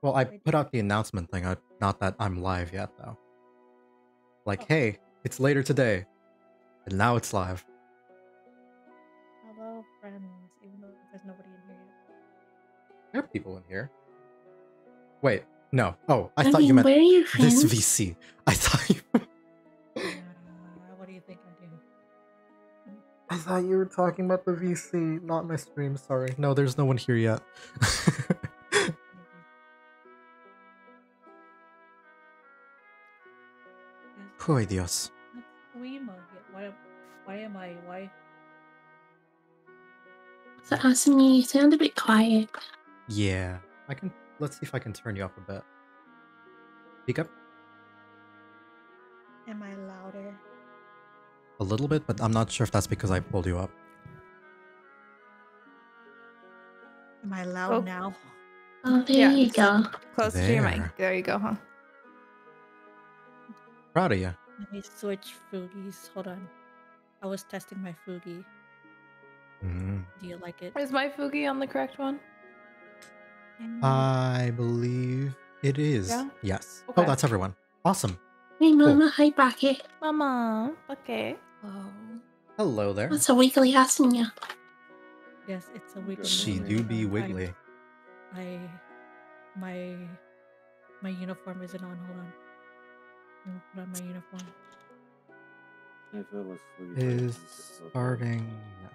Well, I Wait, put out the announcement thing. Not that I'm live yet, though. Like, oh, hey, it's later today, and now it's live. hello, friends. Even though there's nobody in here yet. There are people in here. Wait, no. Oh, I I thought you mean, meant where are your this friends? VC. I thought you. What do you think I do? I thought you were talking about the VC, not my stream. Sorry. No, there's no one here yet. Ay, Dios. That's Suima here. Why am I? Why? So asking you sound a bit quiet. Yeah, I can. Let's see if I can turn you up a bit. Speak up Am I louder? a little bit, but I'm not sure if that's because I pulled you up. Am I loud Oh. now? Oh, there Yeah, you go. Closer to your mic. There. There you go, huh? Proud of you. Let me switch Fugies. Hold on. I was testing my Fugi. Mm. Do you like it? Is my Fugi on the correct one? I believe it is. Yeah? Yes. Okay. Oh, that's everyone. Awesome. Hey, Mama. Hi, Bracket. Mama. Okay. Oh. Hello there. What's a wiggly asking you? Yes, it's a weekly. She do be wiggly. My uniform isn't on. Hold on. Let me put on my uniform. I fell asleep. Is starting now.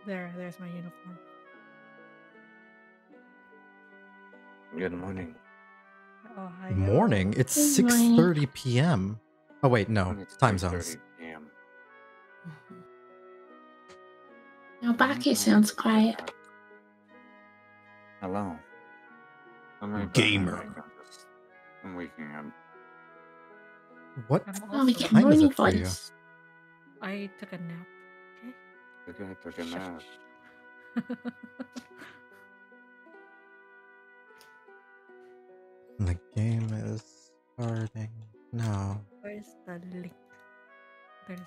There's my uniform. Good morning. Oh, hi. Morning? It's Good morning. 6:30 p.m. Oh wait, no. It's Time 3:30 zones. PM. Now, Bracket sounds quiet. Hello. I'm right back. Gamer. I'm waking up. What I'm Oh, we also. get time is morning it for you? voice. I took a nap. Okay, I took a nap. Okay. The game is starting now. Where's the link? There's.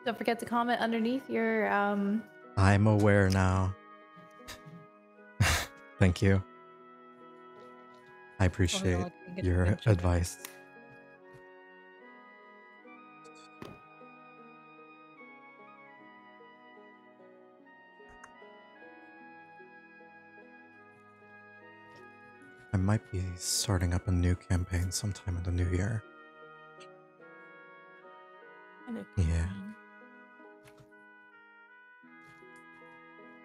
Don't forget to comment underneath your I'm aware now. Thank you. I appreciate I can get a your picture. advice. I might be starting up a new campaign sometime in the new year. Yeah.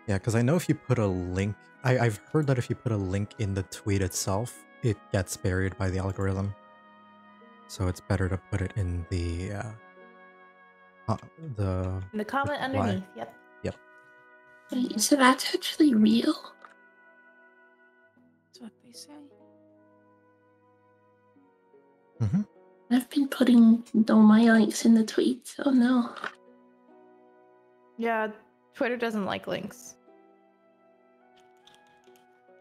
Yeah, because I know if you put a link... I've heard that if you put a link in the tweet itself, it gets buried by the algorithm. So it's better to put it in the... in the comment reply. underneath. Yep. Yep. Wait, so that's actually real? That's what they say. Mm-hmm. I've been putting all my links in the tweets. Oh no. Yeah, Twitter doesn't like links.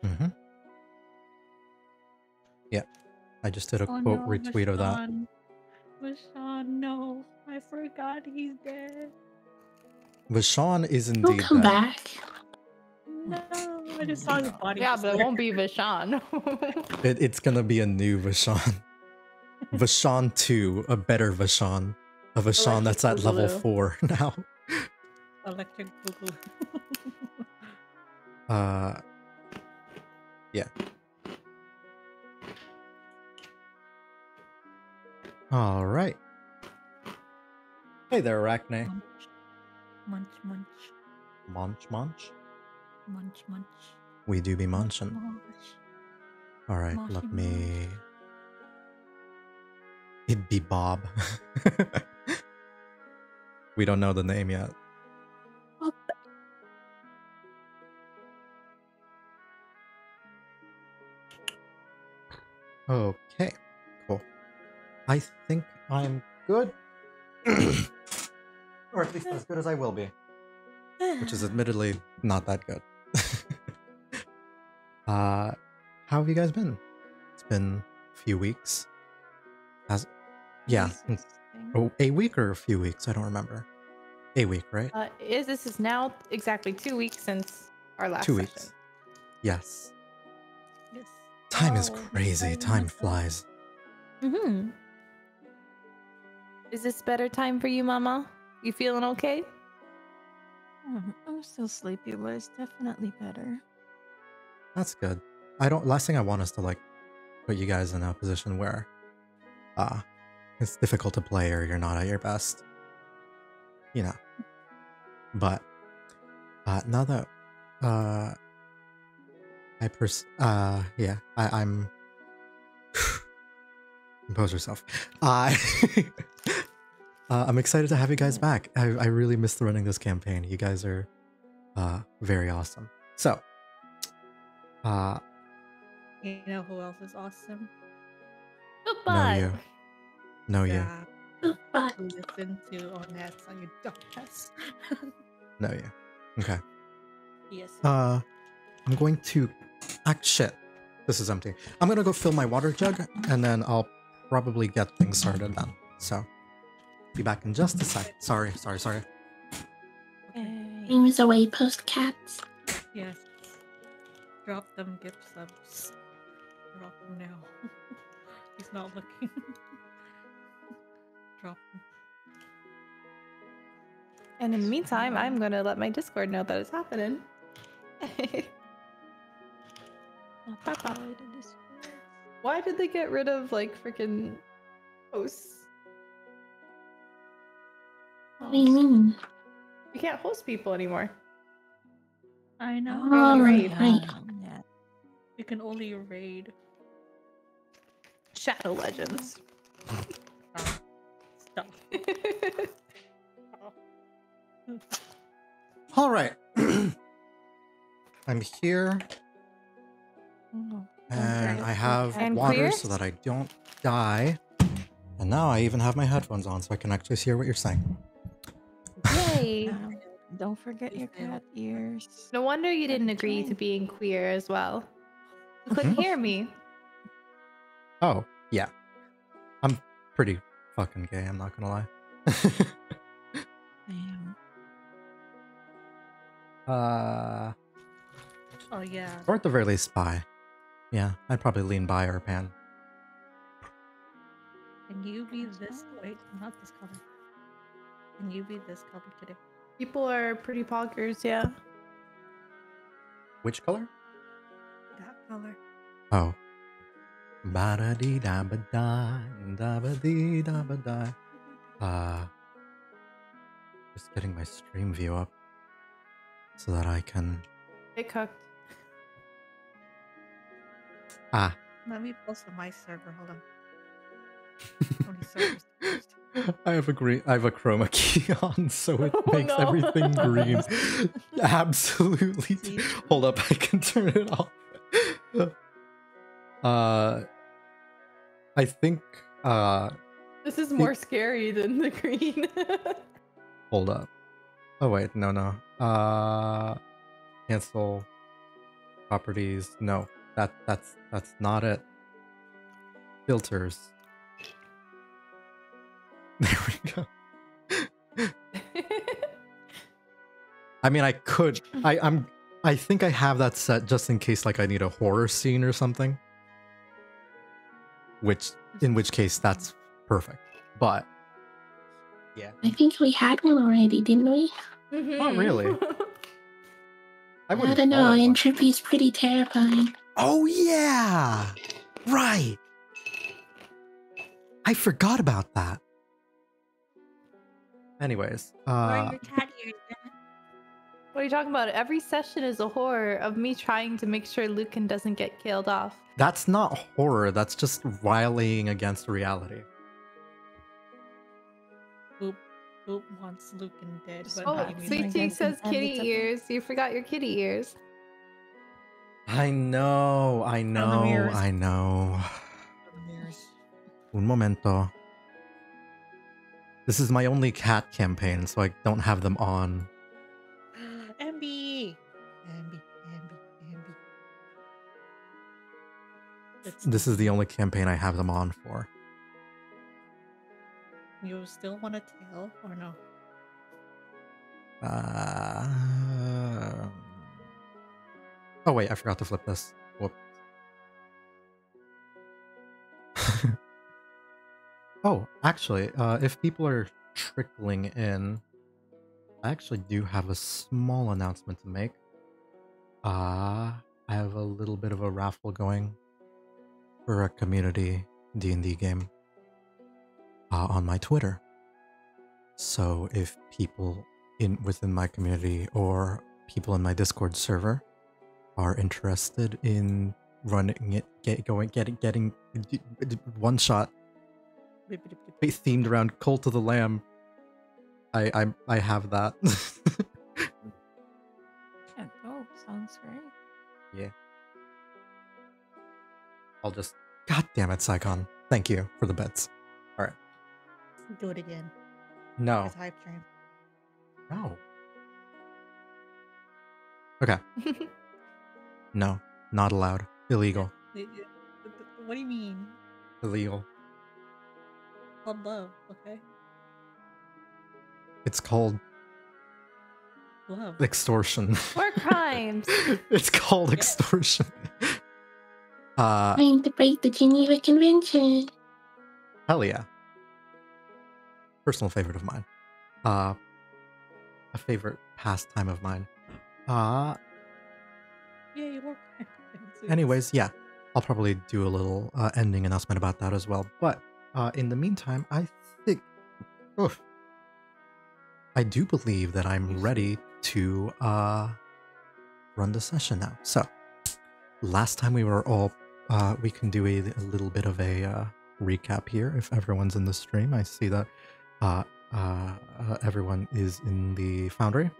Mm-hmm. Yeah. I just did a quote no, retweet of that. Vashawn, no. I forgot he's dead. Vashon is He'll indeed come dead. back. No, I just saw his body. Yeah, just but it there. won't be Vishan. It's gonna be a new Vashon. Vashon 2, a better Vashon. A Vashon that's at level Boogaloo. 4 now. Electric Boogaloo. Yeah. Alright. Hey there, Arachne. Munch, munch, Munch, munch. munch, munch. We do be munchin'. Munch. Alright, Munchy let me... It'd be Bob. We don't know the name yet. Okay, cool. I think I'm good. Or at least as good as I will be. Which is admittedly not that good. How have you guys been? It's been a few weeks. Yeah. Oh, a week or a few weeks? I don't remember. A week, right? This is now exactly 2 weeks since our last 2 session. weeks. Yes. Yes. Time is Oh, crazy. I'm Time myself. flies. Mm-hmm. Is this better time for you, Mama? You feeling okay? I'm still sleepy, but it's definitely better. That's good. Last thing I want is to like put you guys in a position where it's difficult to play or you're not at your best. You know. But now that I'm compose yourself. I'm excited to have you guys back. I really missed running this campaign. You guys are very awesome. So You know who else is awesome? know you. Know you. Yeah. But To listen to on that on your dumbass. Know you. Okay. Yes. I'm going to shit. This is empty. I'm gonna go fill my water jug and then I'll probably get things started then. So be back in just a sec. Sorry. he was away post cats. Yes. Drop them gift subs. Drop them now. He's not looking. Drop them. And in the meantime, I'm gonna let my Discord know that it's happening. Why did they get rid of like freaking hosts? What do you mean? You can't host people anymore. I know. Oh, raid. right. Yeah. You can only raid. Shadow Legends. Stop. All right. I'm here and I have And water queer? so that I don't die. And now I even have my headphones on so I can actually hear what you're saying. Yay! Don't forget your cat ears. No wonder you didn't agree Okay. to being queer as well. You couldn't hear me. Oh, yeah. I'm pretty fucking gay, I'm not gonna lie. Damn. Oh yeah. Or at the very least, bi. Yeah, I'd probably lean bi or pan. Can you be this? Wait, not this color. Can you be this color today? People are pretty poggers, yeah. Which color? That color. Oh. Ba-da-dee-da-ba-da, da-ba-dee-da-ba-da. Just getting my stream view up so that I can... It cooked. Let me post on my server. Hold on. Only servers first. I have a chroma key on, so it Oh, makes no. everything green. Absolutely. See? Hold up, I can turn it off. I think This is more scary than the green. hold up. Oh wait, no. Cancel properties. No. That's not it. Filters. There we go. I mean, I could. I think I have that set just in case, like, I need a horror scene or something. In which case, that's perfect. But yeah, I think we had one already, didn't we? not really. I wouldn't don't call know. it one. Entropy's pretty terrifying. Oh yeah, right. I forgot about that. Anyways, Where are your cat ears? Damn it. What are you talking about? Every session is a horror of me trying to make sure Lucan doesn't get killed off. that's not horror. That's just rallying against reality. Boop wants Lucan dead. But Oh, not you mean Sweet like- Tea guess says kitty inevitable. ears. You forgot your kitty ears. I know. mirrors. I know. Mirrors. Un momento. This is my only cat campaign, so I don't have them on. Ambi. This is the only campaign I have them on for. You still want a tail or no? Uh, oh wait, I forgot to flip this. Whoop. Oh, actually, if people are trickling in, I actually do have a small announcement to make. I have a little bit of a raffle going for a community D&D game on my Twitter. So if people within my community or people in my Discord server are interested in running it, getting one shot themed around Cult of the Lamb, I have that. Yeah, oh, sounds great. Yeah. I'll just. God damn it, Saigon. Thank you for the bets. All right. Do it again. No. It's hype train. No. Okay. No. Not allowed. Illegal. What do you mean? Illegal. Called love, okay? It's called Love. extortion. War crimes. It's called extortion. Trying to break the Geneva Convention. Hell yeah. Personal favorite of mine. A favorite pastime of mine. Yeah, you were. Anyways, yeah. I'll probably do a little ending announcement about that as well. But in the meantime, I think I do believe that I'm ready to run the session now. So, last time we were all we can do a little bit of a recap here if everyone's in the stream. I see that everyone is in the Foundry.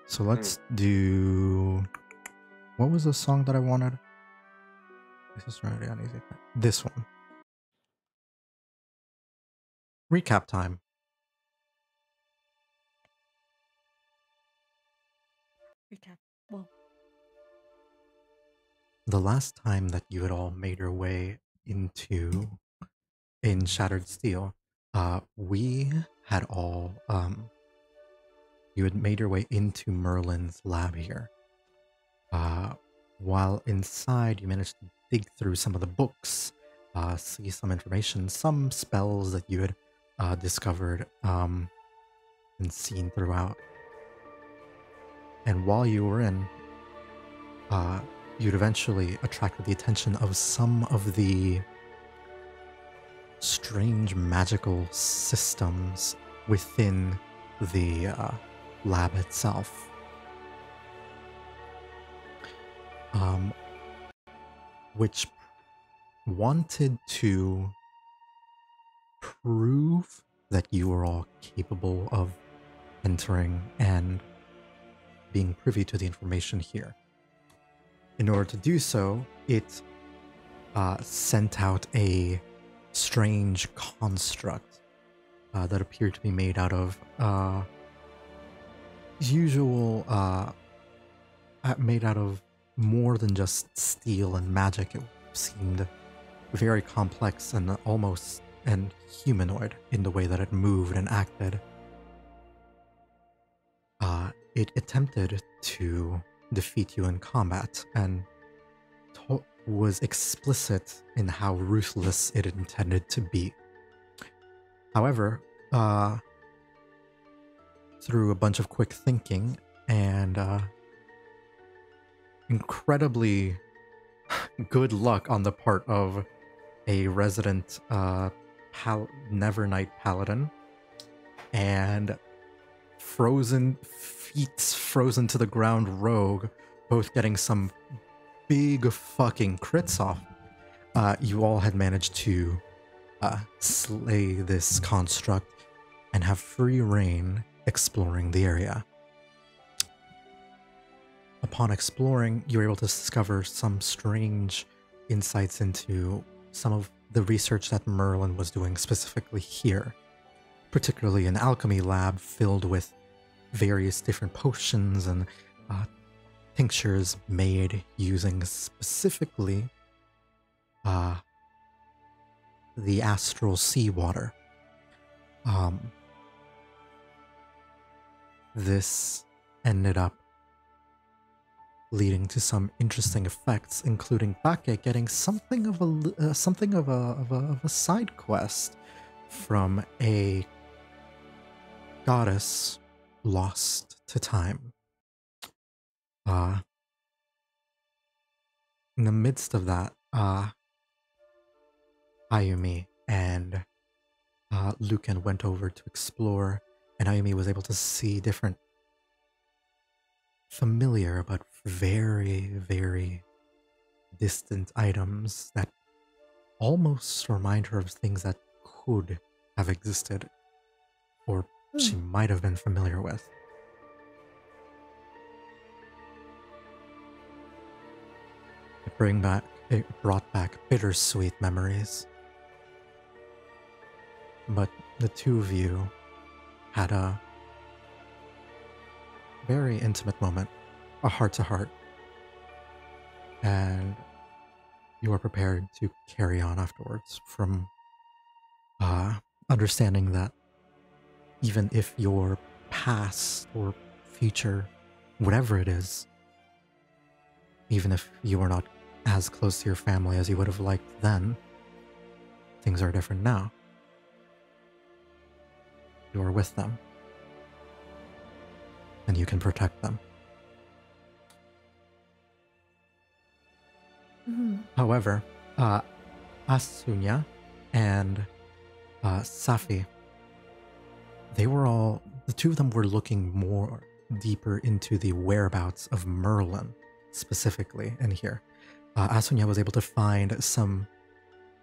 So let's do... What was the song that I wanted? This is Serenity on Easy. This one. Recap time. Recap. Well, The last time that you had all made your way into in Shattered Steel, we had all you had made your way into Merlin's lab here. While inside, you managed to dig through some of the books, see some information, some spells that you had discovered and seen throughout. And while you were in, you'd eventually attracted the attention of some of the strange magical systems within the lab itself. Which wanted to prove that you were all capable of entering and being privy to the information here. In order to do so, it sent out a strange construct that appeared to be made out of made out of more than just steel and magic. It seemed very complex and almost humanoid in the way that it moved and acted. It attempted to defeat you in combat and was explicit in how ruthless it intended to be. However, through a bunch of quick thinking and incredibly good luck on the part of a resident Nevernight Paladin and frozen to the ground rogue, both getting some big fucking crits off, you all had managed to slay this construct and have free reign exploring the area. Upon exploring, you were able to discover some strange insights into some of the research that Merlin was doing specifically here, particularly an alchemy lab filled with various different potions and tinctures made using specifically the astral seawater. this ended up leading to some interesting effects, including Bake getting something of a side quest from a goddess lost to time. In the midst of that, Ayumi and Lucan went over to explore, and Ayumi was able to see different familiar but very, very distant items that almost remind her of things that could have existed or she might have been familiar with. It brought back bittersweet memories. But the two of you had a very intimate moment, a heart-to-heart, and you are prepared to carry on afterwards from understanding that even if your past or future, whatever it is, even if you are not as close to your family as you would have liked then, things are different now. You are with them, and you can protect them. However, Asunya and Safi, the two of them were looking more deeper into the whereabouts of Merlin, specifically in here. Asunya was able to find some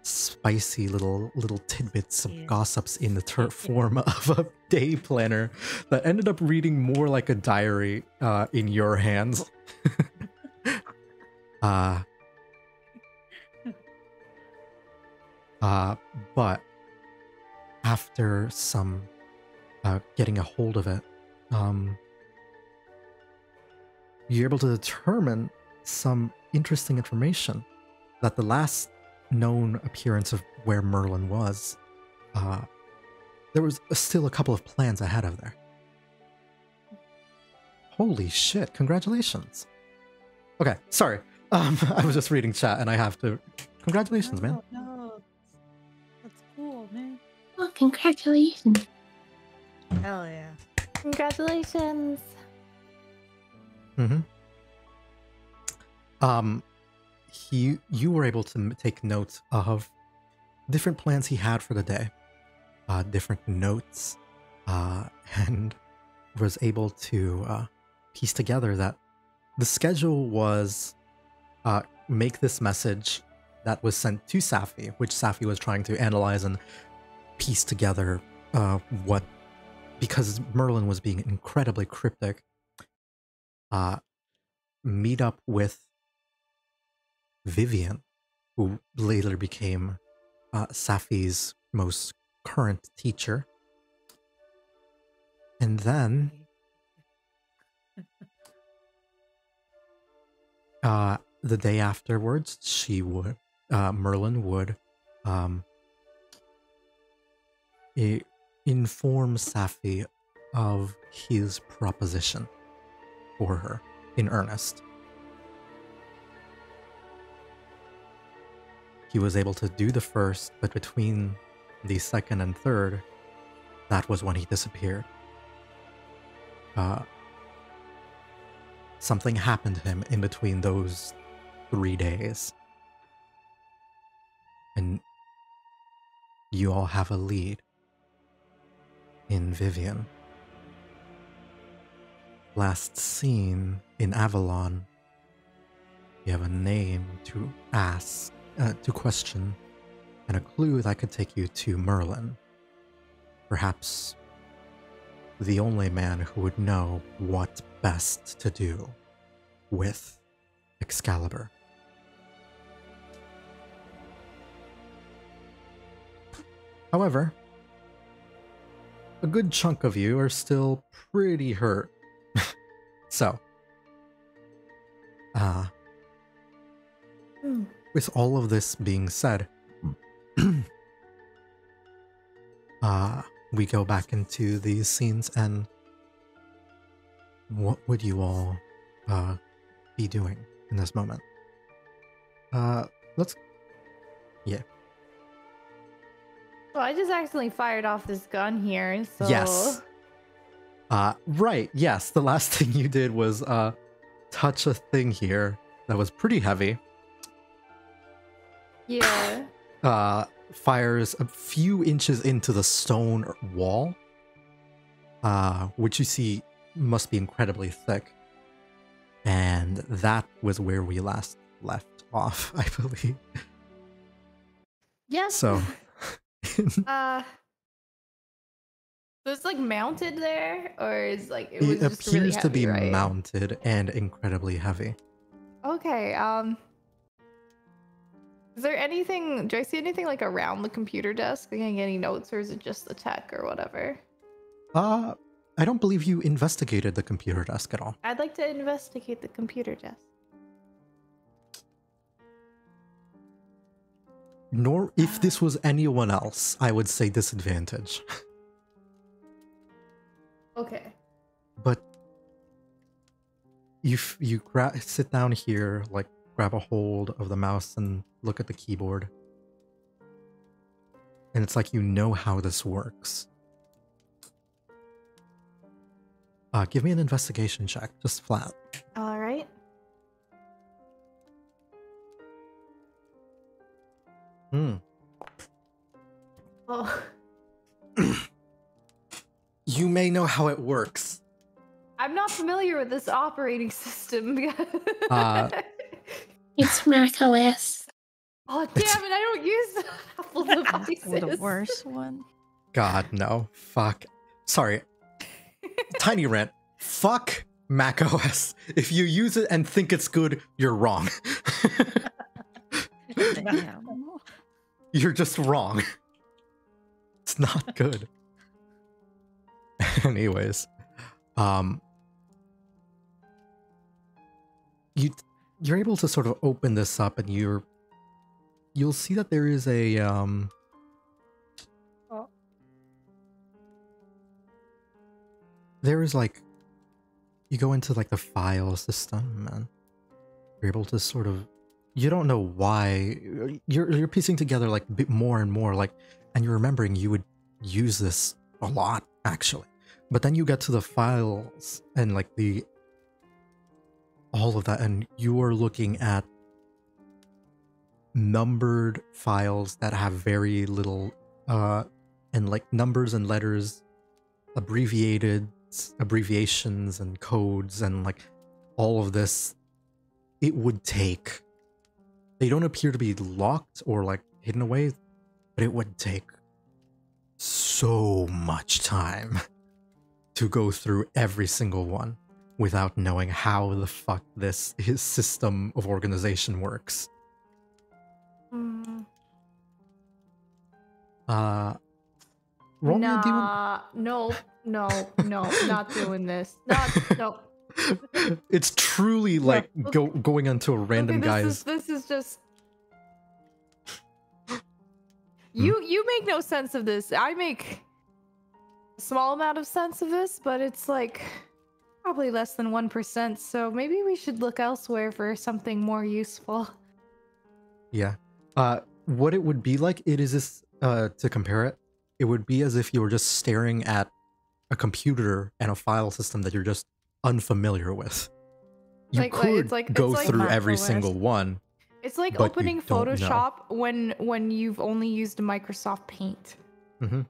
spicy little tidbits of gossips in the form of a day planner that ended up reading more like a diary in your hands. But after some getting a hold of it, you're able to determine some interesting information that the last known appearance of where Merlin was, there was still a couple of plans ahead of there. Holy shit, congratulations. Okay, sorry. I was just reading chat and I have to... Congratulations, man. No, that's cool, man. Oh, congratulations. Hell yeah. Congratulations. You were able to take note of different plans he had for the day, different notes, and was able to piece together that the schedule was make this message that was sent to Safi, which Safi was trying to analyze and piece together what, because Merlin was being incredibly cryptic, meet up with Vivian, who later became Safi's most current teacher. And then the day afterwards, Merlin would inform Safi of his proposition for her in earnest. He was able to do the first, but between the second and third, that was when he disappeared. Something happened to him in between those 3 days. And you all have a lead in Vivian. Last seen in Avalon, you have a name to ask, to question, and a clue that could take you to Merlin. Perhaps the only man who would know what best to do with Excalibur. However, a good chunk of you are still pretty hurt. So, with all of this being said, we go back into these scenes, and what would you all be doing in this moment? Let's. Yeah. Well, I just accidentally fired off this gun here, so... Yes. Right. Yes. The last thing you did was touch a thing here that was pretty heavy. Yeah. Fires a few inches into the stone wall, which you see must be incredibly thick. And that was where we last left off, I believe. Yes. So, So it's like mounted there, or is like it was it just really appears to be heavy, right? mounted and incredibly heavy. Okay. Is there anything? Do I see anything like around the computer desk? Like any notes, or is it just the tech or whatever? I don't believe you investigated the computer desk at all. I'd like to investigate the computer desk. Nor if this was anyone else, I would say disadvantage. Okay. But you sit down here, like grab a hold of the mouse and look at the keyboard. And it's like you know how this works. Give me an investigation check, just flat. All right. Oh. You may know how it works. I'm not familiar with this operating system. It's Mac OS. Oh damn it! I don't use Apple devices. The worst one. God, no. Fuck. Sorry. Tiny rant. Fuck macOS. If you use it and think it's good, you're wrong. Damn. You're just wrong. It's not good. Anyways, you're able to sort of open this up, and you'll see that there is a there is like, you go into like the file system and you're able to sort of, you don't know why, you're piecing together like a bit more and more, like, and you're remembering you would use this a lot actually. But then you get to the files and like all of that, and you are looking at numbered files that have very little and like numbers and letters, abbreviations and codes, and like all of this. It would take, they don't appear to be locked or like hidden away, but it would take so much time to go through every single one without knowing how the fuck his system of organization works. Roll me a D1. No, not doing this. No. It's truly like okay. going onto a random guy's. This is just. You make no sense of this. I make a small amount of sense of this, but it's like probably less than 1%. So maybe we should look elsewhere for something more useful. Yeah. What it would be like, it is this, to compare it, it would be as if you were just staring at a computer and a file system that you're just unfamiliar with. You could go through every single one. It's like but opening you don't know. Photoshop when you've only used Microsoft Paint. Mm-hmm.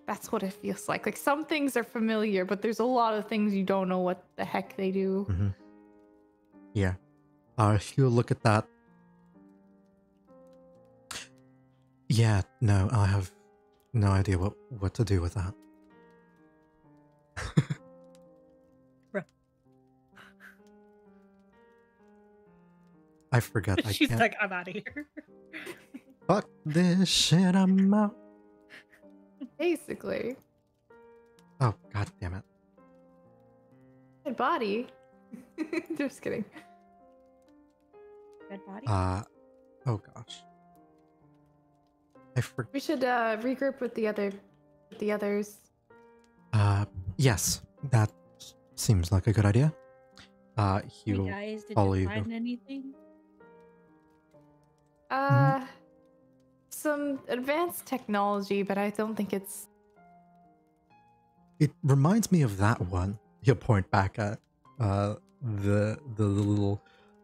That's what it feels like. Like some things are familiar, but there's a lot of things you don't know what the heck they do. Mm-hmm. Yeah. If you look at that. Yeah, no, I have no idea what to do with that. I forgot. She's can't. like, I'm out of here. Fuck this shit, I'm out. Basically. Oh, god damn it. Dead body. Just kidding. Dead body? Oh gosh. I forgot. We should regroup with the others. Yes, that seems like a good idea. He Hey will guys, did follow you you. find anything? Uh, some advanced technology, but I don't think it's. It reminds me of that one. He'll point back at the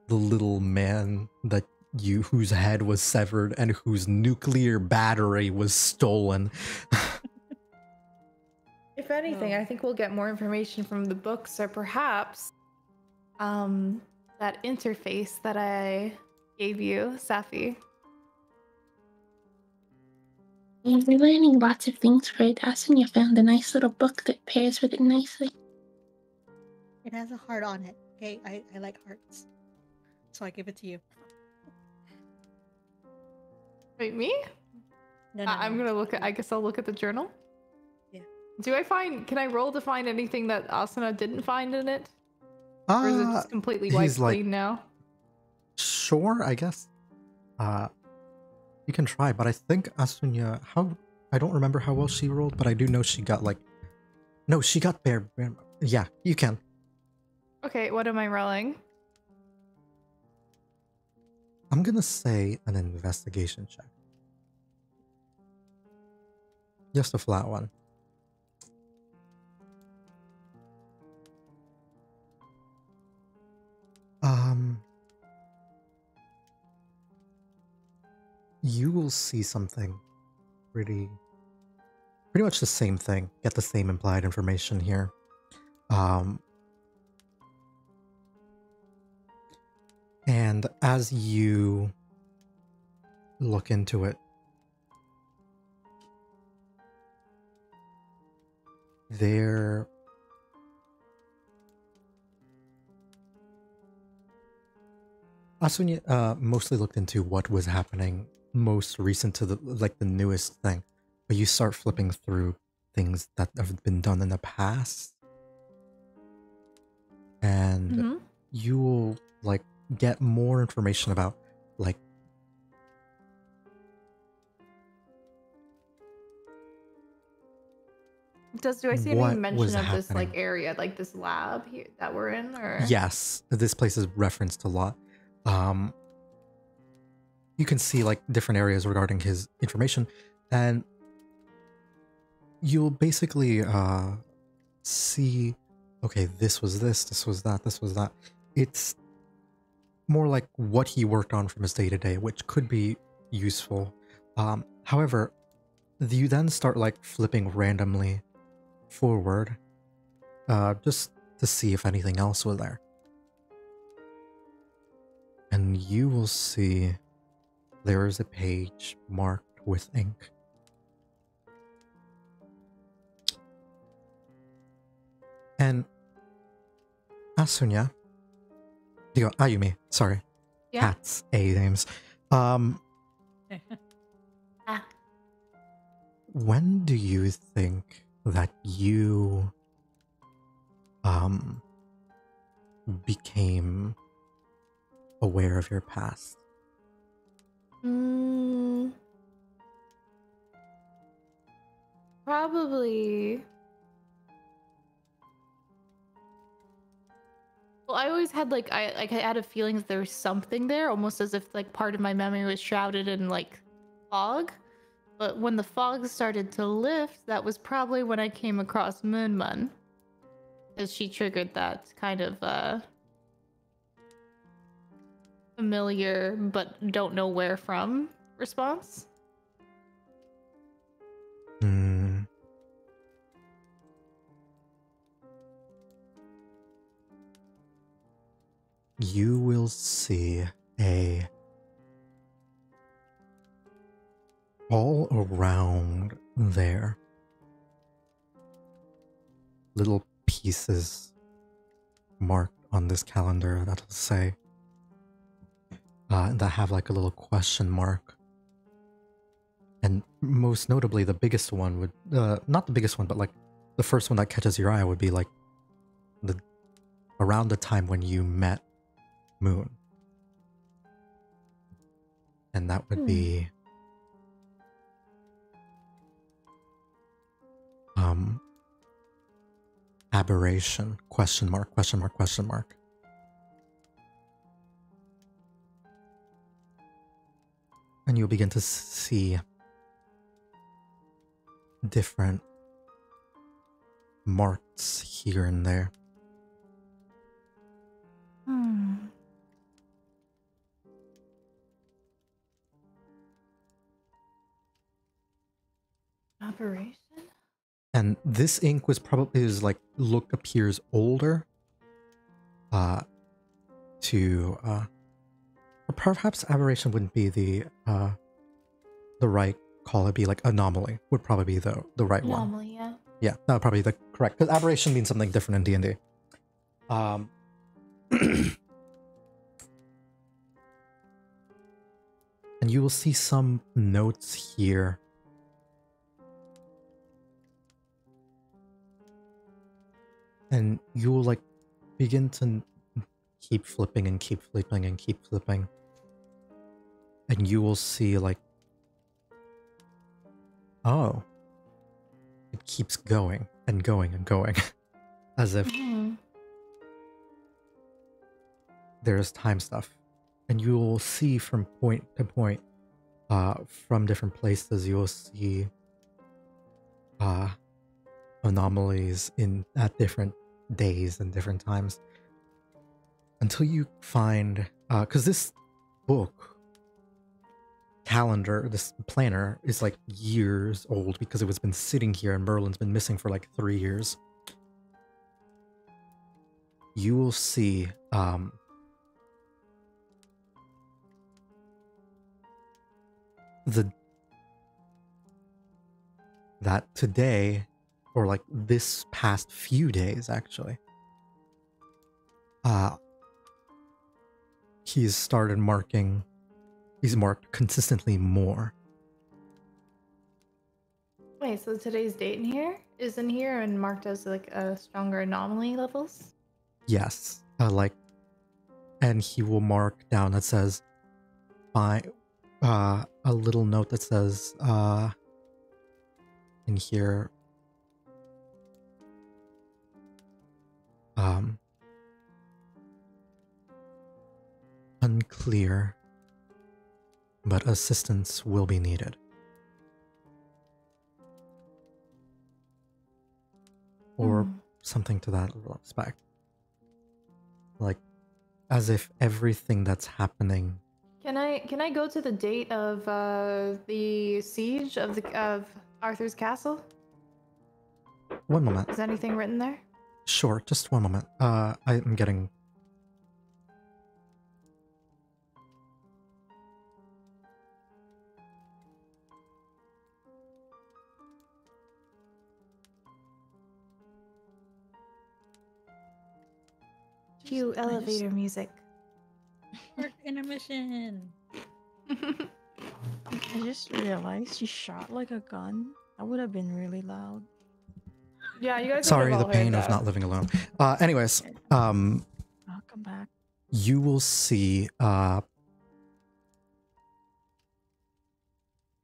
little man that whose head was severed and whose nuclear battery was stolen. If anything, Oh. I think we'll get more information from the books, or perhaps, that interface that I gave you, Safi. You're learning lots of things for it. Asunya found a nice little book that pairs with it nicely. It has a heart on it. Okay, I like hearts. So I give it to you. Wait, me? No, I'm gonna look at. I guess I'll look at the journal. Yeah. Can I roll to find anything that Asuna didn't find in it? Or is it just completely wiped he's like, clean now? sure, I guess. You can try, but I think Asunya, I don't remember how well she rolled, but I do know she got like, no, she got bare. Yeah, you can. Okay, what am I rolling? I'm gonna say an investigation check. Just a flat one. You will see something pretty much the same thing. Get the same implied information here. And as you look into it, there Asunya mostly looked into what was happening most recent to the newest thing, but you start flipping through things that have been done in the past, and you will like get more information about like Do I see any what mention was of this like happening. area, like this lab here that we're in, or? Yes, this place is referenced a lot. You can see like different areas regarding his information, and you'll basically see, okay, this was this was that, this was that. It's more like what he worked on from his day-to-day, which could be useful. However, you then start like flipping randomly forward, just to see if anything else was there. And you will see there is a page marked with ink. And Asunya, Ayumi, sorry. Yeah. Hats, A names. When do you think that you became aware of your past? Probably. Well, I always had I had a feeling that there was something there, almost as if like part of my memory was shrouded in like fog. But when the fog started to lift, that was probably when I came across Moonmun, because she triggered that kind of familiar but don't know where from response. You will see all around there, little pieces marked on this calendar that'll say, that have like a little question mark. And most notably, the biggest one would, not the biggest one, but like the first one that catches your eye would be like around the time when you met Moon. And that would be aberration? Question mark, question mark, question mark. And you'll begin to see different marks here and there. Operation? And this ink was probably appears older. Or perhaps aberration wouldn't be the right call. It'd be like anomaly would probably be the right one. Anomaly, yeah. Yeah, that would probably be the correct, because aberration means something different in D&D. And you will see some notes here. And you will begin to keep flipping and keep flipping and keep flipping. And you will see oh, it keeps going and going and going. As if there's time stuff. And you will see from point to point, from different places, you will see anomalies at different days and different times. Until you find, because this book, calendar, this planner is years old because it was been sitting here and Merlin's been missing for 3 years. You will see that today, or this past few days actually, he's marked consistently more. Wait, so today's date is in here and marked as a stronger anomaly levels? Yes. And he will mark down that says, a little note that says, in here, unclear, but assistance will be needed. Or something to that respect. As if everything that's happening. Can I go to the date of the siege of Arthur's castle? One moment. Is anything written there? Sure, just one moment. I'm getting. Cue elevator music. Work intermission. I just realized you shot like a gun. That would have been really loud. Yeah, you guys. Sorry, the pain of not living alone. Anyways, I'll come back. You will see. It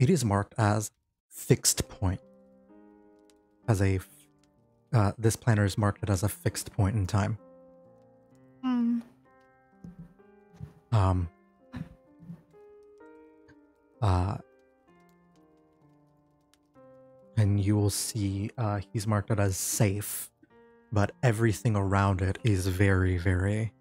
is marked as fixed point. This planner is marked as a fixed point in time. And you will see he's marked it as safe, but everything around it is very, very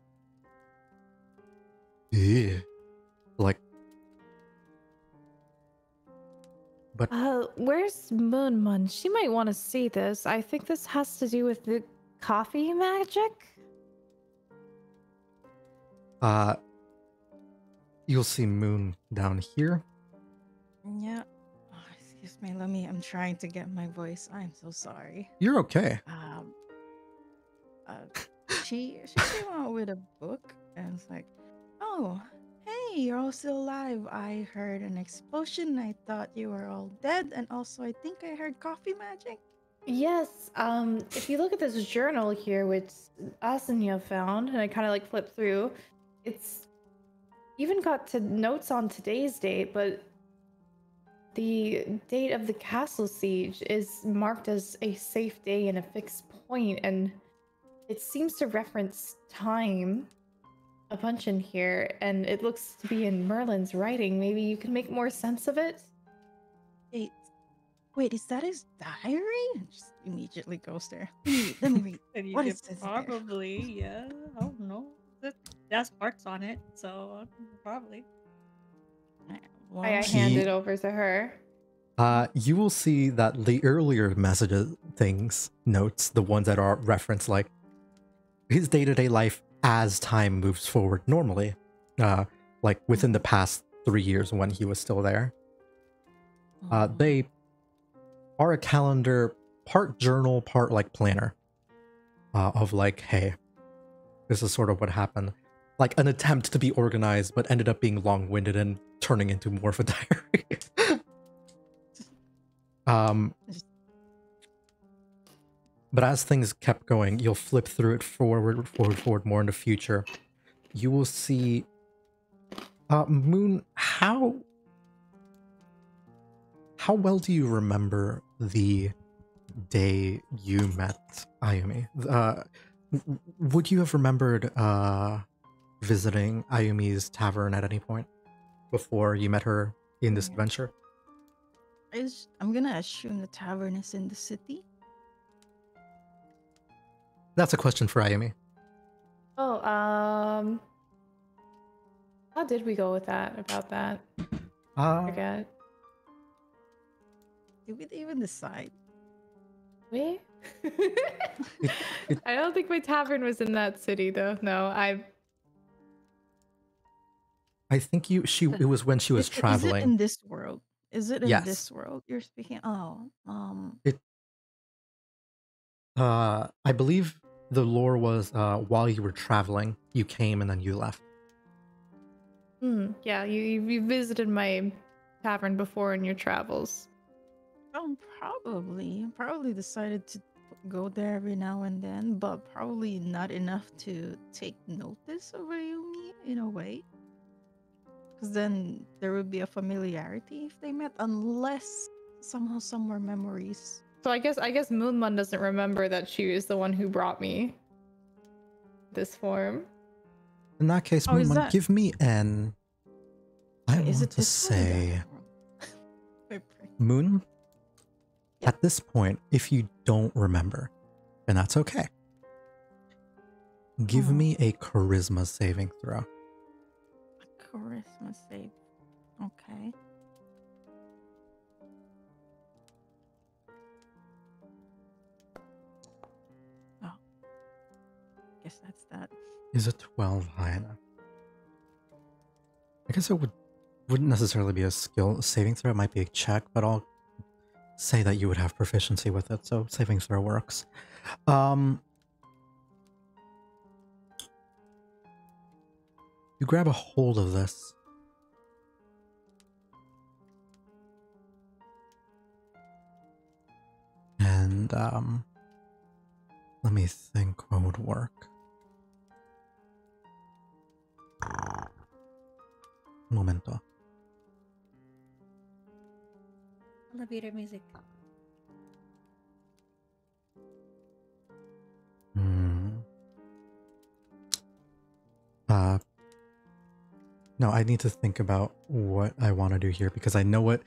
but where's Moon? She might want to see this. I think this has to do with the coffee magic. You'll see Moon down here. Yeah. Oh, excuse me. I'm trying to get my voice. I'm so sorry. You're okay. She came out with a book and it's like, oh, hey, you're all still alive. I heard an explosion. I thought you were all dead. And also, I think I heard coffee magic. Yes. If you look at this journal here, which Asanya found, and I kind of flipped through, it's even got notes on today's date, but the date of the castle siege is marked as a safe day and a fixed point, and it seems to reference time a bunch in here, and it looks to be in Merlin's writing. Maybe you can make more sense of it? Wait, wait, is that his diary? And just immediately goes there. Let me read. And you What could is this there? probably, yeah, I don't know. That's parts on it, so probably. Well, I hand it over to her. You will see that the earlier messages, notes, the ones that are referenced, like his day-to-day life as time moves forward normally, like within the past 3 years when he was still there. They are a calendar, part journal, part like planner, of like, hey, this is sort of what happened. Like an attempt to be organized, but ended up being long-winded and turning into more of a diary. But as things kept going, you'll flip through it forward more in the future. You will see, Moon, how well do you remember the day you met Ayumi? Would you have remembered visiting Ayumi's tavern at any point before you met her in this adventure? I'm gonna assume the tavern is in the city. That's a question for Ayumi. Oh, how did we go with that? About that? I forget. Did we even decide? We? I don't think my tavern was in that city, though. No, I think it was when she was traveling. Is it in this world? Is it in Yes. this world you're speaking? Oh, I believe the lore was while you were traveling, you came and then you left. yeah, you visited my tavern before in your travels. Probably decided to go there every now and then, but probably not enough to take notice of Ayumi in a way. Because then there would be a familiarity if they met, unless somehow somewhere memories. So I guess Moonmun doesn't remember that she was the one who brought me this form. In that case, Moonman, give me an. I want to say, Moon. Yeah. At this point, if you don't remember, and that's okay, give me a charisma saving throw. A charisma save. Okay. Oh. Guess that's that. Is a 12 high enough? I guess it wouldn't necessarily be a skill saving throw. It might be a check, but I'll say that you would have proficiency with it, so saving throw works. You grab a hold of this. And let me think what would work. Momento. Elevator music. No, I need to think about what I want to do here because I know what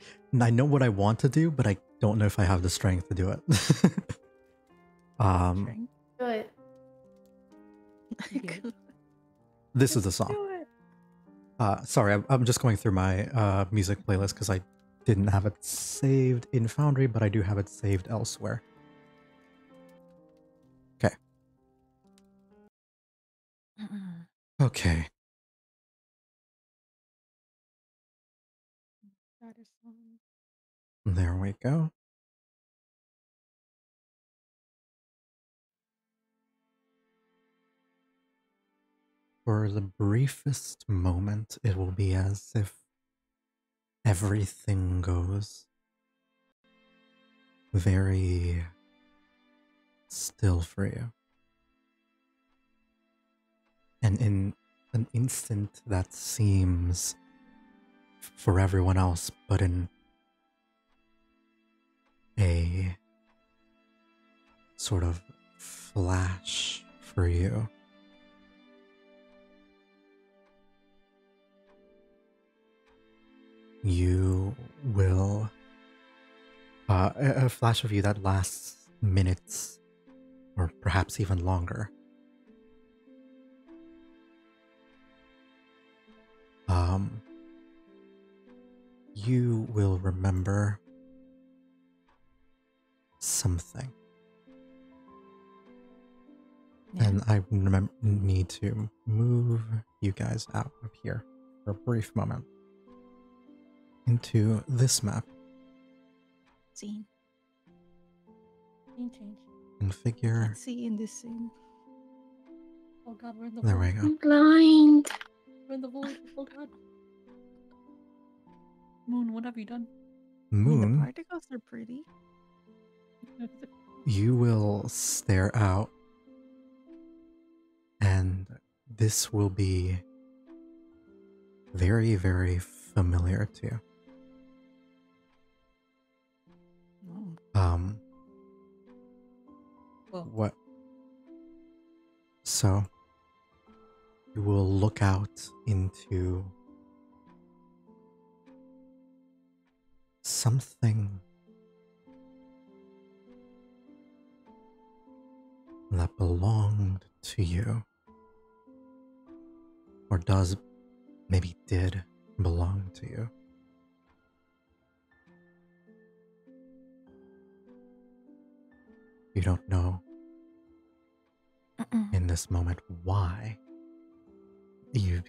I want to do, but I don't know if I have the strength to do it. Do it. This is the song. Sorry, I'm just going through my music playlist because I didn't have it saved in Foundry, but I do have it saved elsewhere. Okay. Okay. There we go. For the briefest moment, it will be as if everything goes very still for you. And in an instant that seems for everyone else, but in a sort of flash for you. You will a flash of you that lasts minutes or perhaps even longer. You will remember something. Yeah. And I need to move you guys out of here for a brief moment into this map. Scene. Scene change. Configure. Can't see in this scene. Oh god, we're in the There void. we go. I'm blind. We're in the void. Oh god. Moon, what have you done? I mean, the Moon, particles are pretty. you will stare out, and this will be very, very familiar to you. Oh. Well, What? So, you will look out into something that belonged to you, or maybe did belong to you. You don't know in this moment why you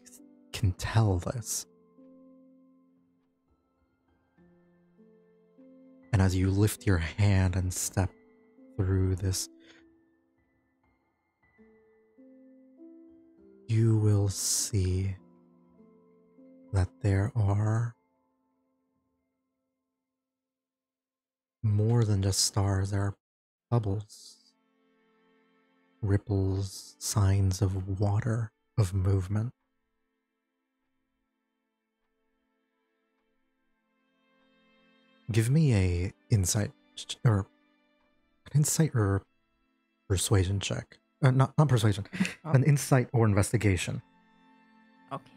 can tell this. And as you lift your hand and step through this, you will see that there are more than just stars. There are bubbles, ripples, signs of water, of movement. Give me an insight or persuasion check. Not persuasion. Oh. An insight or investigation. Okay.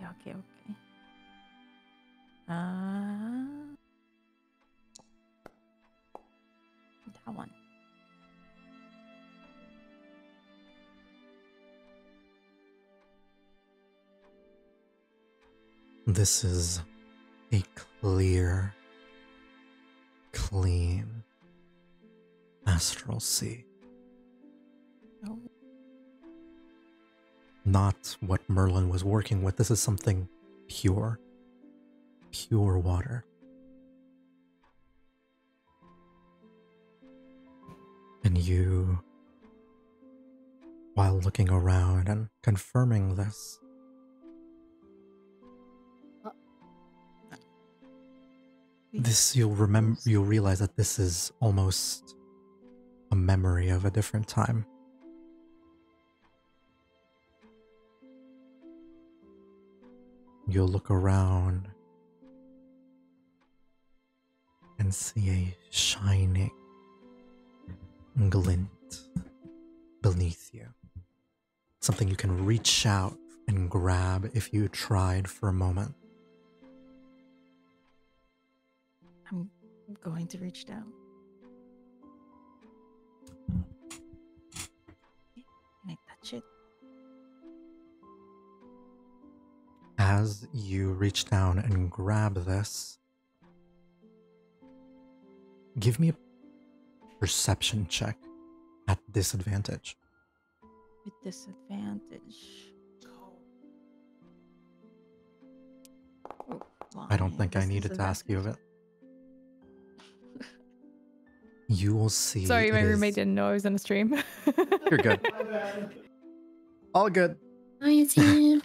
That one. This is a clear, clean astral sea. Oh. Not what Merlin was working with. This is something pure water. And you, while looking around and confirming this, you'll realize that this is almost a memory of a different time. You'll look around and see a shining glint beneath you. Something you can reach out and grab if you tried for a moment. I'm going to reach down. Can I touch it? As you reach down and grab this, give me a perception check at disadvantage. With disadvantage. Oh, I don't think I needed to ask you of it. You will see. Sorry, my it roommate is- didn't know I was in a stream. You're good. All good. Hi, Sam.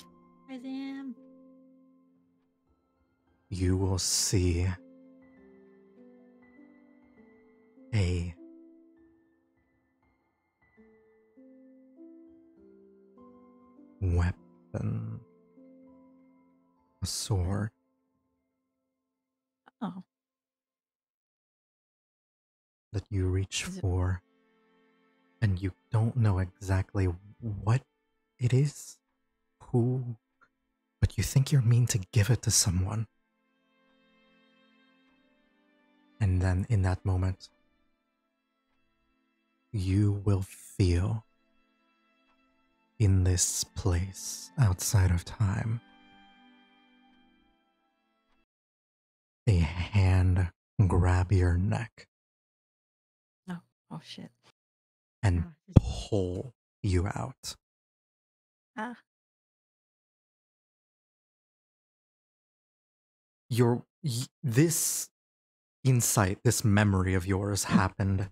Hi, Sam. You will see a weapon, a sword. Oh. That you reach Is it- for, and you don't know exactly what it is, who, but you think you're mean to give it to someone. And then in that moment, you will feel in this place outside of time a hand grab your neck Oh shit. and Ah, just- pull you out. Ah. This insight, this memory of yours happened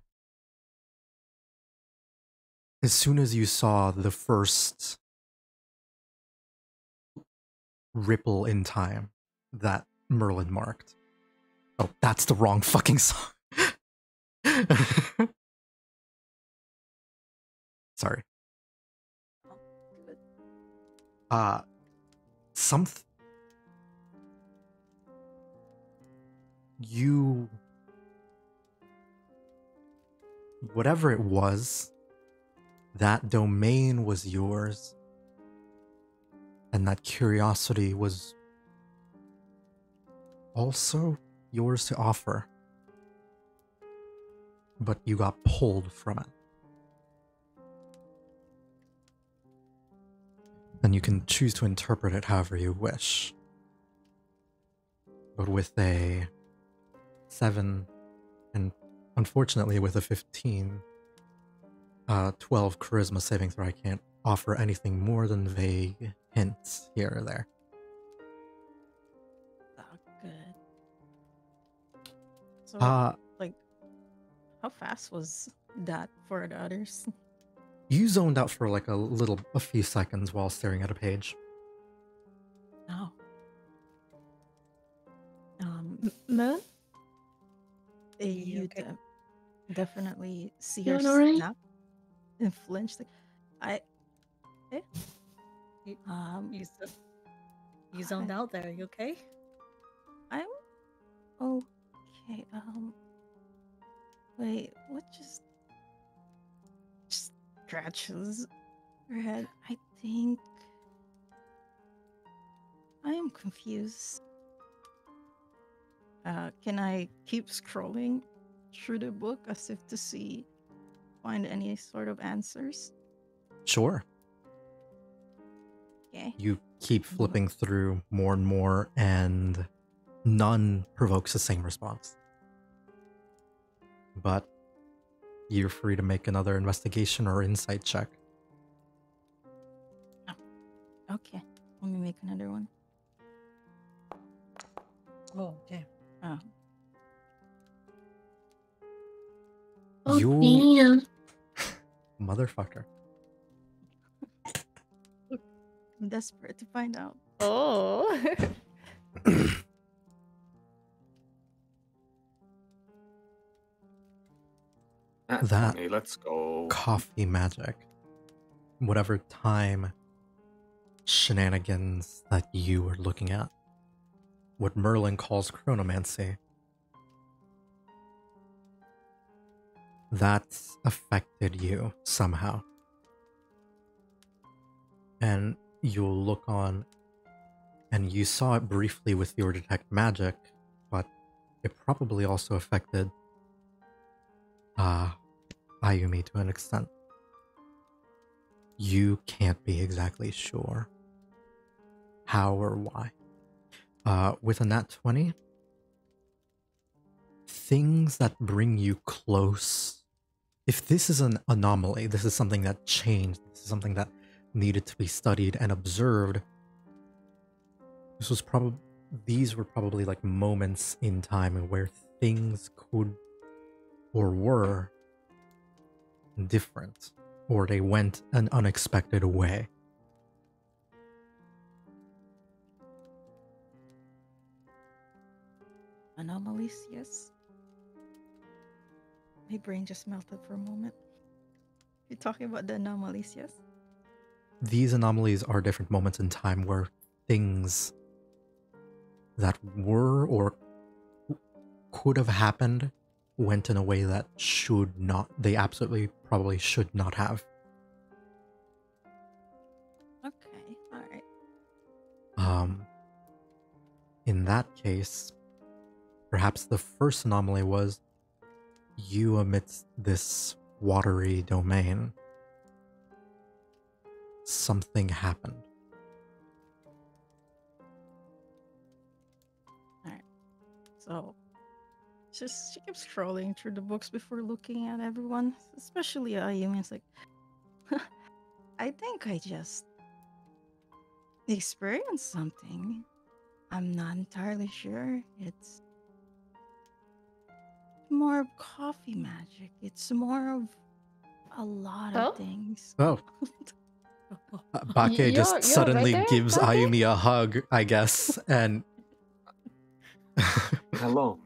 as soon as you saw the first ripple in time that Merlin marked. Oh, that's the wrong fucking song. Sorry. Something you, whatever it was, that domain was yours, and that curiosity was also yours to offer, but you got pulled from it. And you can choose to interpret it however you wish. But with a 7, and unfortunately with a 15, 12 charisma saving throw, I can't offer anything more than vague hints here or there. Oh, good. So, Uh, like, how fast was that for the others? you zoned out for like a few seconds while staring at a page. No. Moon? You okay? definitely see You her doing alright? snap and flinch. Like, You, um, you, zo- you zoned out there. You okay? I'm okay. Wait, what just scratches her head? I think I am confused. Can I keep scrolling through the book as if to find any sort of answers? Sure. Okay. You keep flipping through more and more, and none provokes the same response. But you're free to make another investigation or insight check. Okay. Let me make another one. Oh, damn. Oh. Oh, You damn. motherfucker. I'm desperate to find out. Oh. That 20, let's go. coffee magic, whatever time shenanigans that you are looking at, what Merlin calls chronomancy, that's affected you somehow. And you'll look on, and you saw it briefly with your detect magic, but it probably also affected Ayumi to an extent. You can't be exactly sure how or why. With a nat 20, things that bring you close, if this is an anomaly, this is something that changed, this is something that needed to be studied and observed, these were probably like moments in time where things could or were different, or they went an unexpected way. Anomalies, yes. My brain just melted for a moment. You're talking about the anomalies, yes? These anomalies are different moments in time where things that were or could have happened went in a way that should not, they absolutely probably should not have. Okay, alright. In that case, perhaps the first anomaly was you amidst this watery domain. Something happened. So, she keeps scrolling through the books before looking at everyone, especially Ayumi. It's like, I think I just experienced something. I'm not entirely sure. It's more of coffee magic. It's more of a lot of Oh? things. Oh, Bake just You're right suddenly there, gives Bake? Ayumi a hug, I guess, and Hello.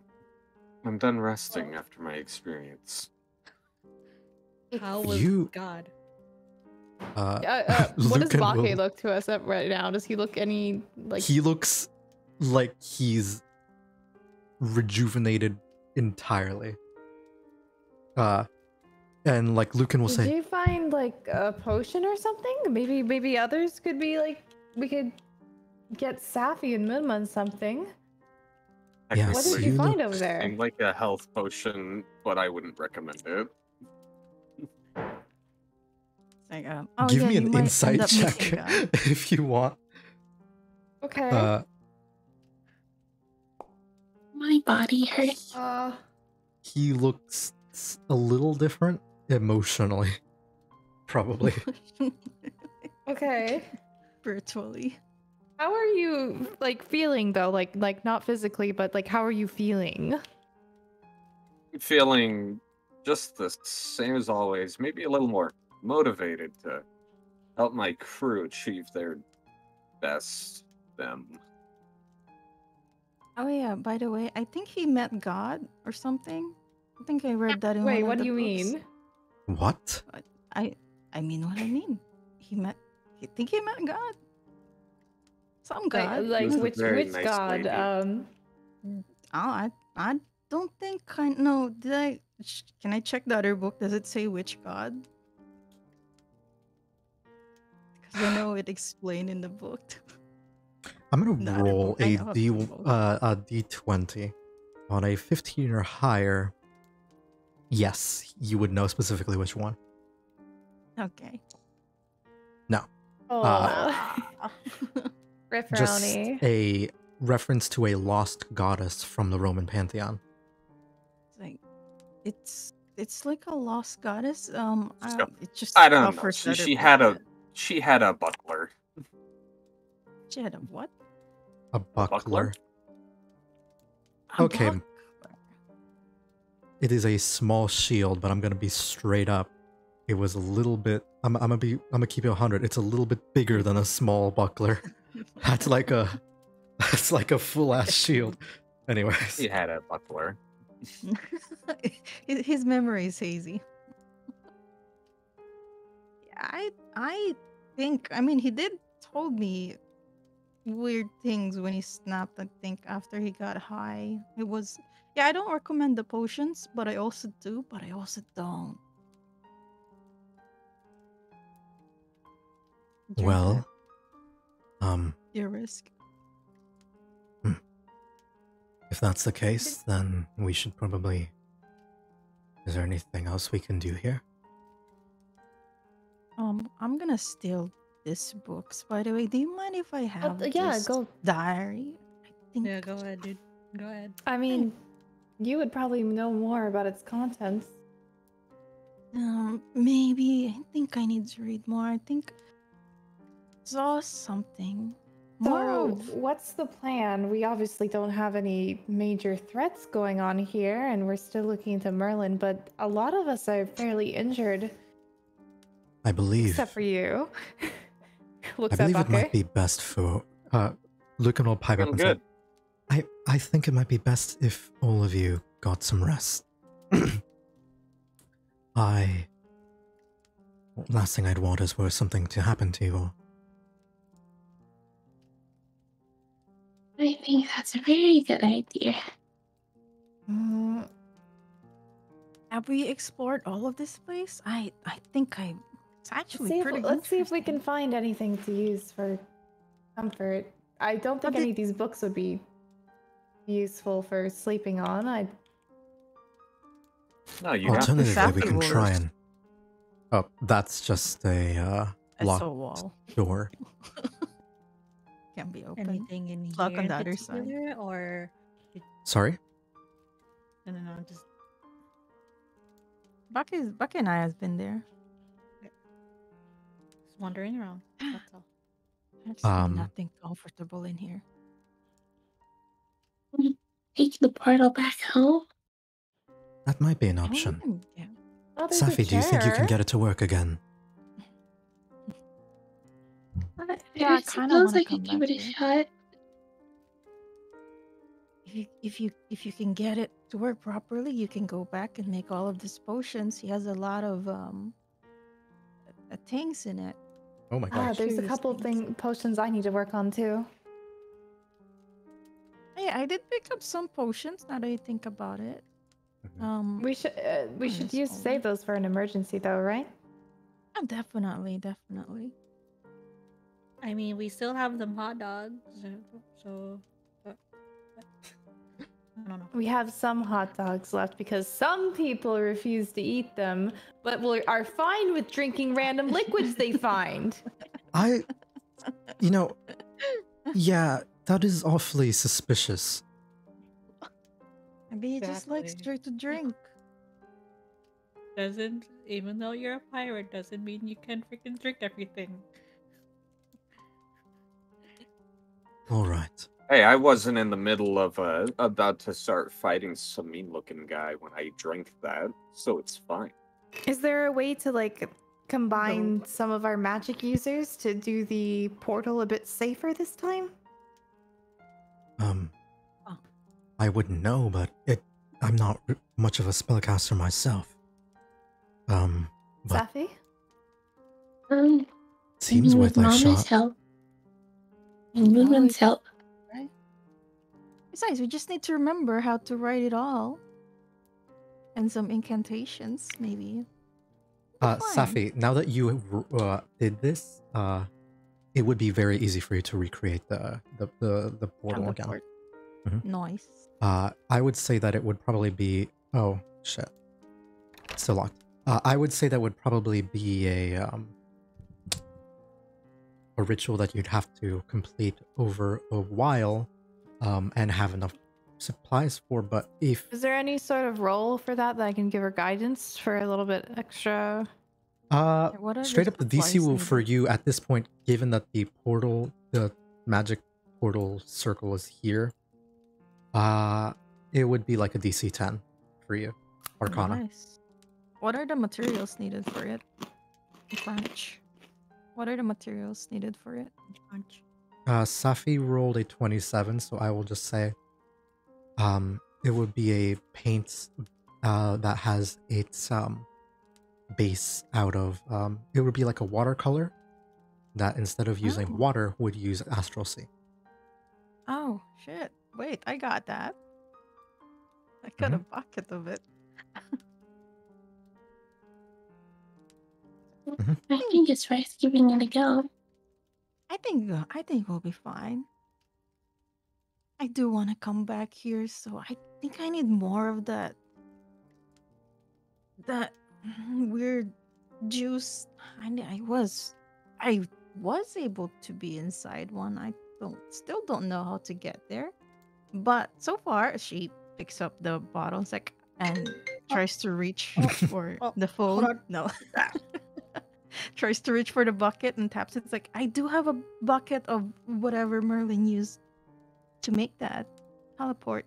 I'm done resting after my experience. How was You- God? What does Lucan Bake will- look to us at right now? Does he look any like? he looks like he's rejuvenated entirely. And like Lucan will Did say, you find like a potion or something? Maybe others could be like, we could get Safi and Moonman something. Yes, What did Technically, you find look- over there? seemed like a health potion, but I wouldn't recommend it. It's like, oh give yeah, me you an might end insight up check missing God. if you want. Okay. My body hurts. He looks a little different emotionally, probably. Okay. Virtually. How are you like feeling though? Like not physically, but like how are you feeling? Feeling just the same as always, maybe a little more motivated to help my crew achieve their best them. Oh yeah, by the way, I think he met God or something. I think I read that in Wait, one what of do the you books. mean? What? I mean what I mean. I think he met God. Some God. Like was a which very which nice god? lady. Oh, I don't think I no. Did I? Can I check the other book? Does it say which god? Because I know it explained in the book. I'm gonna The other roll book. I know it's the book. a d20 on a 15 or higher. Yes, you would know specifically which one. Okay. Oh, Riff Just Brownie. a reference to a lost goddess from the Roman pantheon. It's like it's like a lost goddess. So, It just I don't know. offers the other She book had a that- she had a buckler. She had a what? A buckler. A Okay. buckler. It is a small shield, but I'm gonna be straight up. It was a little bit. I'm gonna keep it 100. It's a little bit bigger than a small buckler. That's like a full ass shield. Anyways, He had a buckler. His memory is hazy. I think he did told me weird things when he snapped. I think after he got high, it was I don't recommend the potions, but I also do, but I also don't. You're well, at your risk. if that's the case, then we should probably. Is there anything else we can do here? I'm gonna steal this books. By the way, do you mind if I have yeah, this go. diary? I think Yeah, go ahead, dude. Go ahead. I mean, you would probably know more about its contents. Maybe I think I need to read more. I think saw something. More So, of what's the plan? We obviously don't have any major threats going on here, and we're still looking into Merlin, but a lot of us are fairly injured, I believe. except for you. Looks I believe at it might Bake. be best for. Lucan will pipe up Feeling and good. say, I think it might be best if all of you got some rest. Last thing I'd want is for something to happen to you all. I think that's a very good idea. Have we explored all of this place? I think it's actually pretty Let's see if we can interesting. find anything to use for comfort. I don't think How any did- of these books would be useful for sleeping on. No, you have to. Alternatively, we Safi can try would- and. Oh, that's just a I locked saw a wall. door. Can't be open. Anything in Lock here on in the other side. particular, or Sorry. no, just Bucky and I has been there. wandering around. That's all. There's Um, nothing comfortable in here. Take the portal back home. That might be an I mean, option. yeah. Oh, there's a Safi, do you think you can chair. get it to work again? Yeah, I I kinda suppose wanna I come could give back it a here. shot. If you can get it to work properly, you can go back and make all of these potions. He has a lot of things in it. Oh my Ah, gosh. there's a Curious couple things. potions I need to work on too. Hey, I did pick up some potions. Now that I think about it, Mhm. We should Yes, save those for an emergency though, right? definitely. I mean, we still have them hot dogs, so I don't know. We have some hot dogs left because some people refuse to eat them, but are fine with drinking random liquids they find. You know, yeah, that is awfully suspicious. Maybe he just likes Exactly. to drink. Doesn't, even though you're a pirate, doesn't mean you can freaking drink everything. All right. Hey, I wasn't in the middle of about to start fighting some mean-looking guy when I drank that, so it's fine. Is there a way to like combine some of our magic users to do the portal a bit safer this time? Um, Oh. I wouldn't know, but I'm not much of a spellcaster myself. But Safi? seems I mean, worth a Mama's shot. help. And Moonman's help. Right? Besides, we just need to remember how to write it all. And some incantations, maybe. Fine. Safi, now that you did this, it would be very easy for you to recreate the portal again. Teleport. Mhm. Nice. I would say that it would probably be. Oh shit, it's still locked. I would say that would probably be a ritual that you'd have to complete over a while, and have enough supplies for. But if Is there any sort of role for that I can give her guidance for a little bit extra? What are straight up the DC supplies will for needed? you at this point, given that the magic portal circle is here, it would be like a DC 10 for you, Arcana. Nice. What are the materials needed for it? Punch. What are the materials needed for it? Punch. Safi rolled a 27, so I will just say, it would be a paint that has its base out of it would be like a watercolor that instead of using Oh. water would use Astral Sea. Oh, shit. Wait, I got that. I got a bucket of it. I think it's worth giving it a go. I think we'll be fine. I do want to come back here, so I think I need more of that weird juice. I was able to be inside one. I still don't know how to get there. But so far she picks up the bottle and tries to reach for the phone. on. No. Tries to reach for the bucket and taps it. It's like, I do have a bucket of whatever Merlin used to make that teleport.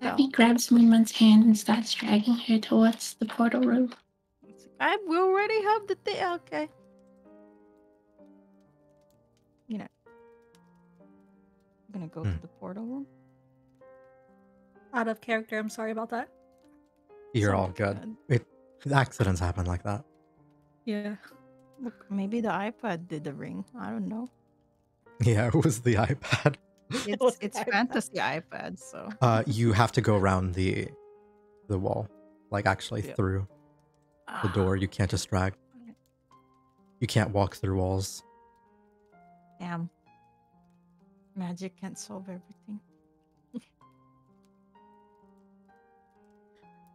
So, Abby grabs Moonman's hand and starts dragging her towards the portal room. it's like, we already have the thing. Okay. You know, I'm gonna go to the portal room. Out of character, I'm sorry about that. You're So all good. Accidents happen like that. Yeah. Look, maybe the iPad did the ring. I don't know. Yeah, it was the iPad. It's fantasy iPad, so You have to go around the the wall, like actually Yeah. through the door. You can't just drag. You can't walk through walls. Damn. Magic can't solve everything.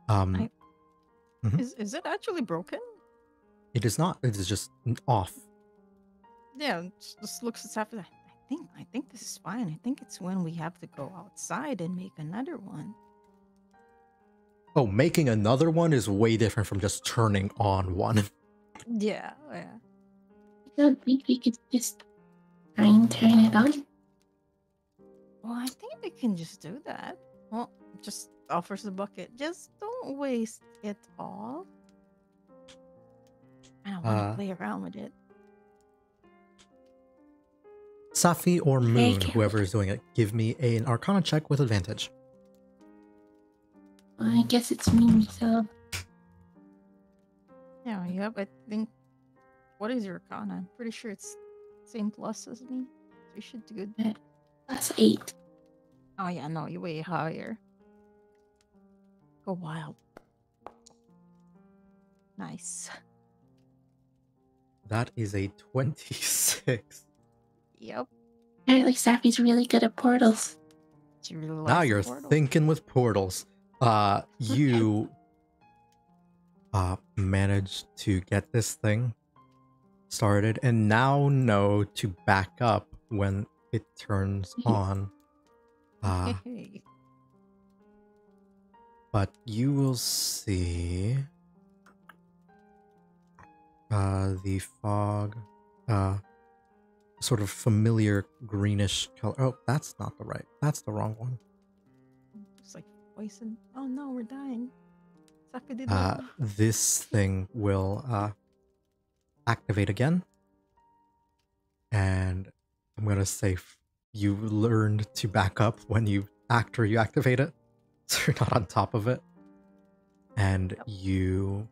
Mhm. Is it actually broken? It is not. It is just off. Yeah, just looks at stuff. I think this is fine. I think it's when we have to go outside and make another one. Oh, making another one is way different from just turning on one. Yeah. I don't think we could just try and turn it on. Well, I think we can just do that. Well, just offers the bucket. Just don't waste it all. I don't want to play around with it. Safi or Very Moon, careful. whoever is doing it, give me an Arcana check with advantage. I guess it's me, so Yeah, yep. I think. What is your con? I'm pretty sure it's same plus as me. So you should do good. that's 8. Oh yeah, no, you're way higher. Go wild. Nice. That is a 26. Yep. Apparently Sappy's really good at portals. She really likes Now the you're portal. thinking with portals. You managed to get this thing started and now know to back up when it turns on. Hey. But you will see the fog, sort of familiar greenish color. Oh, that's not the right. That's the wrong one. It's like poison. Oh no, we're dying. Saka did that. This thing will activate again, and I'm gonna say you learned to back up when you activate it, so you're not on top of it, and you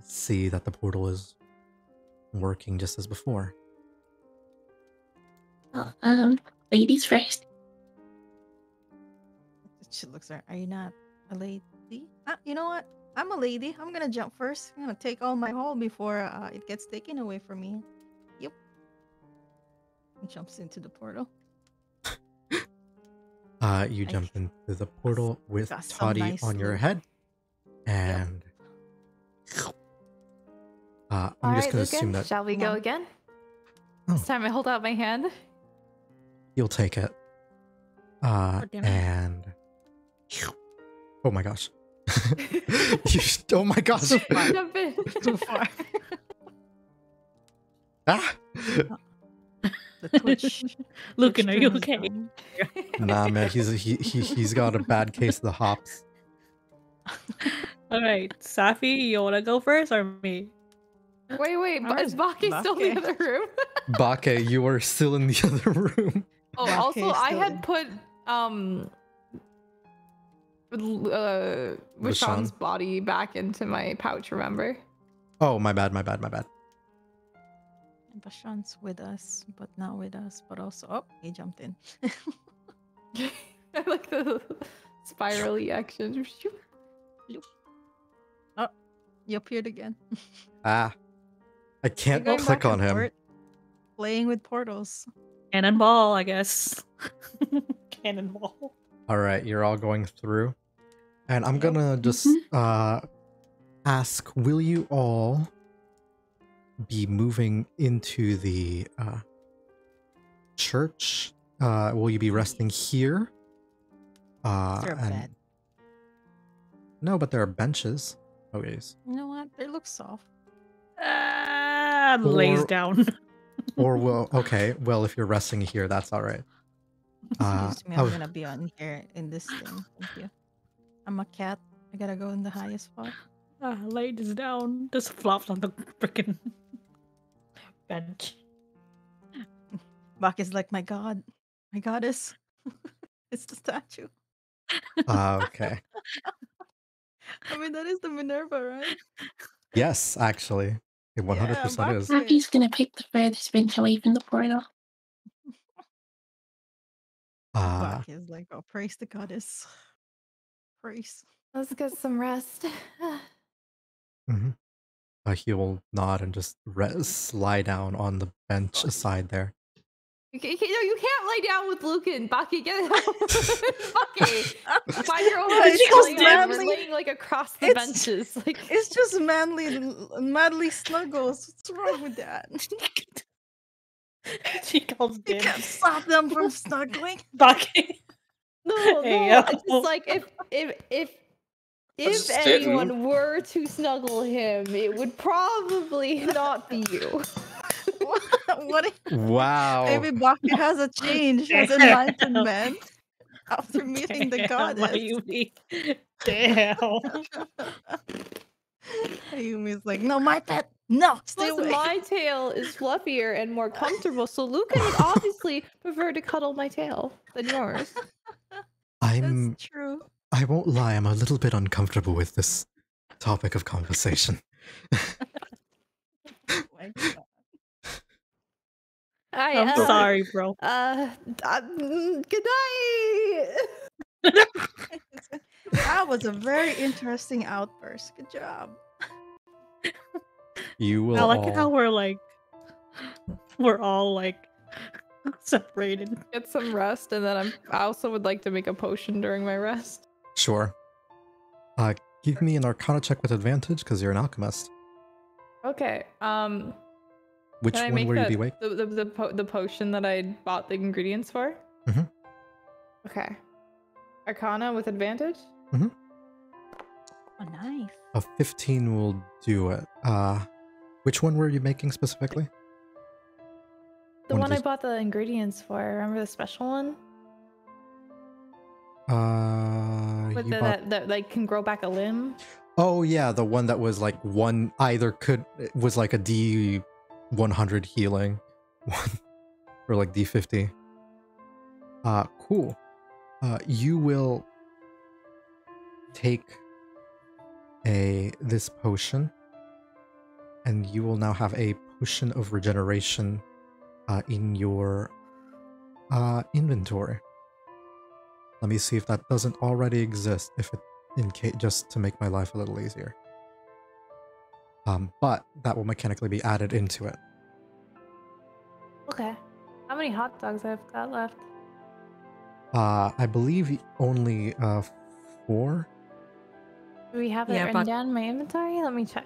see that the portal is working just as before. Well, ladies first. She looks at her. Are you not a lady? You know what? I'm a lady. I'm gonna jump first. I'm gonna take all my haul before it gets taken away from me. Yep. And jumps into the portal. You jump into the portal with got some Toddy nice on your loot. head, and I'm All just right, gonna Lucan, assume that shall we go again? Oh. This time I hold out my hand. you'll take it. And oh my gosh. Oh my gosh. Jump in. Too far. Ah! The Twitch. Lucan, Twitch are you stream is okay? going. Nah, man, he's got a bad case of the hops. All right, Safi, you wanna go first or me? Wait, but is Baki still in the other room? Bake, you are still in the other room. Oh, Baki also, is I still had in. put Vishan's body back into my pouch, remember? Oh, my bad. Bashan's with us, but not with us. But also, oh, he jumped in. I like the spirally action. Oh, you appeared again. Ah. I can't You're going click back on and him. forth, playing with portals. Cannonball, I guess. Cannonball. Alright, you're all going through. And I'm Yep. gonna just ask, will you all be moving into the church? Will you be resting here? Is there a and- bed? No, but there are benches. Oh, yes. You know what? They look soft. Lays Or- down. Or well, okay. Well, if you're resting here, that's all right. Excuse me, I'm oh, gonna be on here in this thing. Thank you. I'm a cat. I gotta go in the highest spot. Lays down. Just flops on the freaking bench. Bak is like, my god, my goddess. It's the statue. okay. I mean, that is the Minerva, right? Yes, actually, it 100% Bak is. Sappy's gonna pick the furthest bench away from the portal. Uh, Bak is like, oh, praise the goddess. Praise. Let's get some rest. Mm-hmm. He will nod and just lie down on the bench aside there. No, you can't lay down with Lucan. Baki, get it out. Baki, 5-year-old Well, it's just laying, manly. laying like across the It's- benches. Like It's just madly snuggles. What's wrong with that? She calls You dibs. can't stop them from snuggling. Bucky. no, Hey, it's yo. just like if just sitting. anyone were to snuggle him, it would probably not be you. What if Wow. maybe Baki has a change, has enlightenment after meeting the goddess? Ayumi. Damn. Ayumi's like, no, my pet, no, stay Plus, away. my tail is fluffier and more comfortable, so Lucan would obviously prefer to cuddle my tail than yours. I'm. That's true. I won't lie. I'm a little bit uncomfortable with this topic of conversation. Oh my God. I'm sorry, bro. Good night. That was a very interesting outburst. Good job. You will I like it how all. we're all like separated. Get some rest, and then I also would like to make a potion during my rest. Sure. Give me an Arcana check with advantage because you're an alchemist. Okay. Which Can I one make were you the, be wake? the potion that I bought the ingredients for? Mhm. Okay. Arcana with advantage? Oh, nice. A 15 will do it. Which one were you making specifically? The One one of I these- bought the ingredients for. Remember the special one? With You bought... that like can grow back a limb? Oh yeah, the one that was like one either was like a D100 healing, one or like D50. Cool. You will take this potion, and you will now have a potion of regeneration in your inventory. Let me see if that doesn't already exist. If it, in case, just to make my life a little easier. But that will mechanically be added into it. Okay. How many hot dogs I've got left? I believe only 4. Do we have it Yeah, written but- down in my inventory? Let me check.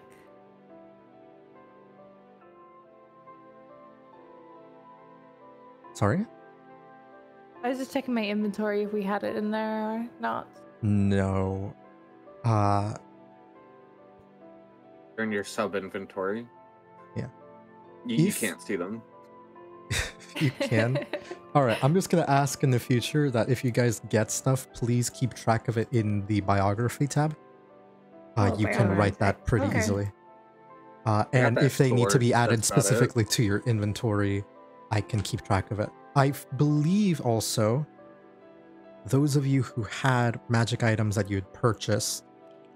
Sorry? I was just checking my inventory if we had it in there or not. No. They're in your sub inventory. Yeah. You If- can't see them. You can. Alright, I'm just gonna ask in the future that if you guys get stuff, please keep track of it in the biography tab. You can biography. write that pretty Okay. easily. got And that if they need to stored, be added that's about it. specifically to your inventory, I can keep track of it. I believe also, those of you who had magic items that you had purchased,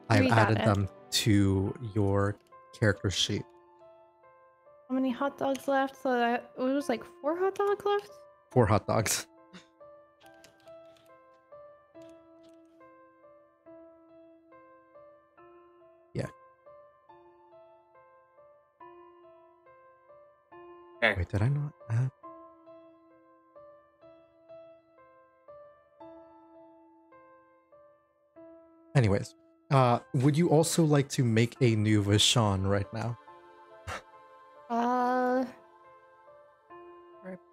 I've We got added it. them to your character sheet. How many hot dogs left? So that it was like 4 hot dogs left? 4 hot dogs. Yeah. Okay. Wait, did I not add? Anyways, would you also like to make a new Vishon right now?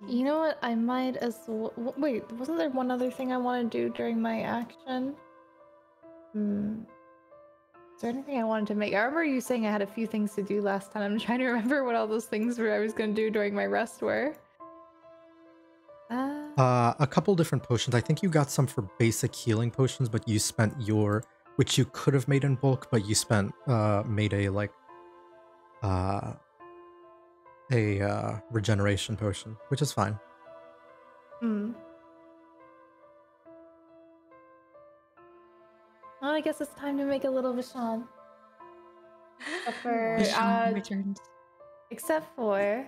You know what? I might as well. Wait, wasn't there one other thing I want to do during my action? Is there anything I wanted to make? I remember you saying I had a few things to do last time. I'm trying to remember what all those things were I was going to do during my rest were. A couple different potions. I think you got some for basic healing potions, but you spent your, which you could have made in bulk, but you spent made a like a regeneration potion, which is fine. Well, I guess it's time to make a little Vishon. Except for,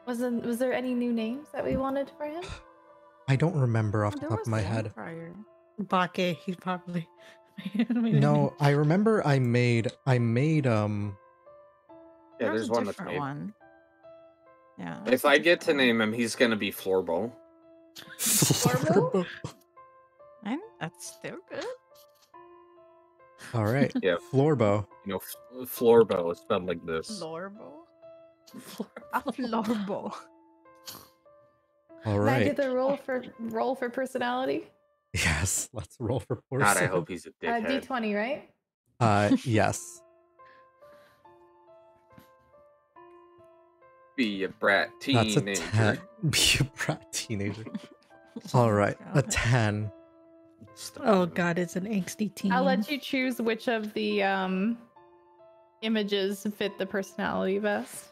was there any new names that we wanted for him? I don't remember off the There top was of my one head. prior. Bake, he's probably No, I remember I made Yeah, There's there's a one that's different made. one. Yeah. If that's a I get to different one. name him, he's gonna be Floorball. Florbo. And that's still good. All right. Yeah. Florbo. You know, Floorbo is spelled like this. Lorbo. A florbo. All Can I do right. the roll for personality? Yes. Let's roll for God, I porcelain. hope he's a dickhead. D20, right? Yes. Be a brat That's a teenager. 10. Be a brat teenager. All right. A 10. Oh god, it's an angsty teen. I'll let you choose which of the images fit the personality best.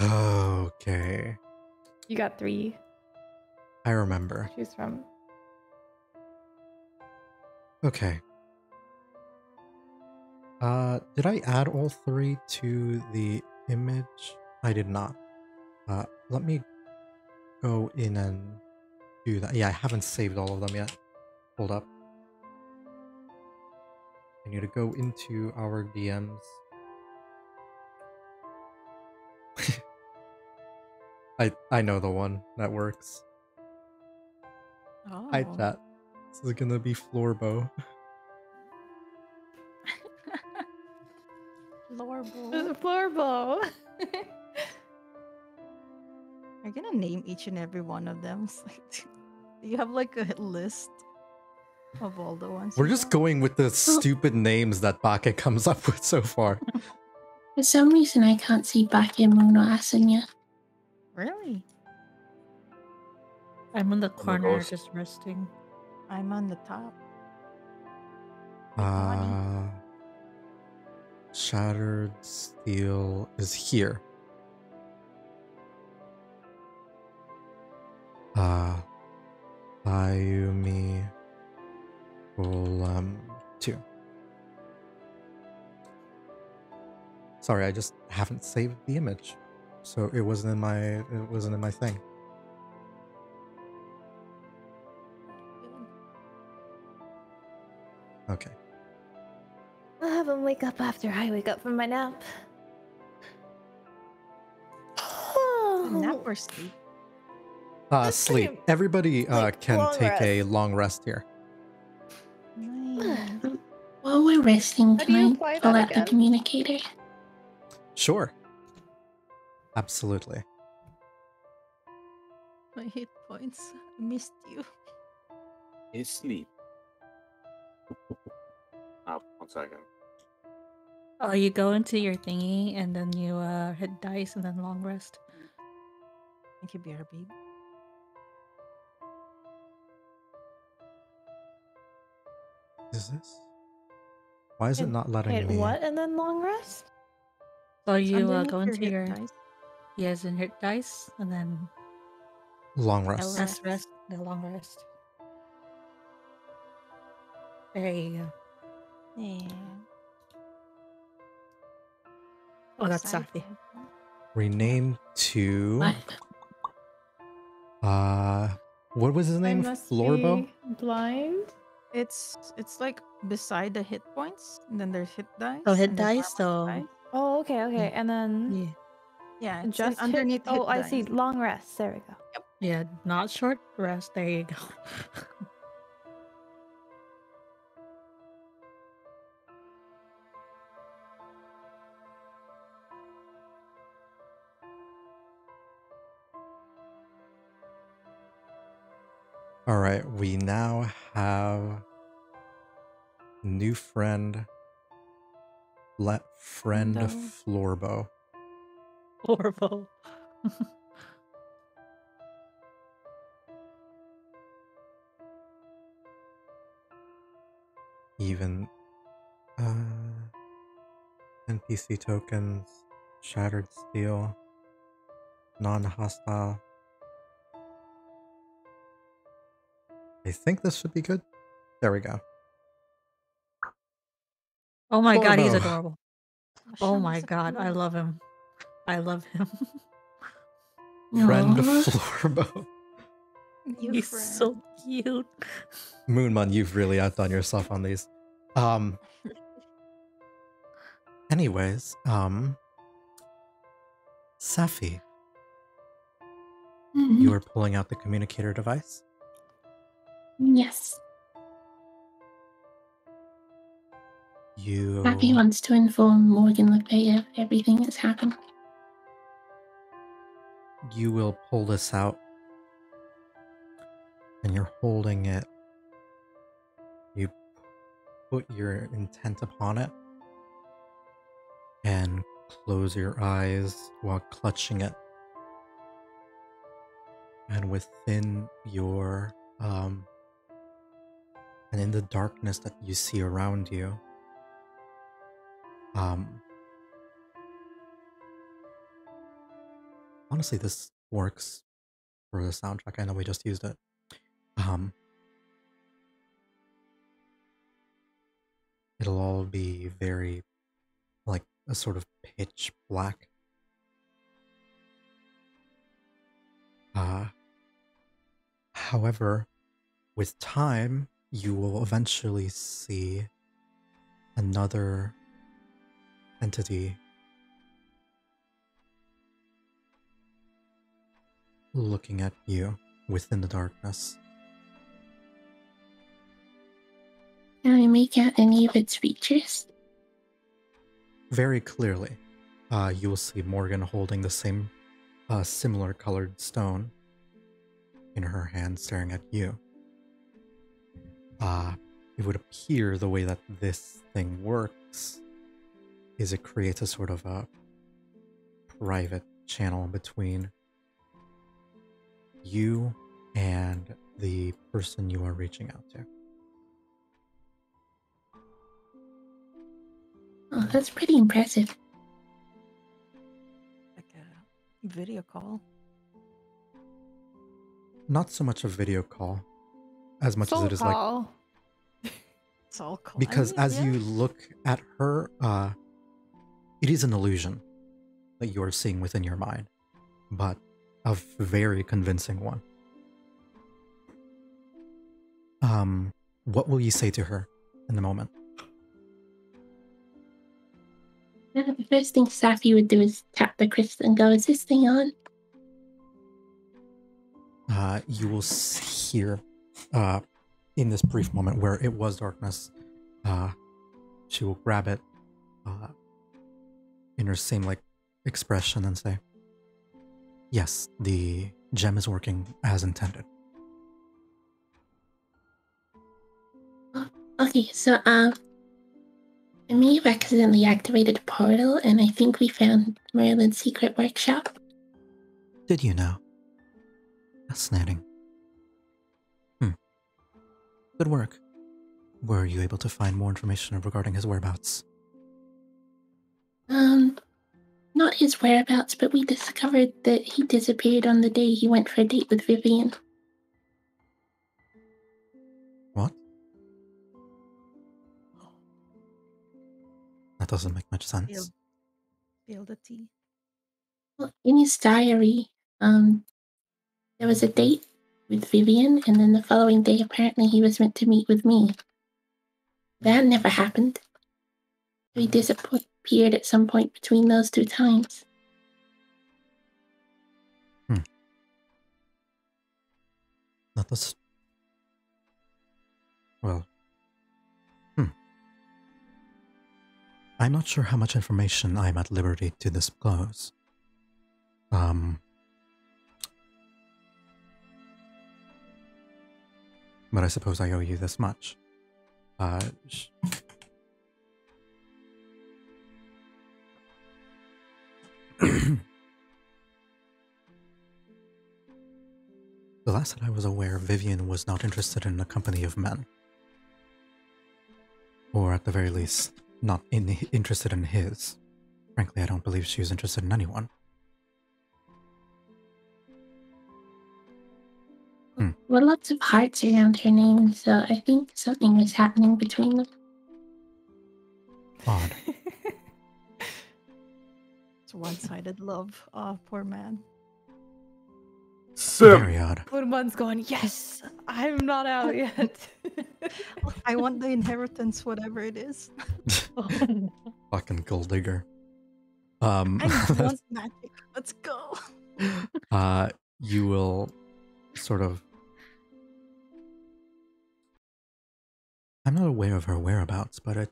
Okay. You got 3 I remember. to choose from. Okay. Did I add all 3 to the image? I did not. Let me go in and do that. Yeah, I haven't saved all of them yet. Hold up. I need to go into our DMs. I know the one that works. Oh. Hi chat. This is gonna be Florbo. Lorbo. Floorball. Are you gonna name each and every one of them? It's like, do you have like a list of all the ones? We're you just want? going with the stupid names that Bake comes up with so far. For some reason, I can't see back in Moon or Asunya. Really? I'm in the corner ghost. just resting. I'm on the top. Shattered steel is here. Ayumi Golem 2. Sorry, I just haven't saved the image. So it wasn't in my thing. Okay. I'll have him wake up after I wake up from my nap. Nap or sleep? Let's Sleep. take a, Everybody like, can long take a rest. long rest here. Nice. While we're resting, How do you can apply I pull that out the again? communicator? Sure. Absolutely. My hit points. I missed you. His sleep. Oh, 1 second. Oh, you go into your thingy and then you hit dice and then long rest. Thank you, BRB. Is this? Why is it not letting Hit me? what and then long rest? So It's you underneath go your into hit your dice. yes and hit dice and then Long L rest. last rest, the long rest. There you go. Yeah. Oh, that's Excited. Safi. Rename to What? what was his I name? must Florbo? be blind. It's like beside the hit points, and then there's hit dice. So hit and then dice, normal so dice. Oh, okay. And then yeah. Yeah, it's just underneath hit. Oh, hit I see. dice. Long rest. There we go. Yeah, not short rest. There you go. All right, we now have new friend. Let friend Friendo. Florbo. Horrible. Even NPC tokens, shattered steel, non-hostile. I think this should be good. There we go. Oh my god, he's Florbo. adorable. Oh my god, I love him. I love him. Friend Aw. Florbo. New He's friend. so cute. Moonman, you've really outdone yourself on these. Um. Anyways, Safi, Mhm. you are pulling out the communicator device. Yes. Happy wants to inform Morgan Le Fay of everything that's happened. You will pull this out, and you're holding it. You put your intent upon it, and close your eyes while clutching it. And within your, and in the darkness that you see around you, honestly, this works for the soundtrack. I know we just used it. It'll all be very, like, a sort of pitch black. However, with time, you will eventually see another entity looking at you within the darkness. Can I make out any of its features? Very clearly, you will see Morgan holding the same similar colored stone in her hand, staring at you. It would appear the way that this thing works is it creates a sort of a private channel between you and the person you are reaching out to. Oh, that's pretty impressive. Like a video call. Not so much a video call, as much as it is like, call. Soul call. because as you look at her, it is an illusion that you are seeing within your mind, but a very convincing one. What will you say to her in the moment? The first thing Safi would do is tap the crystal and go, "Is this thing on?" You will hear, in this brief moment where it was darkness, she will grab it in her same like expression and say, "Yes, the gem is working as intended." Okay, so I may have accidentally activated a portal, and I think we found Merlin's secret workshop. Did you know? Fascinating. Good work. Were you able to find more information regarding his whereabouts? Not his whereabouts, but we discovered that he disappeared on the day he went for a date with Vivian. What? That doesn't make much sense. Feel the tea. Well, in his diary, there was a date with Vivian, and then the following day, apparently, he was meant to meet with me. That never happened. He disappeared at some point between those two times. That was... Well... I'm not sure how much information I'm at liberty to disclose. But I suppose I owe you this much. The last that I was aware, Vivian was not interested in a company of men. Or at the very least, not interested in his. Frankly, I don't believe she was interested in anyone. Well, lots of hearts around her name, so I think something was happening between them. Odd. It's one-sided love. Oh, poor man. Very odd. When one's going, yes, I'm not out yet. I want the inheritance, whatever it is. Oh, no. Fucking gold digger. I want magic. Let's go. You will sort of. I'm not aware of her whereabouts, but I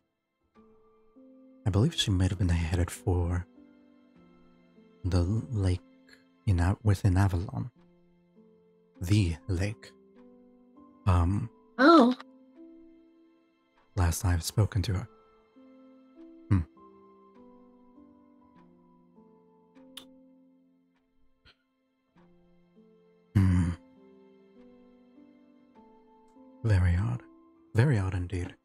believe she might have been headed for the lake within Avalon. The lake. Oh, Last I've spoken to her. Hmm. Very odd. Very odd indeed.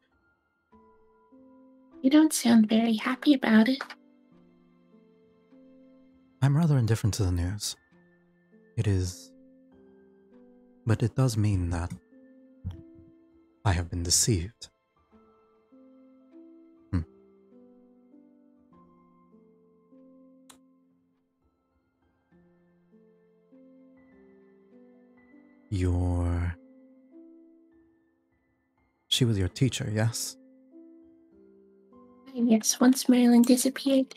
you don't sound very happy about it. I'm rather indifferent to the news. It is. But it does mean that I have been deceived. She was your teacher, yes? Yes, once Marilyn disappeared.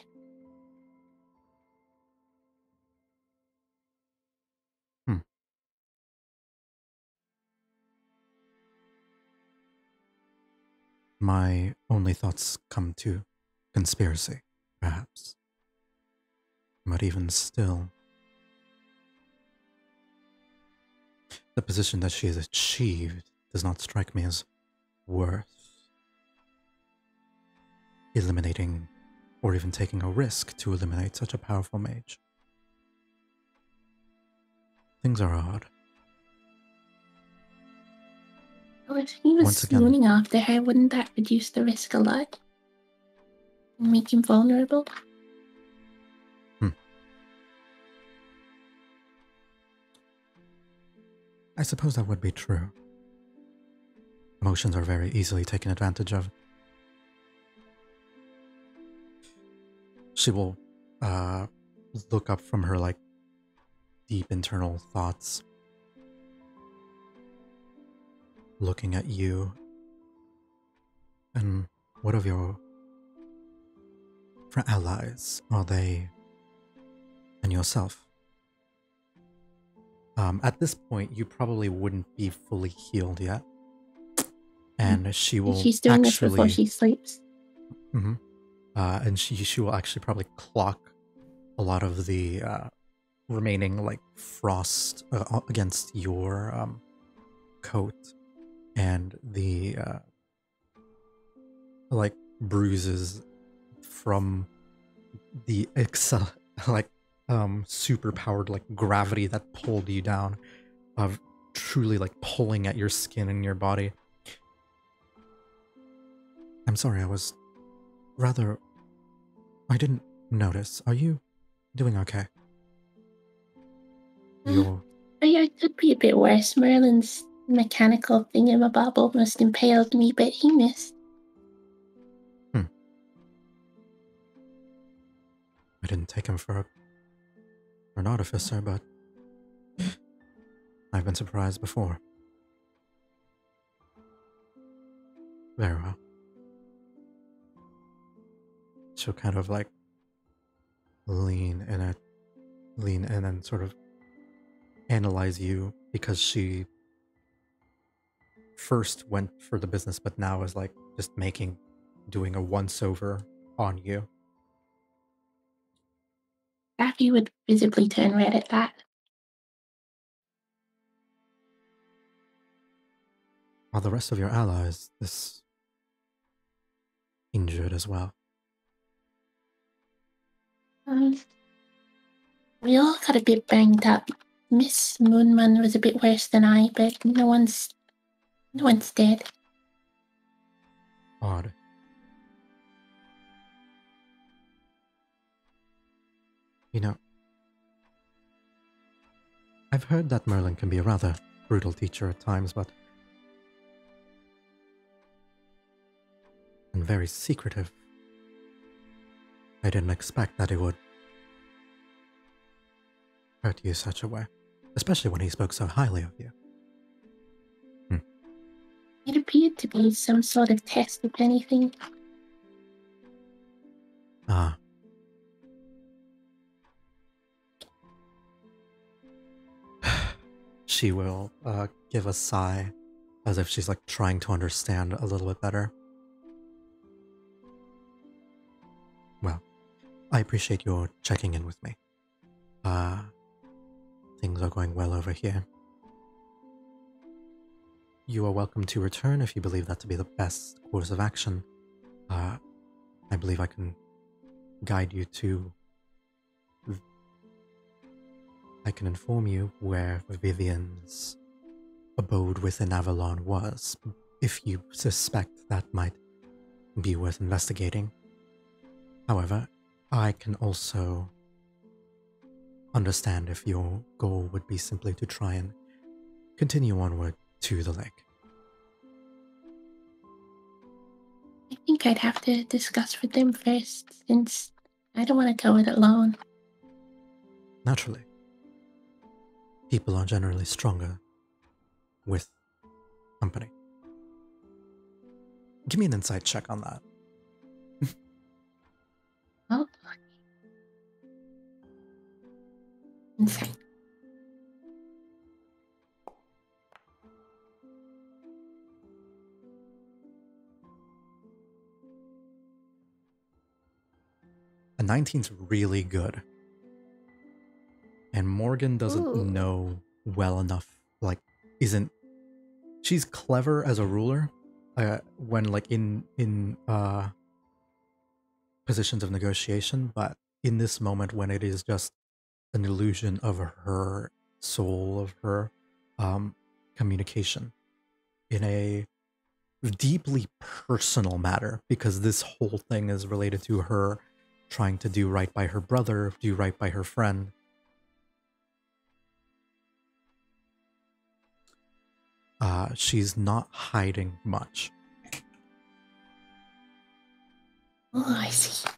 My only thoughts come to conspiracy, perhaps. But even still, the position that she has achieved does not strike me as worth eliminating or even taking a risk to eliminate such a powerful mage. Things are odd. Well, if he was Once again- swooning after her, wouldn't that reduce the risk a lot? And make him vulnerable? I suppose that would be true. Emotions are very easily taken advantage of. She will look up from her deep internal thoughts, looking at you. And what of your allies? Are they and yourself? At this point, you probably wouldn't be fully healed yet, and she will. She's doing this before she sleeps. Mm-hmm. And she will actually probably clock a lot of the remaining frost against your coat, and the bruises from the super powered gravity that pulled you down, of truly pulling at your skin and your body. I'm sorry, I didn't notice. Are you doing okay? It could be a bit worse. Merlin's mechanical thingamabob almost impaled me, but he missed. I didn't take him for an artificer, but I've been surprised before. Very well. She'll kind of lean in and sort of analyze you, because she first went for the business, but now is just doing a once-over on you. Daffy would visibly turn red at that. Are the rest of your allies injured as well? We all got a bit banged up. Miss Moonman was a bit worse than I, but no one's dead. Odd. You know, I've heard that Merlin can be a rather brutal teacher at times, and very secretive. I didn't expect that he would hurt you such a way, especially when he spoke so highly of you. It appeared to be some sort of test, if anything. Ah. She will give a sigh as if she's like trying to understand a little bit better. Well, I appreciate your checking in with me. Things are going well over here. You are welcome to return if you believe that to be the best course of action. I believe I can guide you to... I can inform you where Vivian's abode within Avalon was, if you suspect that might be worth investigating. However, I can also understand if your goal would be simply to try and continue onward to the lake. I think I'd have to discuss with them first, since I don't want to go it alone. Naturally. People are generally stronger with company. Give me an insight check on that. Oh. Insight. A 19's really good. And Morgan doesn't Ooh. know well enough, like, she's clever as a ruler, when like in positions of negotiation, but in this moment when it is just an illusion of her soul, of her communication in a deeply personal matter, because this whole thing is related to her trying to do right by her brother, do right by her friend. She's not hiding much. Oh, I see.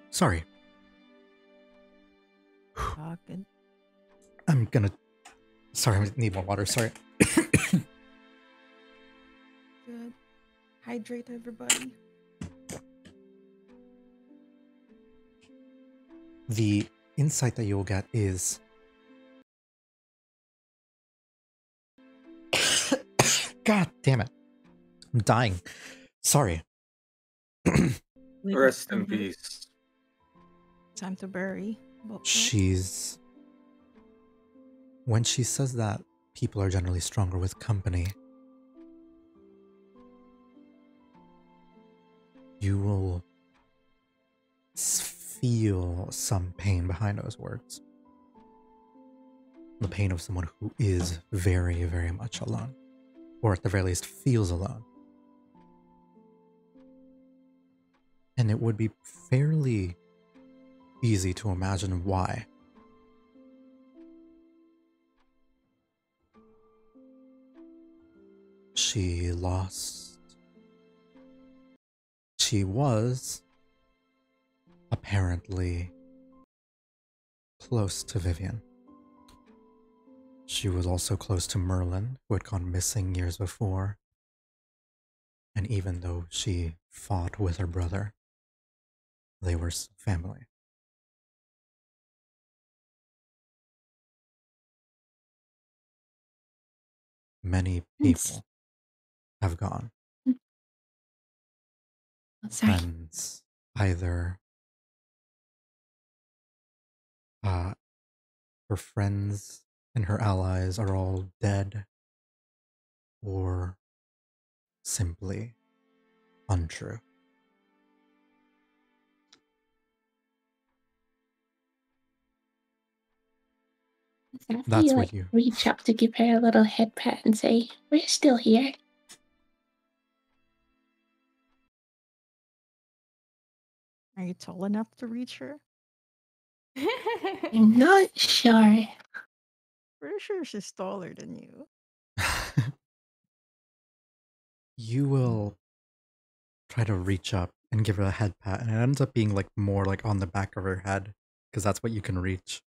Sorry. Good. I'm gonna... Sorry, I need more water, sorry. Good. Hydrate everybody. The insight that you'll get is... God damn it. I'm dying. Sorry. Rest in peace. Time to bury. She's... When she says that people are generally stronger with company, you will feel some pain behind those words. The pain of someone who is very, very much alone. Or at the very least feels alone. And it would be fairly easy to imagine why. She was apparently close to Vivian. She was also close to Merlin, who had gone missing years before. And even though she fought with her brother, they were family. Many people have gone. Sorry. Friends, either her friends and her allies are all dead, or simply untrue. That's you, what you... reach up to give her a little head pat and say, "We're still here." Are you tall enough to reach her? I'm not sure. Pretty sure she's taller than you. You will try to reach up and give her a head pat, and it ends up being like more like on the back of her head, because that's what you can reach.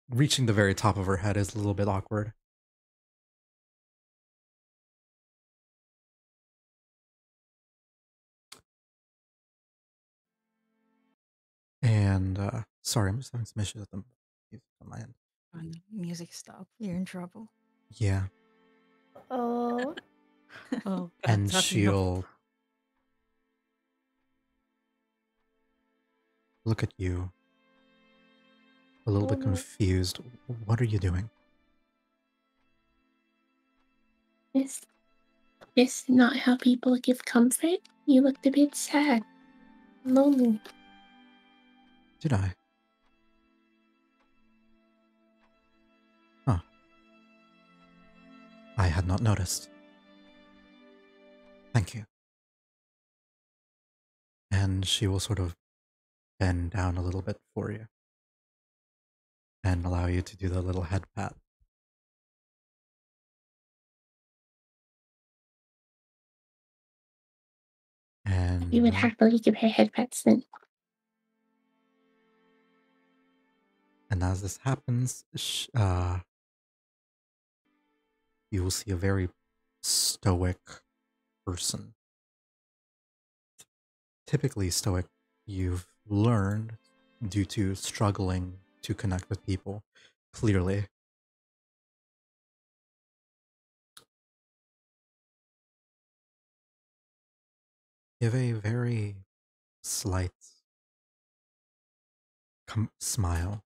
reaching the very top of her head is a little bit awkward. And sorry, I'm just having some issues with them on my end. When the music stop, you're in trouble. Yeah. Oh, Oh, And that's she'll look at you a little bit no. confused. What are you doing? This is not how people give comfort. You looked a bit sad, lonely. Did I? Huh. I had not noticed. Thank you. And she will sort of bend down a little bit for you and allow you to do the little head pat. And We would happily give her head pats then. and as this happens, you will see a very stoic person. Typically stoic, you've learned due to struggling to connect with people, clearly. Give a very slight smile.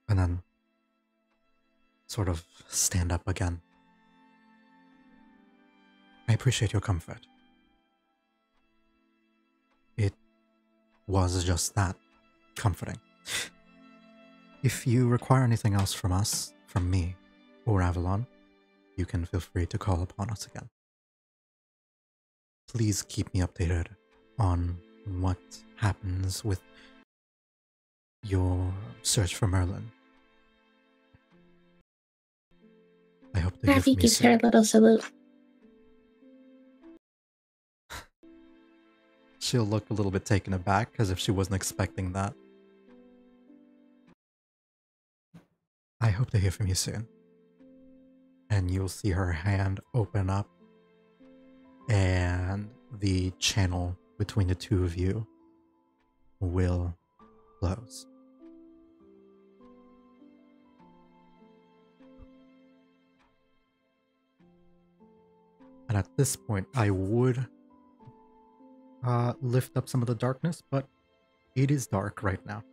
And then sort of stand up again. I appreciate your comfort. It was just that, comforting. If you require anything else from us, from me, or Avalon, you can feel free to call upon us again. Please keep me updated on what happens with your search for Merlin. I hope to hear Ravi from you gives her a soon. little salute. She'll look a little bit taken aback, as if she wasn't expecting that. I hope to hear from you soon. And you'll see her hand open up, and the channel between the two of you will close. And at this point, I would lift up some of the darkness, but it is dark right now.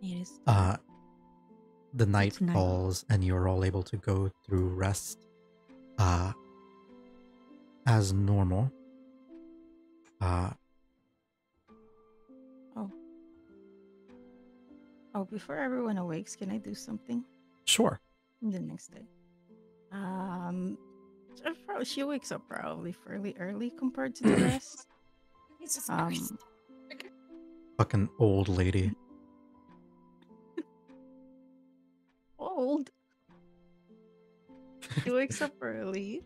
It is. The night It's night. falls, and you're all able to go through rest as normal. Oh, before everyone awakes, can I do something Sure. the next day? She wakes up probably fairly early compared to the rest. Jesus Um, Fucking old lady. Old. She wakes up early,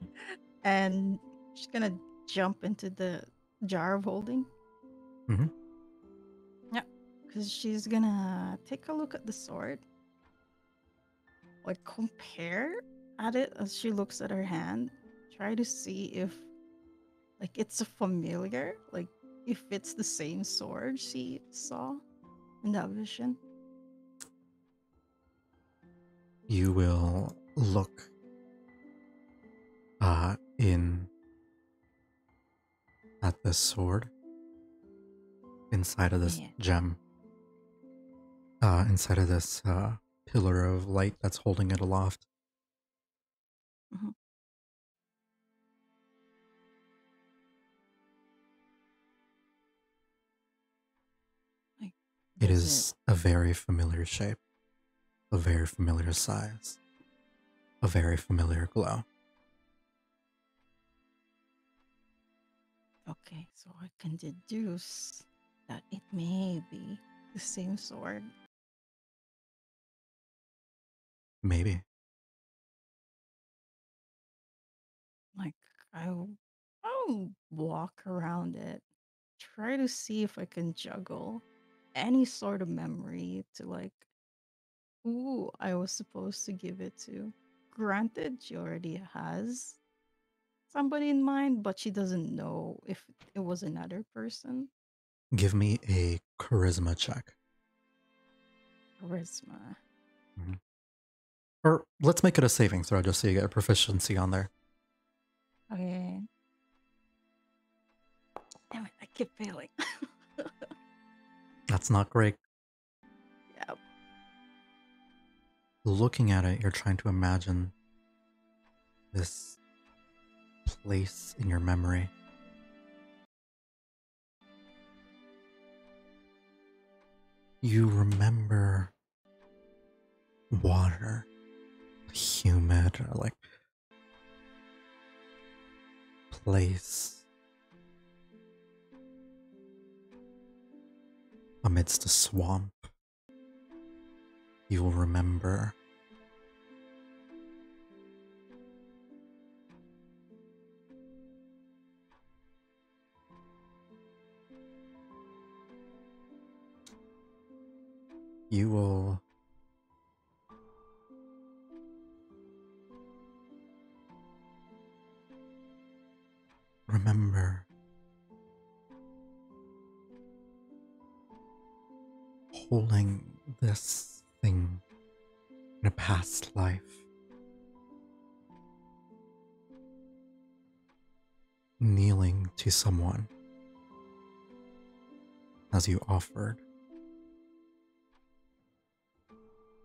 and she's gonna jump into the jar of holding. Mhm. Yeah, because she's gonna take a look at the sword, like compare at it as she looks at her hand, try to see if like it's a familiar, like if it's the same sword she saw in that vision. You will look in at this sword inside of this Yeah. gem, inside of this pillar of light that's holding it aloft. Mhm. Like, It does is a very familiar shape, a very familiar size, a very familiar glow. Okay, so I can deduce that it may be the same sword. Maybe. Like I'll walk around it, try to see if I can juggle any sort of memory to like who I was supposed to give it to. Granted, she already has somebody in mind, but she doesn't know if it was another person. Give me a charisma check. Charisma. Or let's make it a saving throw just so you get a proficiency on there. Okay. Damn it, I keep failing. That's not great. Yep. Looking at it, you're trying to imagine this place in your memory. You remember water, humid, or like place amidst a swamp. You will remember you will remember holding this thing in a past life, kneeling to someone as you offered,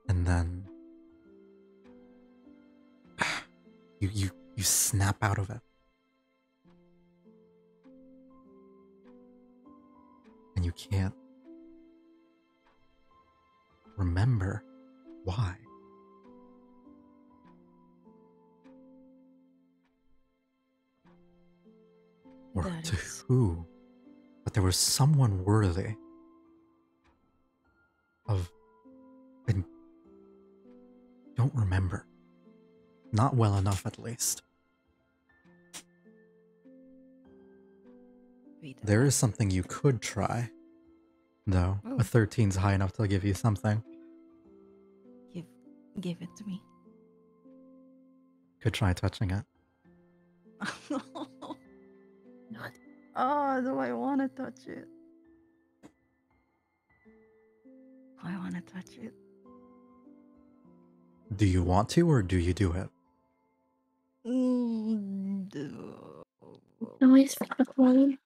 and then you snap out of it, and you can't remember why. Or That to is- who, but there was someone worthy of, and don't remember. Not well enough, at least. There is something you could try, though. Oh. A 13's high enough to give you something. Give it to me. Could try touching it. Oh, do I want to touch it? I want to touch it. Do you want to, or do you do it? Noise for the phone.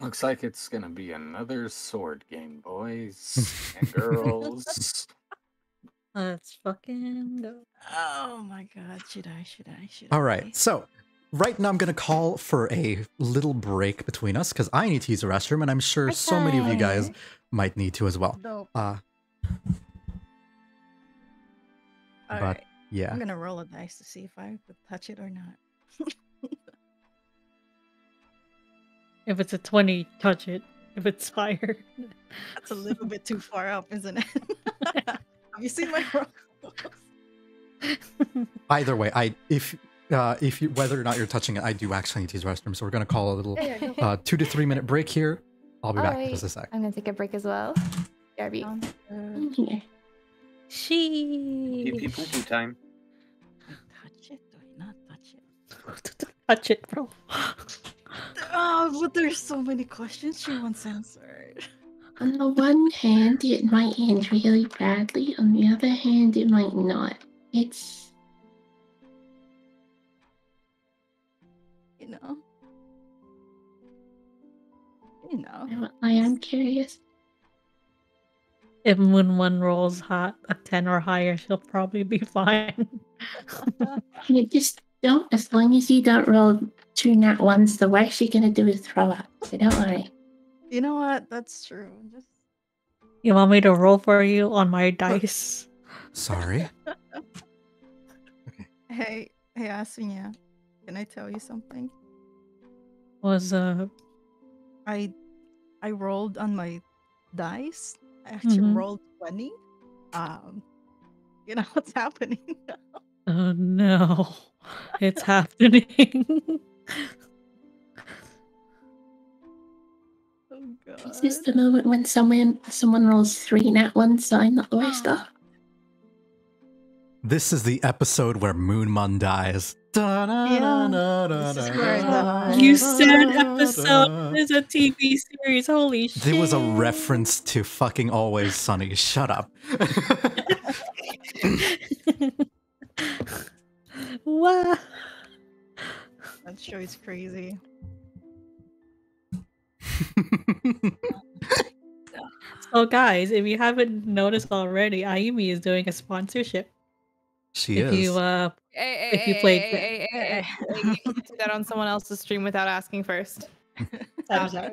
Looks like it's gonna be another sword game, boys and girls. Let's fucking go. Oh my god, should I? All right, so right now I'm going to call for a little break between us because I need to use the restroom, and I'm sure so many of you guys might need to as well. Dope. But Alright, yeah. I'm gonna roll a dice to see if I could touch it or not. If it's a 20, touch it. If it's higher. That's a little bit too far up, isn't it? Have you seen my rolls? Either way, if you whether or not you're touching it, I do actually need to use the restroom, so we're going to call a little 2 to 3 minute break here. I'll be back in just a sec. I'm gonna take a break as well. Gabby. Here. Pee pee poo poo time. Touch it? Do I not touch it? Touch it, bro. Oh, but there's so many questions she wants answered. On the one hand, it might end really badly. On the other hand, it might not. It's You know? You know. I am curious. If Moon 1 rolls hot, a 10 or higher, she'll probably be fine. You just don't. As long as you don't roll 2 nat ones, the worst you're gonna do is throw up. So don't worry. You know what? That's true. Just You want me to roll for you on my dice? Sorry. hey, Asvinia, can I tell you something? Was I rolled on my dice. I actually rolled 20. You know what's happening now? oh no, it's happening. Is this the moment when someone rolls 3 nat ones, so I'm not the worst off? This is the episode where Moonmon dies. This is where You said episode is a TV series. Holy shit. There was a reference to fucking Always Sunny. Shut up. Wow. that show is crazy. So guys, if you haven't noticed already, Ayumi is doing a sponsorship. She If is. you if you played You can't do that on someone else's stream without asking first. I'm sorry.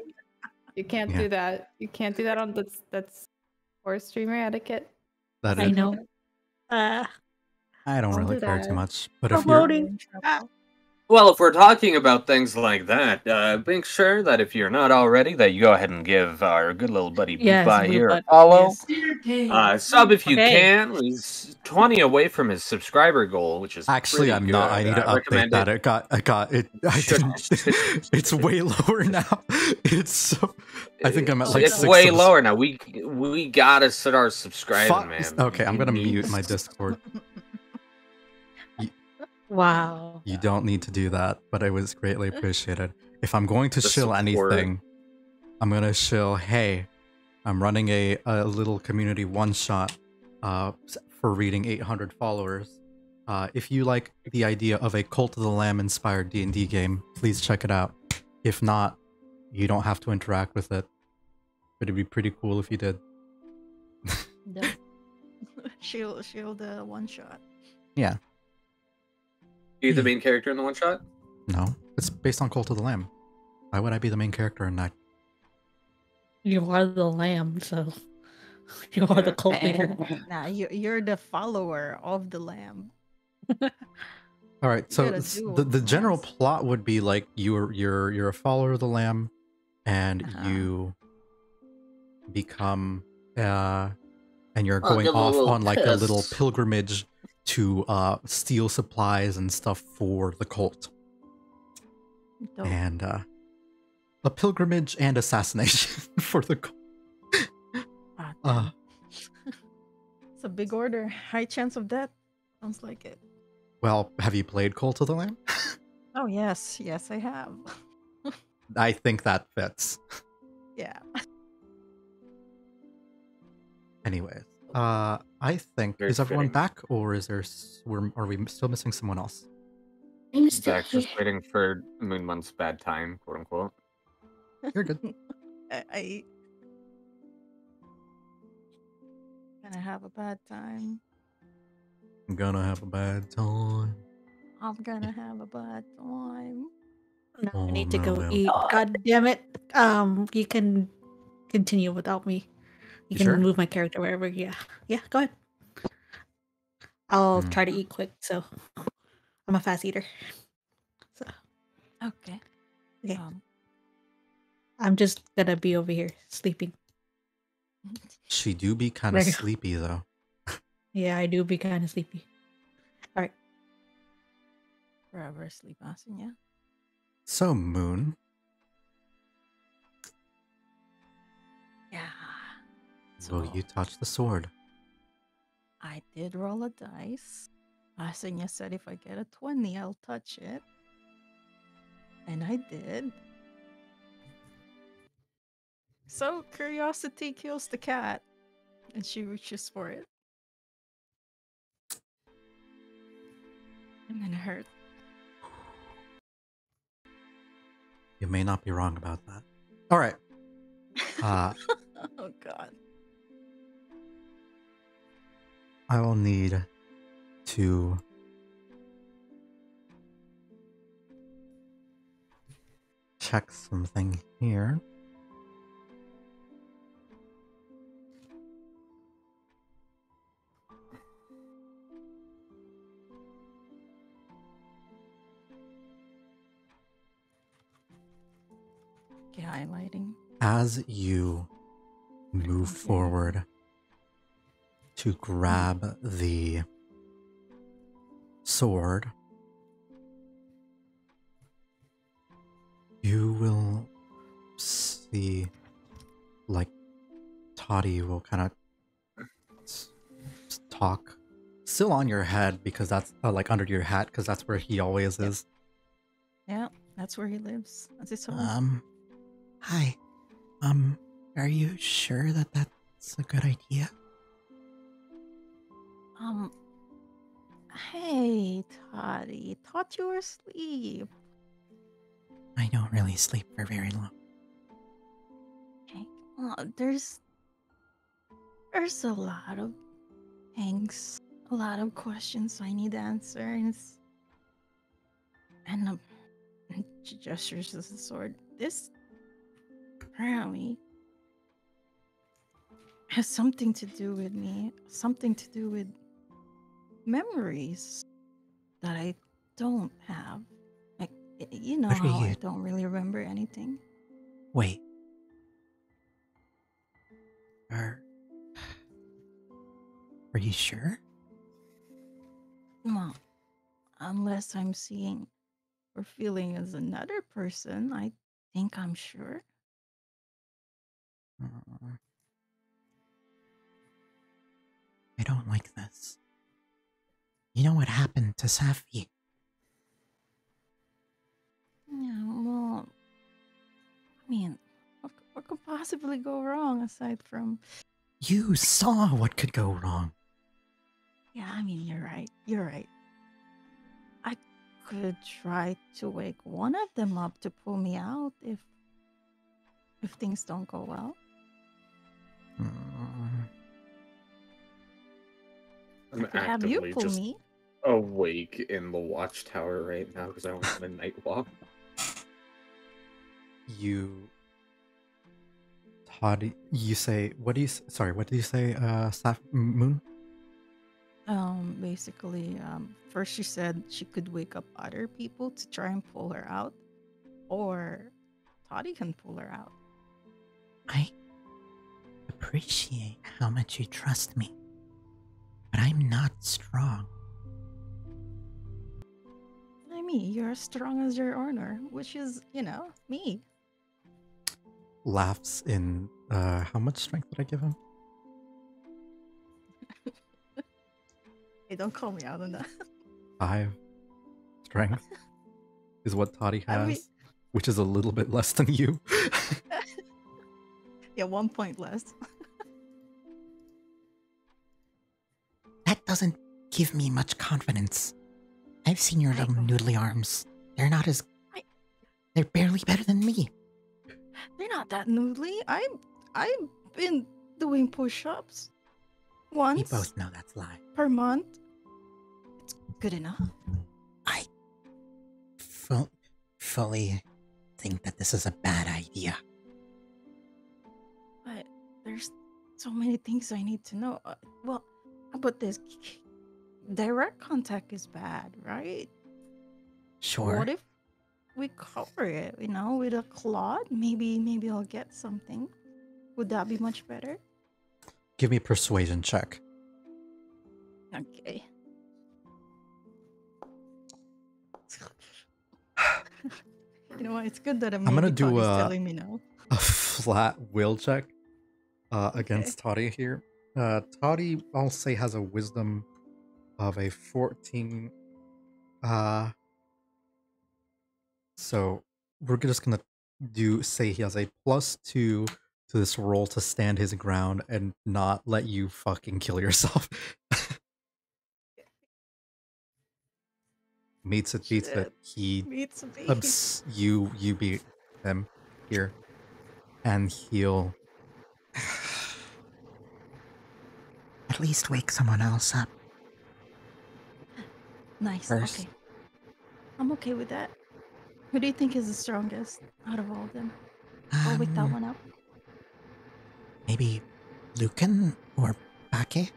You can't do that. You can't do that on that's poor streamer etiquette. That I is. know. I don't Don't really do care that. too much. But if you're Promoting. Well, if we're talking about things like that, make sure that if you're not already, that you go ahead and give our good little buddy Yes, Boopbot here a Boopbot, follow. yes. Sub if you Okay. can. He's 20 away from his subscriber goal, which is actually, pretty I'm not. good. I need to update recommend that. it. I got it. I didn't. It's way lower now. It's so. I think I'm at like it's 6 way subs- lower now. We gotta start subscribing, Fuck. man. Okay, I'm gonna We need- mute my Discord. Wow. You don't need to do that, but it was greatly appreciated. If I'm going to The shill support. anything, I'm gonna shill. Hey, I'm running a little community one shot for reading 800 followers. If you like the idea of a Cult of the Lamb inspired D&D game, please check it out. If not, you don't have to interact with it. But it'd be pretty cool if you did. She'll the one shot. Yeah. Are you the main character in the one shot? No, it's based on Cult of the Lamb. Why would I be the main character in that? You are the lamb, so you are the cult leader. Nah, you're the follower of the lamb. All right, so gotta do the general lambs. plot would be like you're a follower of the lamb, and you become and you're going give a off little on like a little piss. pilgrimage to steal supplies and stuff for the cult, Dope. and a pilgrimage and assassination for the cult. Ah, it's a big order. High chance of death. Sounds like it. Well, have you played Cult of the Lamb? Oh yes, I have. I think that fits. Yeah. Anyways, I think Very is everyone fitting. back, or is there are we still missing someone else? I'm still Zach here. just waiting for Moonmonth's bad time, quote unquote. You're good. I gonna have a bad time. I'm gonna have a bad time. I'm gonna have a bad time. No, Oh, I need to go no. eat. God damn it. You can continue without me. You can sure? move my character wherever. Yeah, go ahead. I'll Hmm. try to eat quick, so I'm a fast eater. So Okay. okay, I'm just gonna be over here sleeping. She do be kind of There you go. sleepy though. Yeah, I do be kind of sleepy. All right. Forever sleep passing, yeah. So Moon, Yeah. will you touch the sword? I did roll a dice. Asenya said if I get a 20, I'll touch it. And I did. So curiosity kills the cat. And she reaches for it. And then it hurt. You may not be wrong about that. All right. Oh god. I will need to check something here. Get highlighting. As you move Okay. forward to grab the sword, you will see like Toddy will kind of talk, still on your head because that's like under your hat because that's where he always is. Yeah, that's where he lives. That's his home. Hi. Are you sure that that's a good idea? Hey, Toddy. Thought you were asleep. I don't really sleep for very long. Okay. There's a lot of things, a lot of questions I need answers. And she gestures to the sword. This apparently has something to do with me, something to do with memories that I don't have. Like, you know What are how I you- don't really remember anything. Wait. Are you sure? Well, unless I'm seeing or feeling as another person, I think I'm sure. I don't like this. You know what happened to Safi? Yeah, well, I mean, what could possibly go wrong aside from... You saw what could go wrong. Yeah, I mean, you're right. You're right. I could try to wake one of them up to pull me out if things don't go well. I'm Could have you actively pull just me. awake in the watchtower right now because I went on a night walk. Todd, you say, what do you, sorry, what did you say, Moon? Basically, first she said she could wake up other people to try and pull her out, or Toddy can pull her out. I appreciate how much you trust me, but I'm not strong. I mean, you're as strong as your owner, which is, me. Laughs in, how much strength did I give him? Hey, don't call me out on that. 5 strength is what Toddy has, I mean- which is a little bit less than you. Yeah, 1 point less. That doesn't give me much confidence. I've seen your little noodly arms. They're not as... They're barely better than me. They're not that noodly. I've been doing push-ups once. We both know that's a lie. Per month. It's good enough. I fully think that this is a bad idea. But there's so many things I need to know. Well, how about this? Direct contact is bad, right? Sure. What if we cover it, with a cloth? Maybe I'll get something. Would that be much better? Give me a persuasion check. Okay. You know what? It's good that I'm gonna do Todd's telling me now. a flat will check against Toddy here. Toddy, I'll say, has a wisdom of a 14. So we're just gonna say he has a +2 to this roll to stand his ground and not let you fucking kill yourself. Beats it. He Meets me. you beat him here, and he'll at least wake someone else up. Nice. First. Okay. I'm okay with that. Who do you think is the strongest out of all of them? I'll wake that one up. Maybe Lucan or Bake?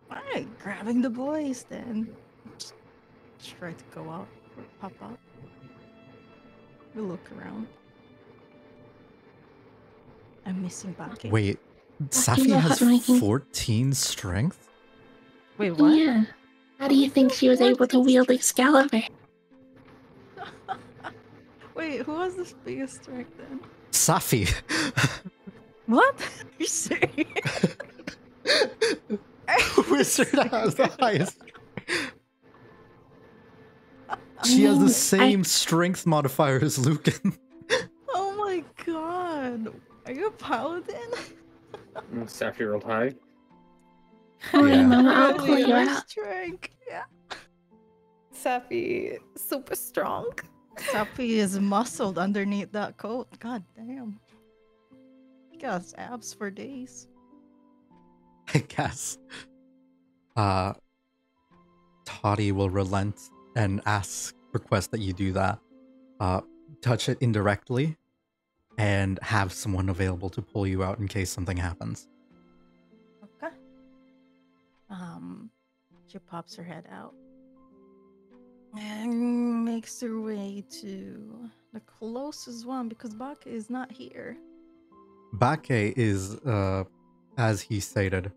Alright, grabbing the boys then. Just try to go out or pop out. We'll look around. I'm missing Bake. Wait, Safi know has how to make- 14 strength? Wait, what? Yeah. How do you think she was able to wield Excalibur? Wait, who has the biggest strength then? Safi! What? Are you serious? Wizard has the highest. I She has the mean, same strength modifier as Lucan. Oh my god. Are you a paladin? Sappy rolled high. Holy Yeah. mama, I'll Really pull you high out. strength. Yeah. Sappy, super strong. Sappy is muscled underneath that coat. God damn. He got abs for days. I guess. Toddy will relent and request that you do that. Touch it indirectly and have someone available to pull you out in case something happens. Okay. She pops her head out and makes her way to the closest one because Baka is not here. Bake is, as he stated,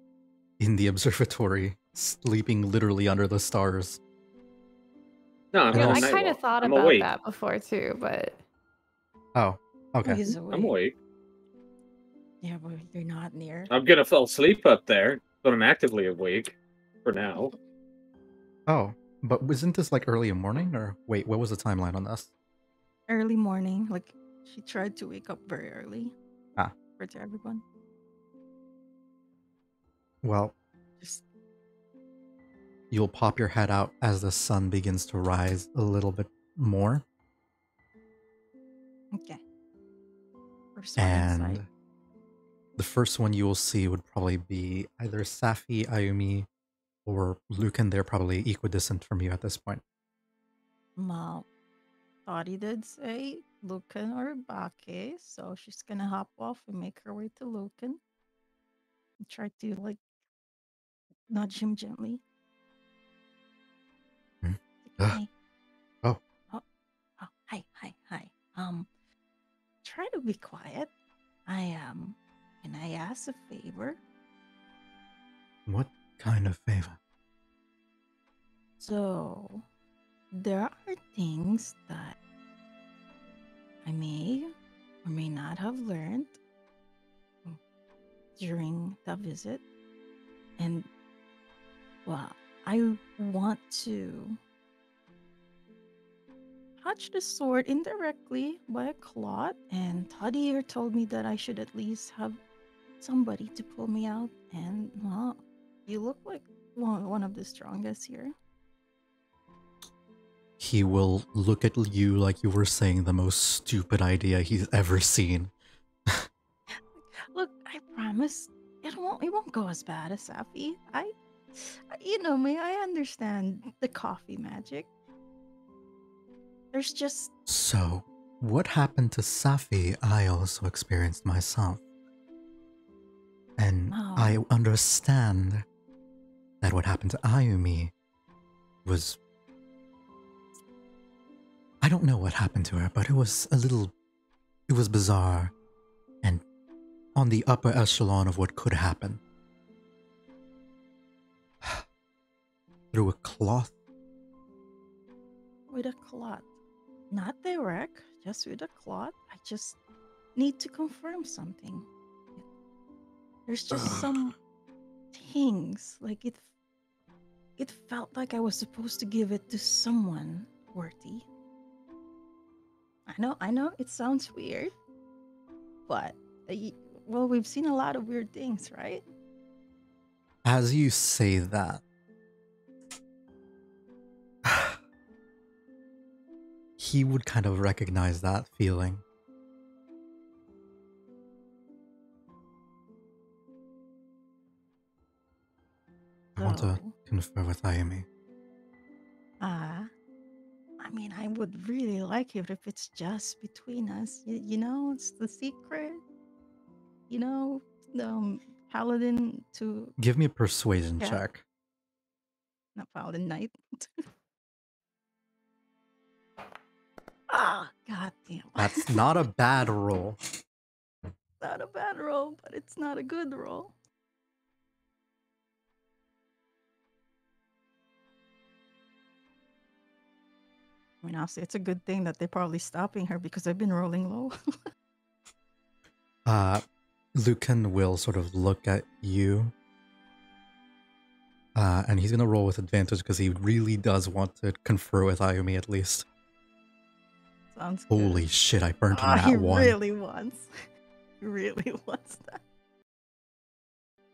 in the observatory, sleeping literally under the stars. No, I'm And on I also- night kind of walk. thought I'm about awake. that before too, but Oh, okay. He's I'm awake. Yeah, but you're not near. I'm gonna fall asleep up there, but I'm actively awake for now. Oh, but wasn't this like early in morning? Or wait, what was the timeline on this? Early morning. Like, she tried to wake up very early. Ah. For to everyone. Well, Just you'll pop your head out as the sun begins to rise a little bit more. okay. First one inside. And the first one you will see would probably be either Safi, Ayumi, or Lucan. They're probably equidistant from you at this point. Mal thought he did say Lucan or Bake, so she's gonna hop off and make her way to Lucan. And try to like nudge him gently. Hmm? Hey. Oh. Oh, hi. Try to be quiet. Can I ask a favor? What kind of favor? So, there are things that I may or may not have learned during the visit. And, well, I want to touch the sword indirectly by a cloth. And Toddy here told me that I should at least have somebody to pull me out. And, well, you look like one of the strongest here. He will look at you like you were saying the most stupid idea he's ever seen. Look, I promise it won't go as bad as Safi. You know me, I understand the coffee magic. There's just So, what happened to Safi, I also experienced myself. And I understand that what happened to Ayumi was... I don't know what happened to her, but it was it was bizarre and on the upper echelon of what could happen. Through a cloth? with a cloth. Not direct, just with a cloth. I just need to confirm something. There's just some things like it felt like I was supposed to give it to someone worthy. I know it sounds weird, but well, we've seen a lot of weird things, right? As you say that, he would kind of recognize that feeling. I want to confer with Ayumi. I mean, I would really like it if it's just between us. You know, it's the secret. You know, paladin to Give me a persuasion Yeah. check. not paladin knight. God damn. That's not a bad roll. Not a bad roll, but it's not a good roll. I mean, honestly, it's a good thing that they're probably stopping her because I've been rolling low. Lucan will sort of look at you. And he's going to roll with advantage because he really does want to confer with Ayumi at least. Sounds good. Holy shit, I burnt on He that one. really wants. He really wants that.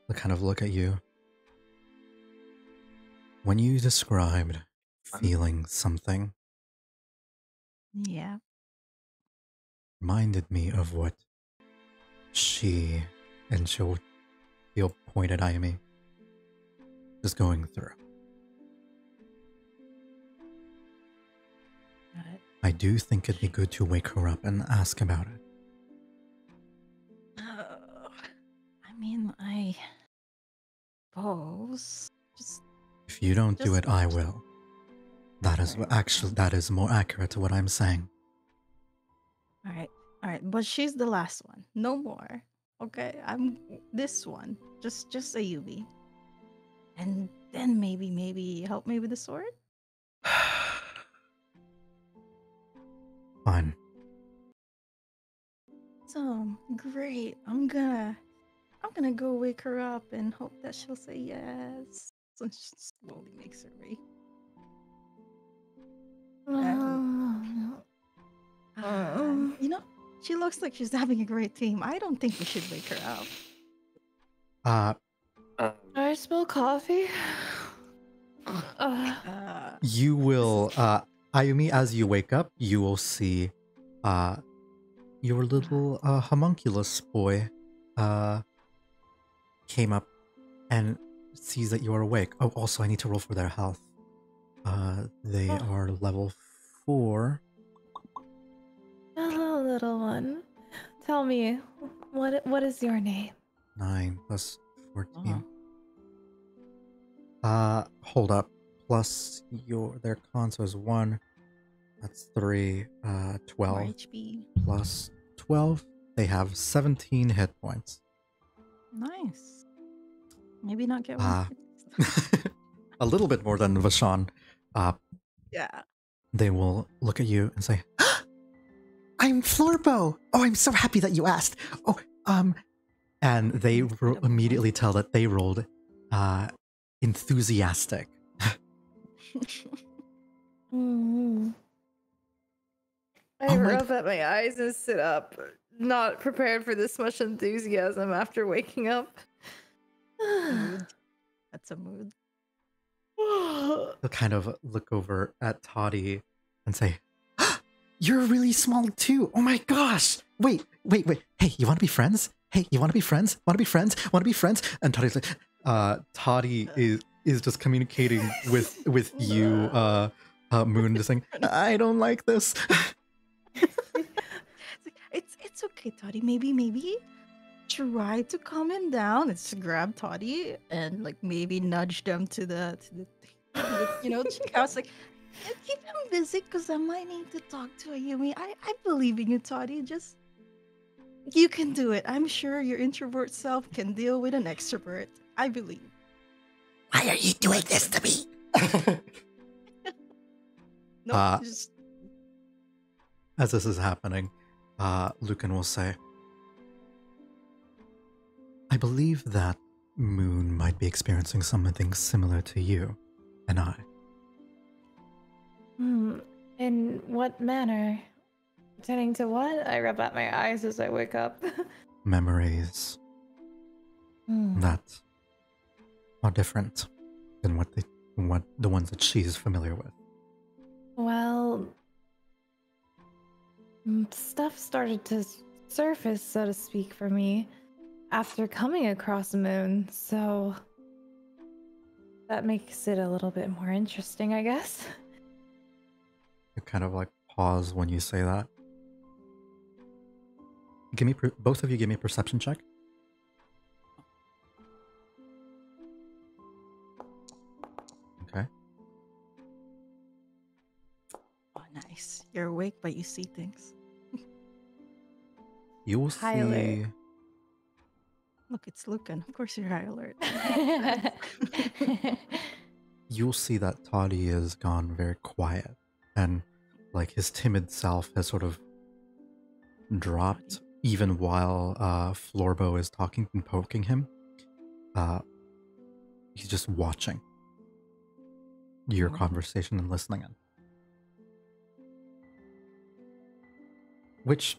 He'll kind of look at you. When you described feeling something, Yeah. reminded me of what she, and he'll point at Ayumi, is going through. Got it. I do think it'd be good to wake her up and ask about it. I mean, I suppose. Just If you don't do Just- it, I will. That is that is more accurate to what I'm saying. all right. But she's the last one. No more. Okay, I'm this one. Just Ayumi. And then maybe help me with the sword. Fine. So great. I'm gonna go wake her up and hope that she'll say yes. So she slowly makes her way. You know, she looks like she's having a great team. I don't think we should wake her up. I smell coffee. You will, Ayumi, as you wake up, you will see, your little, homunculus boy, came up and sees that you are awake. Oh, also, I need to roll for their health. They are level 4. Hello, little one. Tell me, what is your name? 9 plus 14. Hold up. Plus their con, so is 1. That's 3. 12. More HP. Plus 12. They have 17 hit points. Nice. Maybe not get one. A little bit more than Vashan. Yeah. They will look at you and say, I'm Florbo! Oh, I'm so happy that you asked. Oh, and they immediately tell that they rolled enthusiastic. I rub at my eyes and sit up, not prepared for this much enthusiasm after waking up. That's a mood. He'll kind of look over at Toddy and say, you're really small too. Oh my gosh. Wait. Hey, you want to be friends? Hey, you want to be friends? Want to be friends? Want to be friends? And Toddy's like, Toddy is just communicating with you, Moon, just saying, I don't like this. It's okay, Toddy. Maybe try to calm him down. It's grab Toddy and like maybe nudge them to the I was like, keep him busy because I might need to talk to Ayumi. I believe in you, Toddy. Just you can do it. I'm sure your introvert self can deal with an extrovert. I believe. Why are you doing this to me? No, just as this is happening, Lucan will say, I believe that Moon might be experiencing something similar to you and I. In what manner? Pertaining to what? I rub at my eyes as I wake up. Memories that are different than what the ones that she's familiar with. Well, stuff started to surface, so to speak, for me after coming across the moon, so that makes it a little bit more interesting, I guess. You kind of like pause when you say that. Give me both of you give me a perception check. Okay. oh, nice. You're awake, but you see things. You will High alert. see. Look, it's Lucan. Of course, you're high alert. You'll see that Toddy has gone very quiet, and like his timid self has sort of dropped. even while Florbo is talking and poking him, he's just watching your conversation and listening in. Which,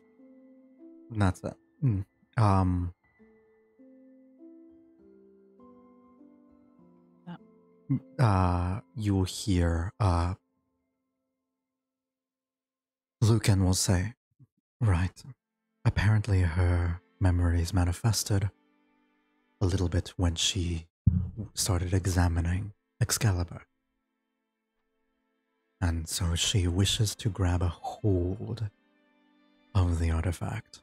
that's it. You'll hear Lucan will say, right, apparently her memories manifested a little bit when she started examining Excalibur. And so she wishes to grab a hold of the artifact.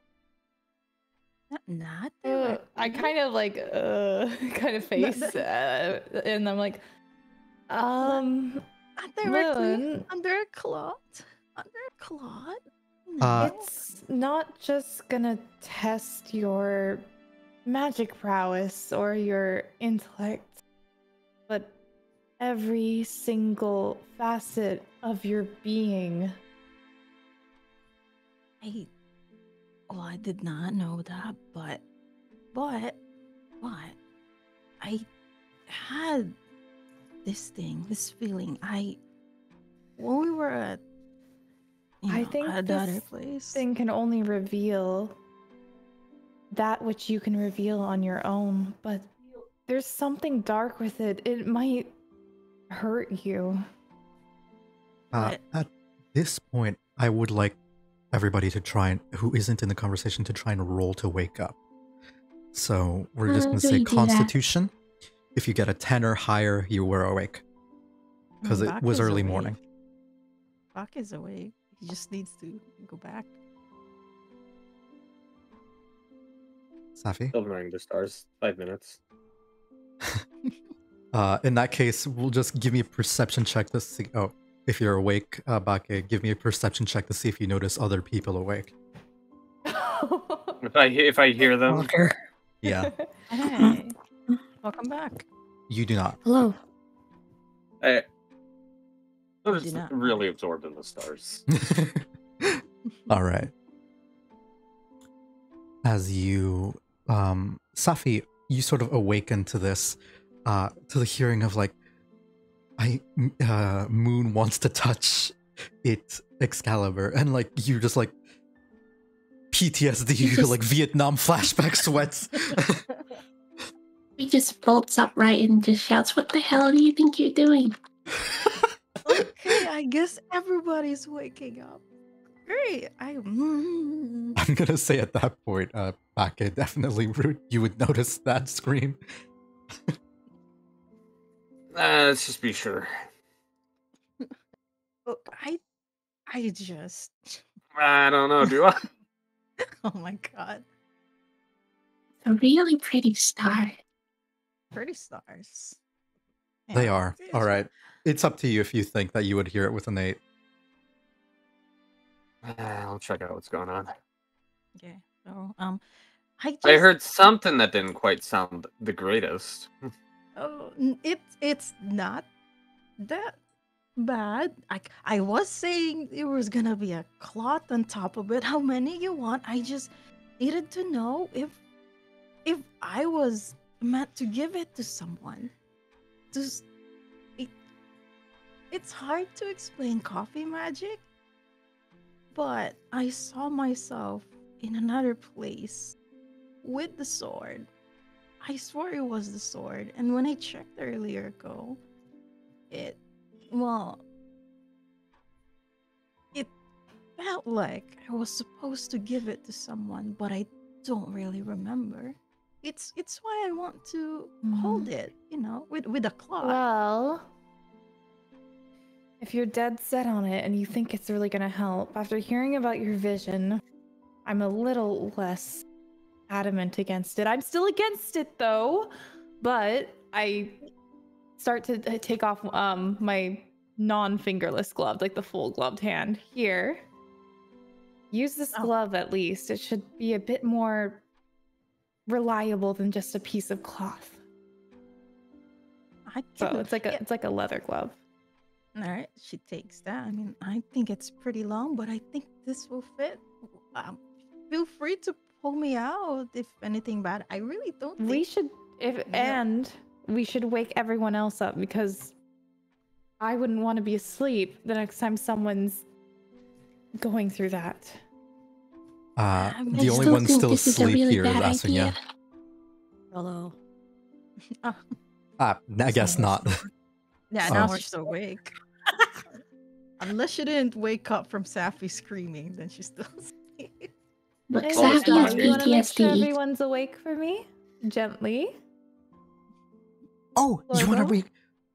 Not I kind of like kind of face and I'm like directly Moon, under a cloth. Under a cloth. No. it's not just gonna test your magic prowess or your intellect, but every single facet of your being. I did not know that, but I had this feeling. When we were at, I think at this other place. thing can only reveal that which you can reveal on your own, but there's something dark with it. It might hurt you. At this point, I would like everybody to try and, who isn't in the conversation, to try and roll to wake up. So we're just going to do say we do that? Constitution. If you get a 10 or higher, you were awake. Because it Bach was is early awake. morning. Bach is awake. He just needs to go back. Safi? Still running the stars. 5 minutes. In that case, we'll just give me a perception check to see. Oh, if you're awake, Bake, give me a perception check to see if you notice other people awake. If I hear them, Walker. Yeah, Hey, welcome back. you do not. Hello. I'm just Do not. really absorbed in the stars. All right. As you, Safi, you sort of awaken to this, to the hearing of like, Moon wants to touch it, Excalibur, and like you just like PTSD, You just- like Vietnam flashback sweats. He just bolts upright and just shouts, "What the hell do you think you're doing?" Okay, I guess everybody's waking up. Great. I'm gonna say at that point, Bake, definitely you would notice that scream. Let's just be sure. Look, I just. I don't know, do I? Oh my god. A really pretty star. Pretty stars. They Yeah, are. it is. All right. It's up to you if you think that you would hear it with an 8. I'll check out what's going on. Okay. So I I heard something that didn't quite sound the greatest. Oh, it's not that bad. I was saying there was gonna be a cloth on top of it. How many you want? I just needed to know if I was meant to give it to someone. Just it's hard to explain coffee magic, but I saw myself in another place with the sword. I swore it was the sword, and when I checked earlier ago, it felt like I was supposed to give it to someone, but I don't really remember. It's why I want to hold it, with a claw. Well, if you're dead set on it and you think it's really gonna help, after hearing about your vision, I'm a little less adamant against it. I'm still against it though, but I start to take off my non-fingerless glove, like the full gloved hand. Here, use this glove at least. It should be a bit more reliable than just a piece of cloth. So it's like a leather glove. All right, she takes that. I mean, I think it's pretty long, but I think this will fit. Feel free to pull me out if anything bad. I really don't think. We should we should wake everyone else up because I wouldn't want to be asleep the next time someone's going through that. The only still one think still this is a asleep really here is bad Asunya. idea. Hello. I guess not. Yeah, Oh. now she's awake. Unless she didn't wake up from Safi screaming, then she's still asleep. Look, Hey, Oh, Safi yeah. has you want to make sure PTSD. everyone's awake for me? Gently. Oh, you want to Florbo? read?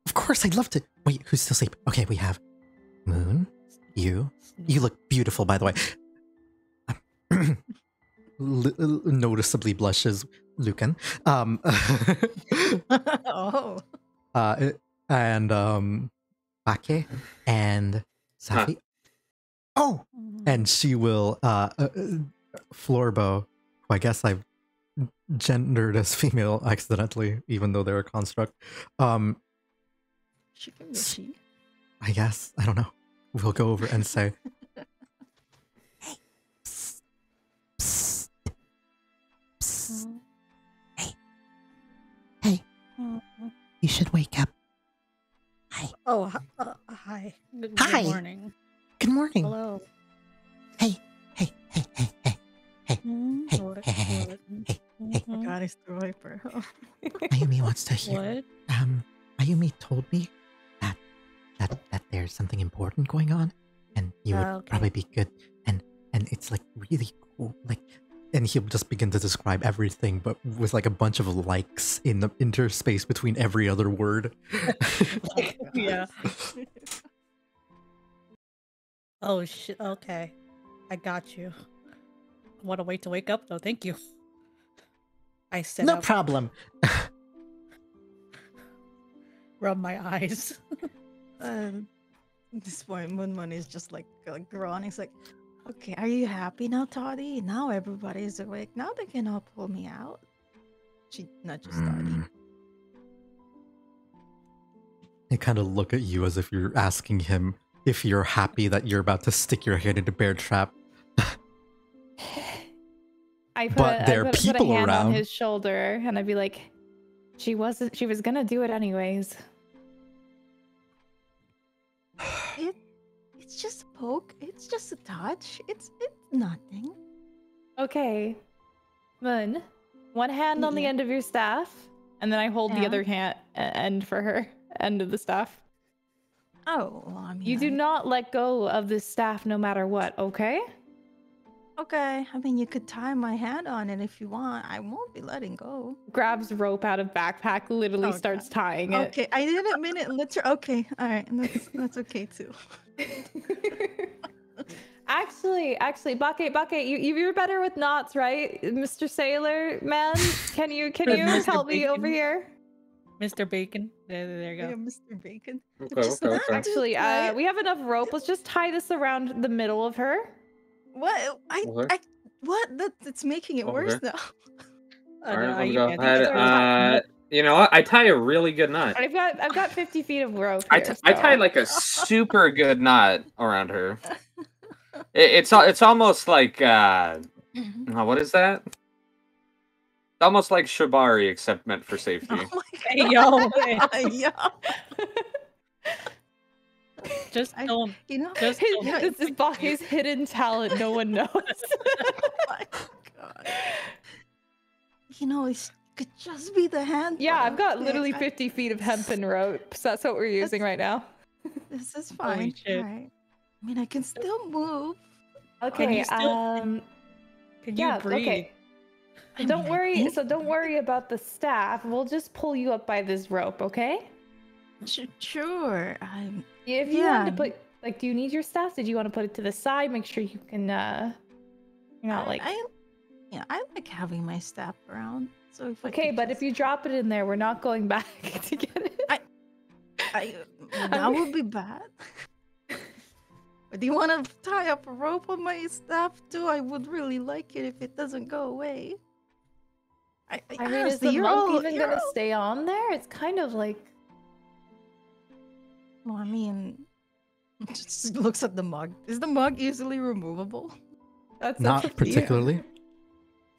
Of course, I'd love to. Wait, who's still asleep? Okay, we have Moon. You look beautiful, by the way. Noticeably blushes Lucan. Oh. And Ake and Safi. Oh, and she will Florbo, who I guess I've gendered as female accidentally, even though they're a construct. She can be she. I guess, I don't know. We'll go over and say, hey, psst, psst, psst. Hey, you should wake up. Hi. Oh, hi. Hi. Good morning. Good morning. Hello. Hey. Hey. What? Hey. Oh my god, it's the Viper. Ayumi wants to hear. What? Ayumi told me that there's something important going on, and you would Okay. probably be good. And it's like really cool. Like, and he'll just begin to describe everything, but with like a bunch of likes in the interspace between every other word. Yeah. Oh shit. Okay. I got you. Want to wait to wake up though? Thank you. I set No up, problem. rub my eyes. At this point, Moonman is just like groaning. It's like, okay, are you happy now, Toddy? Now everybody's awake. Now they can all pull me out. She nudges Toddy. They kind of look at you as if you're asking him if you're happy that you're about to stick your head in a bear trap. But there are put a people hand around. on his shoulder and I'd be like, she was gonna do it anyways. It's just a poke. It's just a touch. It's nothing. Okay. Moon, one hand on the Yeah. end of your staff, and then I hold the Yeah. other end for her, end of the staff. Oh, well, I mean, You do not let go of this staff no matter what, okay? Okay, I mean, you could tie my hand on it if you want. I won't be letting go. Grabs rope out of backpack, literally Oh, starts God. tying it. Okay, I didn't mean it literal. Okay, all right, that's okay too. Actually, Bucket, you're better with knots, right, Mr. Sailor Man? Can you Mr. help me over Bacon. here? Mr. Bacon. There you Yeah, go. Mr. Bacon. Okay, Just okay, not okay. too Actually, tight. we have enough rope. Let's just tie this around the middle of her. What? Okay. What? That's making it worse Okay. now. All right, No, let me I go think ahead. that's You know what? I tie a really good knot. I've got 50 feet of rope I here. tie so- like a super good knot around her. It's almost like what is that? It's almost like shibari, except meant for safety. Oh my Hey, yo, hey, god. Yeah. just don't. You know. Just His, don't. this is Baki's hidden talent. No one knows. Oh my god. You know, it could just be the hand. Yeah, I've got okay, literally 50 feet of hempen rope. So that's what we're using right now. This is Holy fine. shit. Alright. I mean, I can still move. Okay. you still- Can you Yeah. breathe? Okay. I Don't mean, I worry. think- So don't worry about the staff. We'll just pull you up by this rope, okay? Sure. If you wanted to Yeah. put, like, do you need your staff? Did you want to put it to the side? Make sure you can, you're not like. I like having my staff around. So if I Okay, could but if just- you drop it in there, we're not going back to get it. that would be bad. But do you want to tie up a rope on my staff too? I would really like it if it doesn't go away. I mean, is honestly, the you're monk all- even you're gonna all- stay on there? It's kind of like. Well, I mean, just looks at the mug. Is the mug easily removable? That's Not up to you. particularly.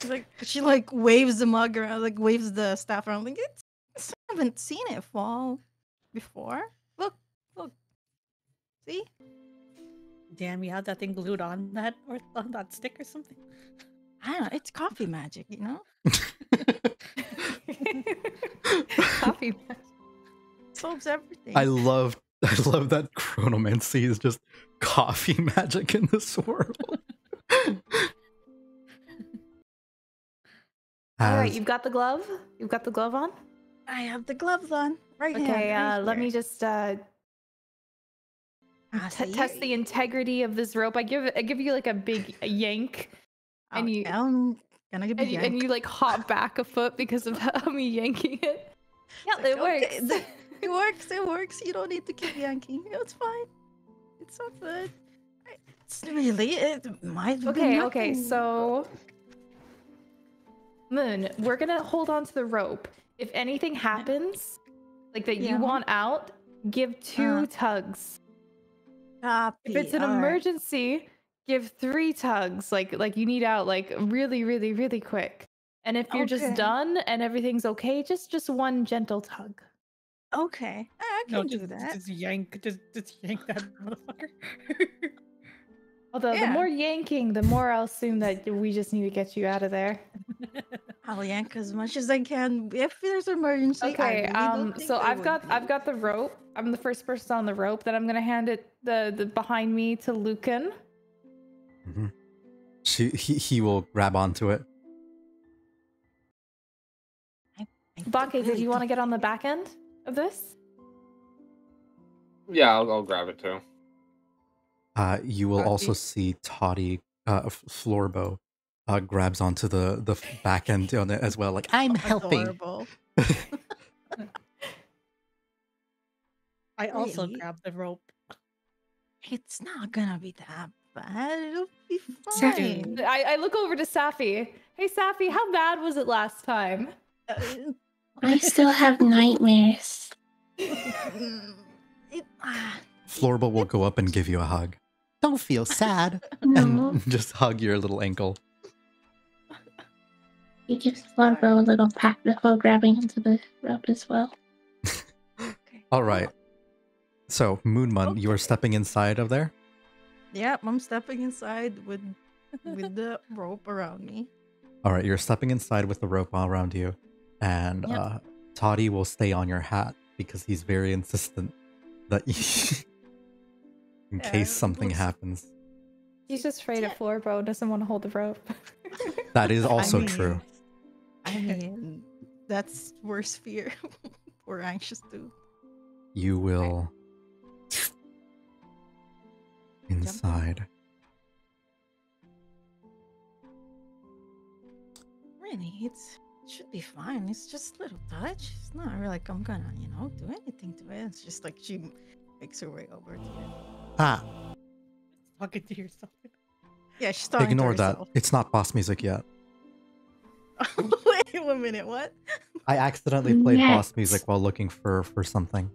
Like she like waves the mug around, like waves the staff around. Like I haven't seen it fall before. Look, see? Damn, you had that thing glued on that or on that stick or something. I don't know. It's coffee magic, you know. Coffee. Solves everything. I love that chronomancy is just coffee magic in this world. All right, As- you've got the glove. You've got the glove on. I have the gloves on. Right hand. Okay, right let me here. just So test the integrity of this rope. I give you like a big yank, and Okay, you I'm gonna be and you like hop back a foot because of me yanking it. Yeah, It's it like, works. okay, It works. It works. You don't need to keep yanking. It's fine. It's all good. It's really. It might have been Okay, nothing. so Moon, we're gonna hold on to the rope. If anything happens, like that you Yeah. want out, give 2 tugs. Copy. If it's an all right. emergency, give 3 tugs. Like you need out like really, really, really quick. And if you're just Okay. done and everything's okay, just 1 gentle tug. Okay, I can do just, that. Just yank that motherfucker. Although the Yeah. more yanking, the more I'll assume that we just need to get you out of there. I'll yank as much as I can if there's an emergency. I Okay, really don't think so there would be. I've got the rope. I'm the first person on the rope. Then I'm gonna hand it the behind me to Lucan. Mhm. He will grab onto it. I Bake, did really you want to don't get on the think- back end of this? Yeah, I'll grab it too. You will also Toddy. see Toddy, Florbo, grabs onto the back end on it as well. Like, I'm helping. Adorable. I also Really? grabbed the rope. It's not gonna be that bad. It'll be Safi. fine. I look over to Safi. Hey Safi, how bad was it last time? I still have nightmares. Florbo will go up and give you a hug. Don't feel sad. No. And just hug your little ankle. He gives Largo a little pat before grabbing into the rope as well. All right. So, Moonmun, you are Okay. stepping inside of there? Yep, I'm stepping inside with the rope around me. All right, you're stepping inside with the rope all around you. And Yep. Toddy will stay on your hat because he's very insistent that you, in Yeah, case something looks- happens. He's just afraid Yeah. of Florbo and doesn't want to hold the rope. That is also mean- true. I mean, that's worse fear. We're anxious too. You will inside. Really, it should be fine. It's just a little touch. It's not really like I'm gonna, do anything to it. It's just like she makes her way over to it. Ah, Talking to yourself. Yeah, she's talking ignore to that. herself. It's not boss music yet. Wait 1 minute, what? I accidentally played boss Yes. music while looking for something.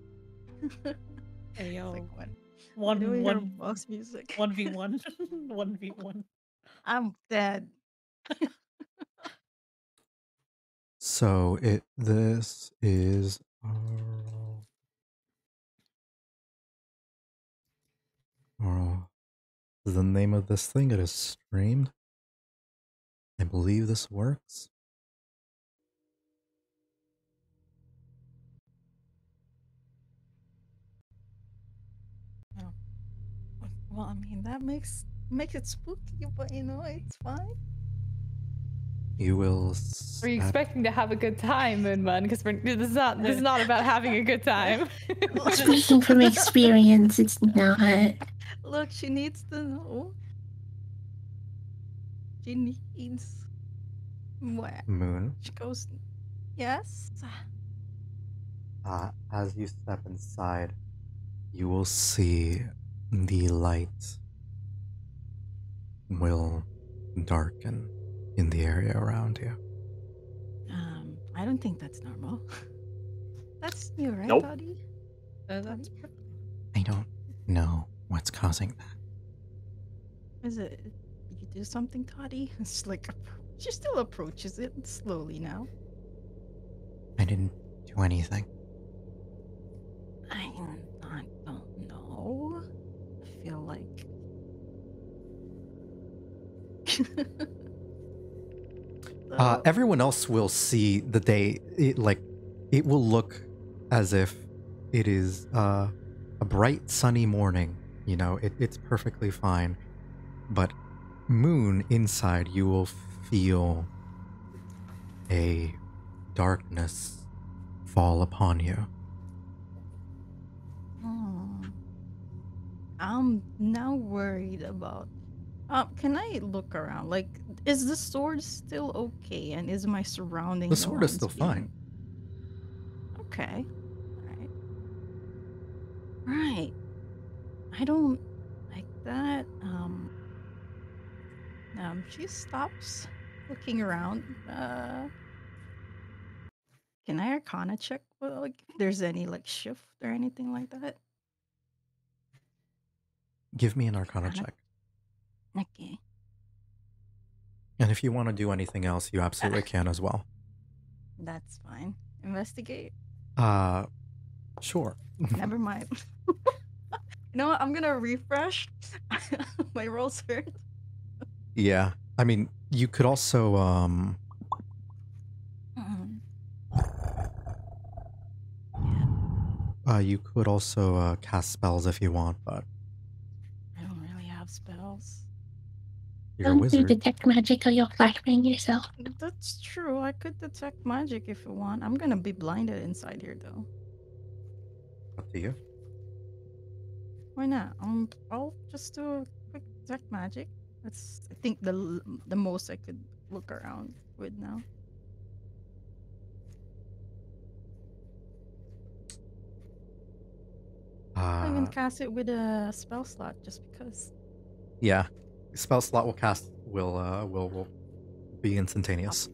Hey yo, Like what? one Doing her one boss music. 1v1, 1v1. I'm dead. So this is the name of this thing. It is streamed. I believe this works. Well, I mean that makes it spooky, but it's fine. You will. Are you stab- expecting to have a good time, Moonmun? Because this is not about having a good time. Speaking from experience, it's not. Look, she needs to know. She needs. What? Moon? She goes. Yes. As you step inside, you will see the light will darken in the area around you. I don't think that's normal. That's new, right, Nope. Dottie? That's perfect. I don't know what's causing that. Is it? Did you do something, Toddy? It's like She still approaches it slowly now. I didn't do anything. I don't know. I feel like. Everyone else will see that it will look as if it is a bright sunny morning. You know, it's perfectly fine. But Moon, inside, you will feel a darkness fall upon you. I'm now worried about. Can I look around? Like, is the sword still okay? And is my surrounding The sword is ones still fine. Okay. Alright. Right. I don't like that. She stops looking around. Can I Arcana check? Well, like, if there's any like shift or anything like that? Give me an Arcana check. Okay. And if you want to do anything else, you absolutely can as well. That's fine. Investigate. Sure. Never mind. You know what? I'm gonna refresh my rolls first. Yeah. I mean, you could also you could also cast spells if you want, but I don't really have spells. you're a Don't you wizard. detect magic or you'll flashbang yourself? That's true. I could detect magic if you want. I'm gonna be blinded inside here though. Up to you. Why not? I'll just do a quick detect magic. That's I think the most I could look around with now. I'll even cast it with a spell slot just because. Yeah. Spell slot will be instantaneous.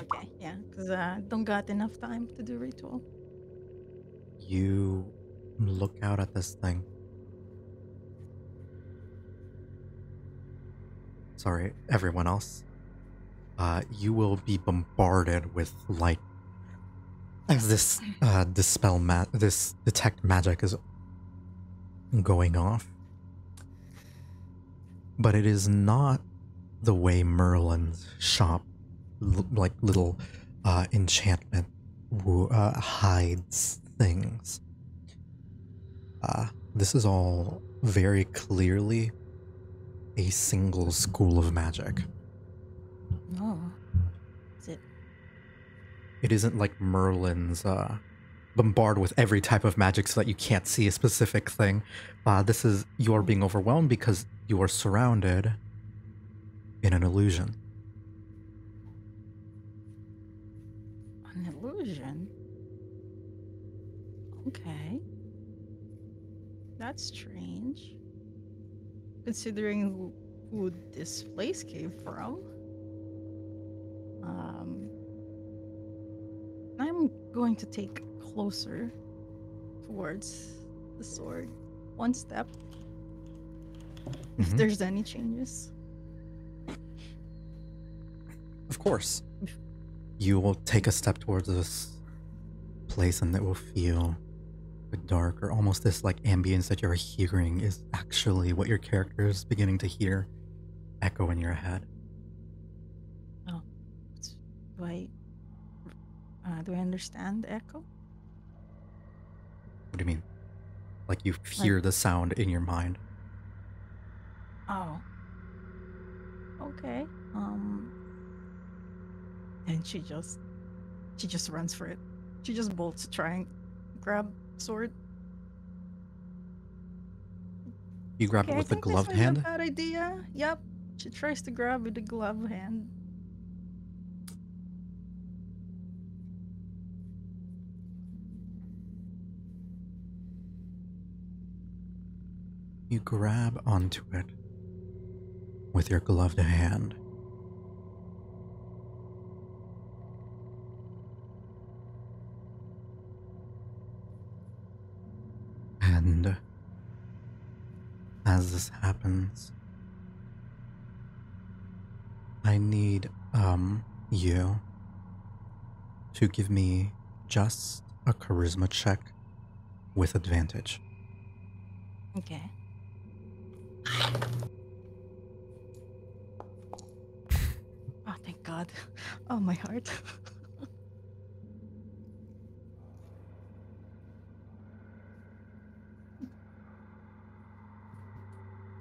Okay, yeah, because I don't got enough time to do ritual. You look out at this thing. Sorry, everyone else. You will be bombarded with light as this this detect magic is going off. But it is not the way Merlin's shop, like little enchantment hides things. This is all very clearly a single school of magic. Oh, is it? It isn't like Merlin's bombard with every type of magic so that you can't see a specific thing. This is, you are being overwhelmed because you are surrounded in an illusion. An illusion? Okay. That's strange. Considering who this place came from. I'm going to take closer towards the sword. One step. If there's any changes. Of course. You will take a step towards this place and it will feel a bit dark, or almost this like ambience that you're hearing is actually what your character is beginning to hear echo in your head. Oh. Do I understand the echo? What do you mean? Like you hear the sound in your mind? Oh. Okay. And she just runs for it. She just bolts to try and grab sword. You grab it with the gloved hand? I think this is a bad idea. Yep. She tries to grab with the gloved hand. You grab onto it with your gloved hand. And as this happens, I need you to give me just a charisma check with advantage. Okay. Oh, thank God. Oh, my heart.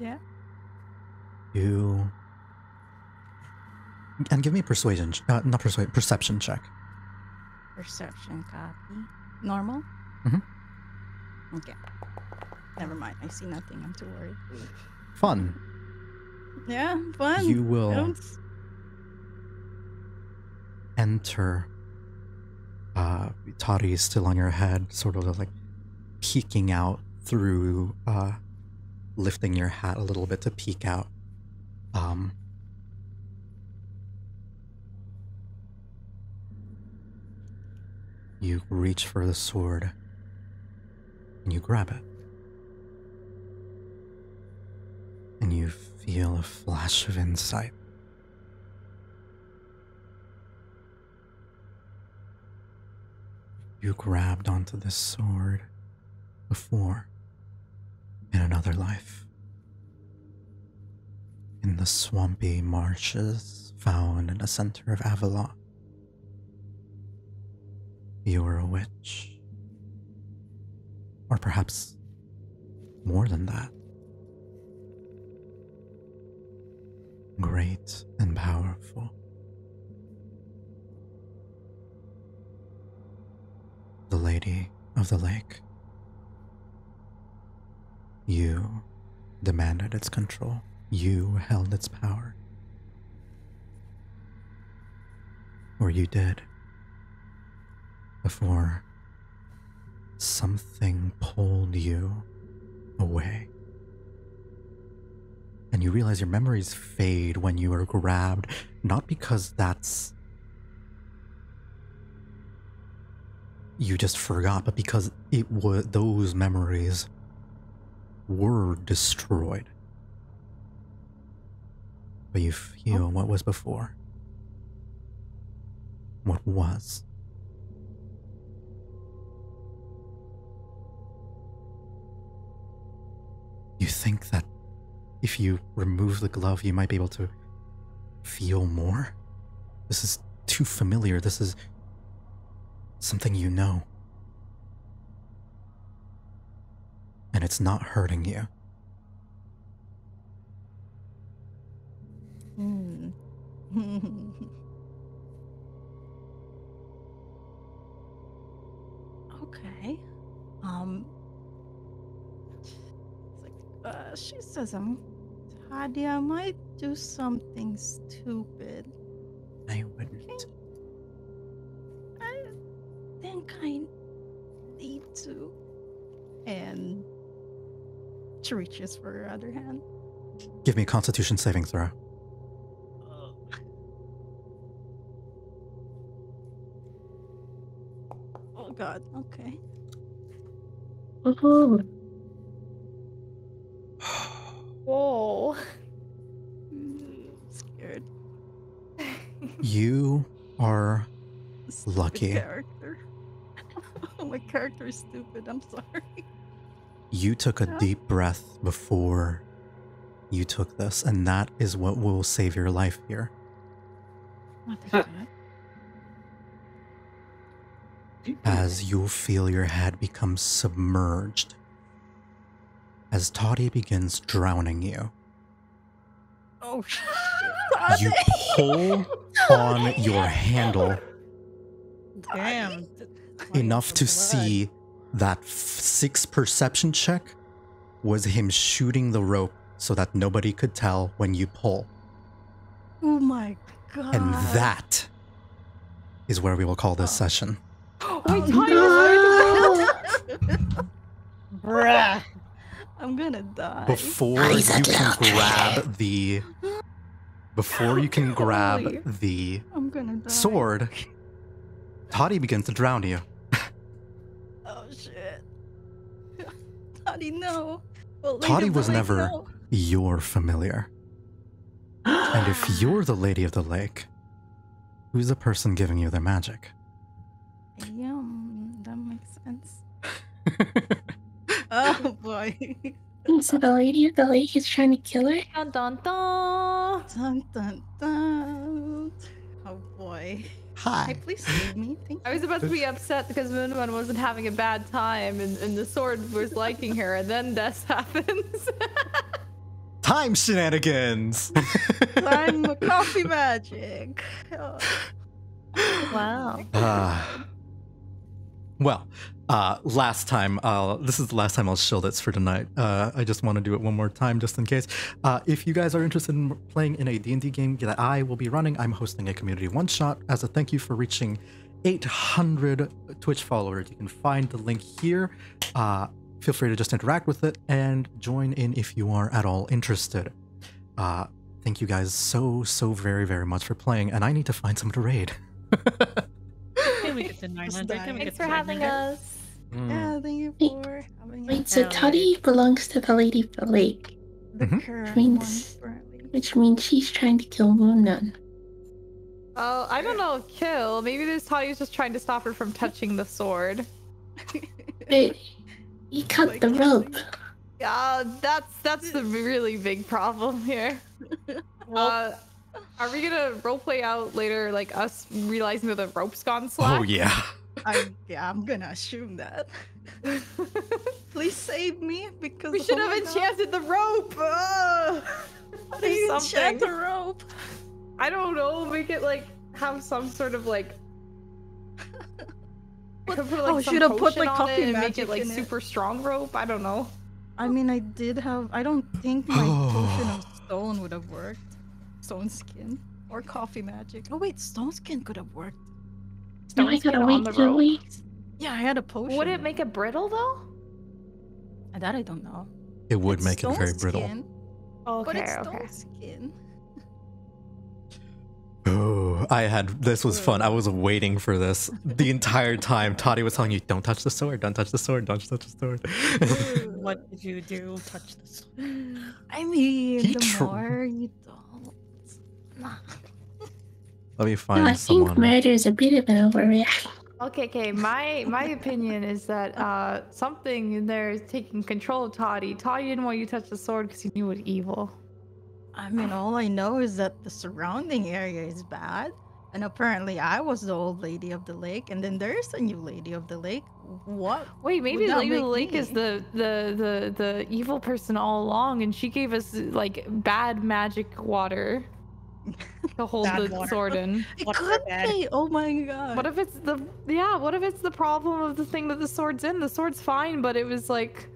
Yeah. You and give me perception check. Perception copy. Normal? Mhm. Okay. Never mind. I see nothing. I'm too worried. Fun. Yeah, fun. You I will don't... enter. Toddy is still on your head, sort of like peeking out through, lifting your hat a little bit to peek out. You reach for the sword and you grab it. And you feel a flash of insight. You grabbed onto this sword before in another life. In the swampy marshes found in the center of Avalon. You were a witch. Or perhaps more than that. Great and powerful. The Lady of the Lake. You demanded its control. You held its power. Or you did. Before something pulled you away. And you realize your memories fade when you are grabbed, not because that's... you just forgot, but because it was those memories were destroyed. But you feel what was before. What was. You think that if you remove the glove, you might be able to feel more? This is too familiar. This is something you know. And it's not hurting you. Okay. It's like, she says Toddy, I might do something stupid. I wouldn't. I think I need to. And she reaches for her other hand. Give me a Constitution saving throw. Oh God, okay. Woohoo. Whoa. Scared. You are Stupid lucky. Character. My character is stupid, I'm sorry. You took a deep breath before you took this, and that is what will save your life here. Oh, thank God. As you feel your head become submerged, as Toddy begins drowning you, Oh shit. you pull on your handle Damn. enough to see that 6 perception check was him shooting the rope so that nobody could tell when you pull. Oh my God. And that is where we will call this session. Wait, No. Bruh. I'm gonna die. Before you can grab the Holy. the I'm gonna die. sword, Toddy begins to drown you. Oh shit. Toddy, no. Well, Toddy Lady was Blake, never no. your familiar. And if you're the lady of the lake, who's the person giving you their magic? That makes sense. Oh boy. So the lady of the lake is trying to kill her? Dun dun dun. Dun, dun, dun. Oh boy. Hi. Hey, please save me. Thank you. I was about to be upset because Moonman wasn't having a bad time and the sword was liking her, and then death happens. Time shenanigans! I'm a coffee magic. Oh. Wow. Well, last time, this is the last time I'll shield it for tonight. I just want to do it one more time just in case. If you guys are interested in playing in a D&D game that I will be running, I'm hosting a community one-shot as a thank you for reaching 800 Twitch followers. You can find the link here. Feel free to just interact with it and join in if you are at all interested. Thank you guys so very, very much for playing, and I need to find someone to raid. Can we get to 900? Can we Thanks get for to having 900? us. Yeah, thank you for having Wait, us. so Hell yeah. Toddy belongs to the lady of the lake, The Mhm. current Means- one, apparently. which means she's trying to kill Moon Nun. Oh, I don't know if kill. Maybe this Toddy's just trying to stop her from touching the sword. But he cut the rope. Yeah, that's the really big problem here. Are we gonna roleplay out later, like us realizing that the rope's gone slack? Oh yeah. I'm gonna assume that. Please save me because We should oh have my God. enchanted the rope. How do you enchant the rope? I don't know. Make it like have some sort of like. Put, like, Oh, some should have put, potion like, on coffee it and make magic it like in it. super strong rope. I don't know. I mean, I don't think my potion of stone would have worked. Stone skin or coffee magic. Oh wait, stone skin could have worked. Now I Stone gotta skin on wait the 2 rope? weeks. Yeah, I had a potion. Would it make it brittle though? That I don't know. It would It's make it stone very brittle. skin, Okay, but it's stone okay. skin. Oh, this was fun. I was waiting for this the entire time. Toddy was telling you, don't touch the sword, don't touch the sword, don't touch the sword. What did you do? Touch this. I mean, He the more you don't. Let me No, find I someone. think murder is a bit of an overreaction. Okay. My opinion is that something in there is taking control of Toddy. Toddy didn't want you to touch the sword because he knew it was evil. I mean, all I know is that the surrounding area is bad. And apparently I was the old lady of the lake, and then there's a new lady of the lake. What? Wait, maybe would the that Lady of the make Lake is me? the evil person all along, and she gave us like bad magic water to hold Bad the water. sword in. It What could bad. be. Oh my god. What if it's the problem of the thing that the sword's in? The sword's fine, but it was like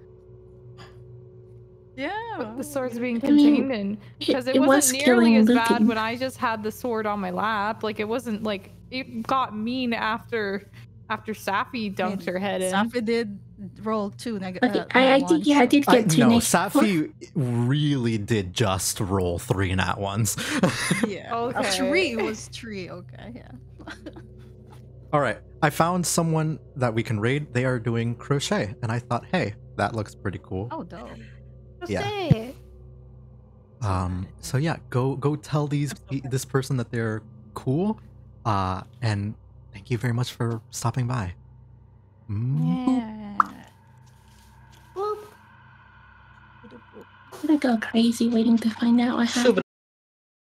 Yeah. the sword's being I mean, contained in, because it it was wasn't nearly killing as Lucan. bad when I just had the sword on my lap. Like it wasn't like it got mean after Safi dunked her head in. Safi did roll 2 Okay, I did, ones, yeah, I so- did get 2 No, next. Safi really did just roll 3 nat ones. Yeah. Okay. A 3 was 3. Okay, yeah. All right, I found someone that we can raid. They are doing crochet, and I thought, hey, that looks pretty cool. Oh, dope. Yeah. So yeah, go tell this person that they're cool, and thank you very much for stopping by. Yeah. I'm gonna go crazy waiting to find out what happened.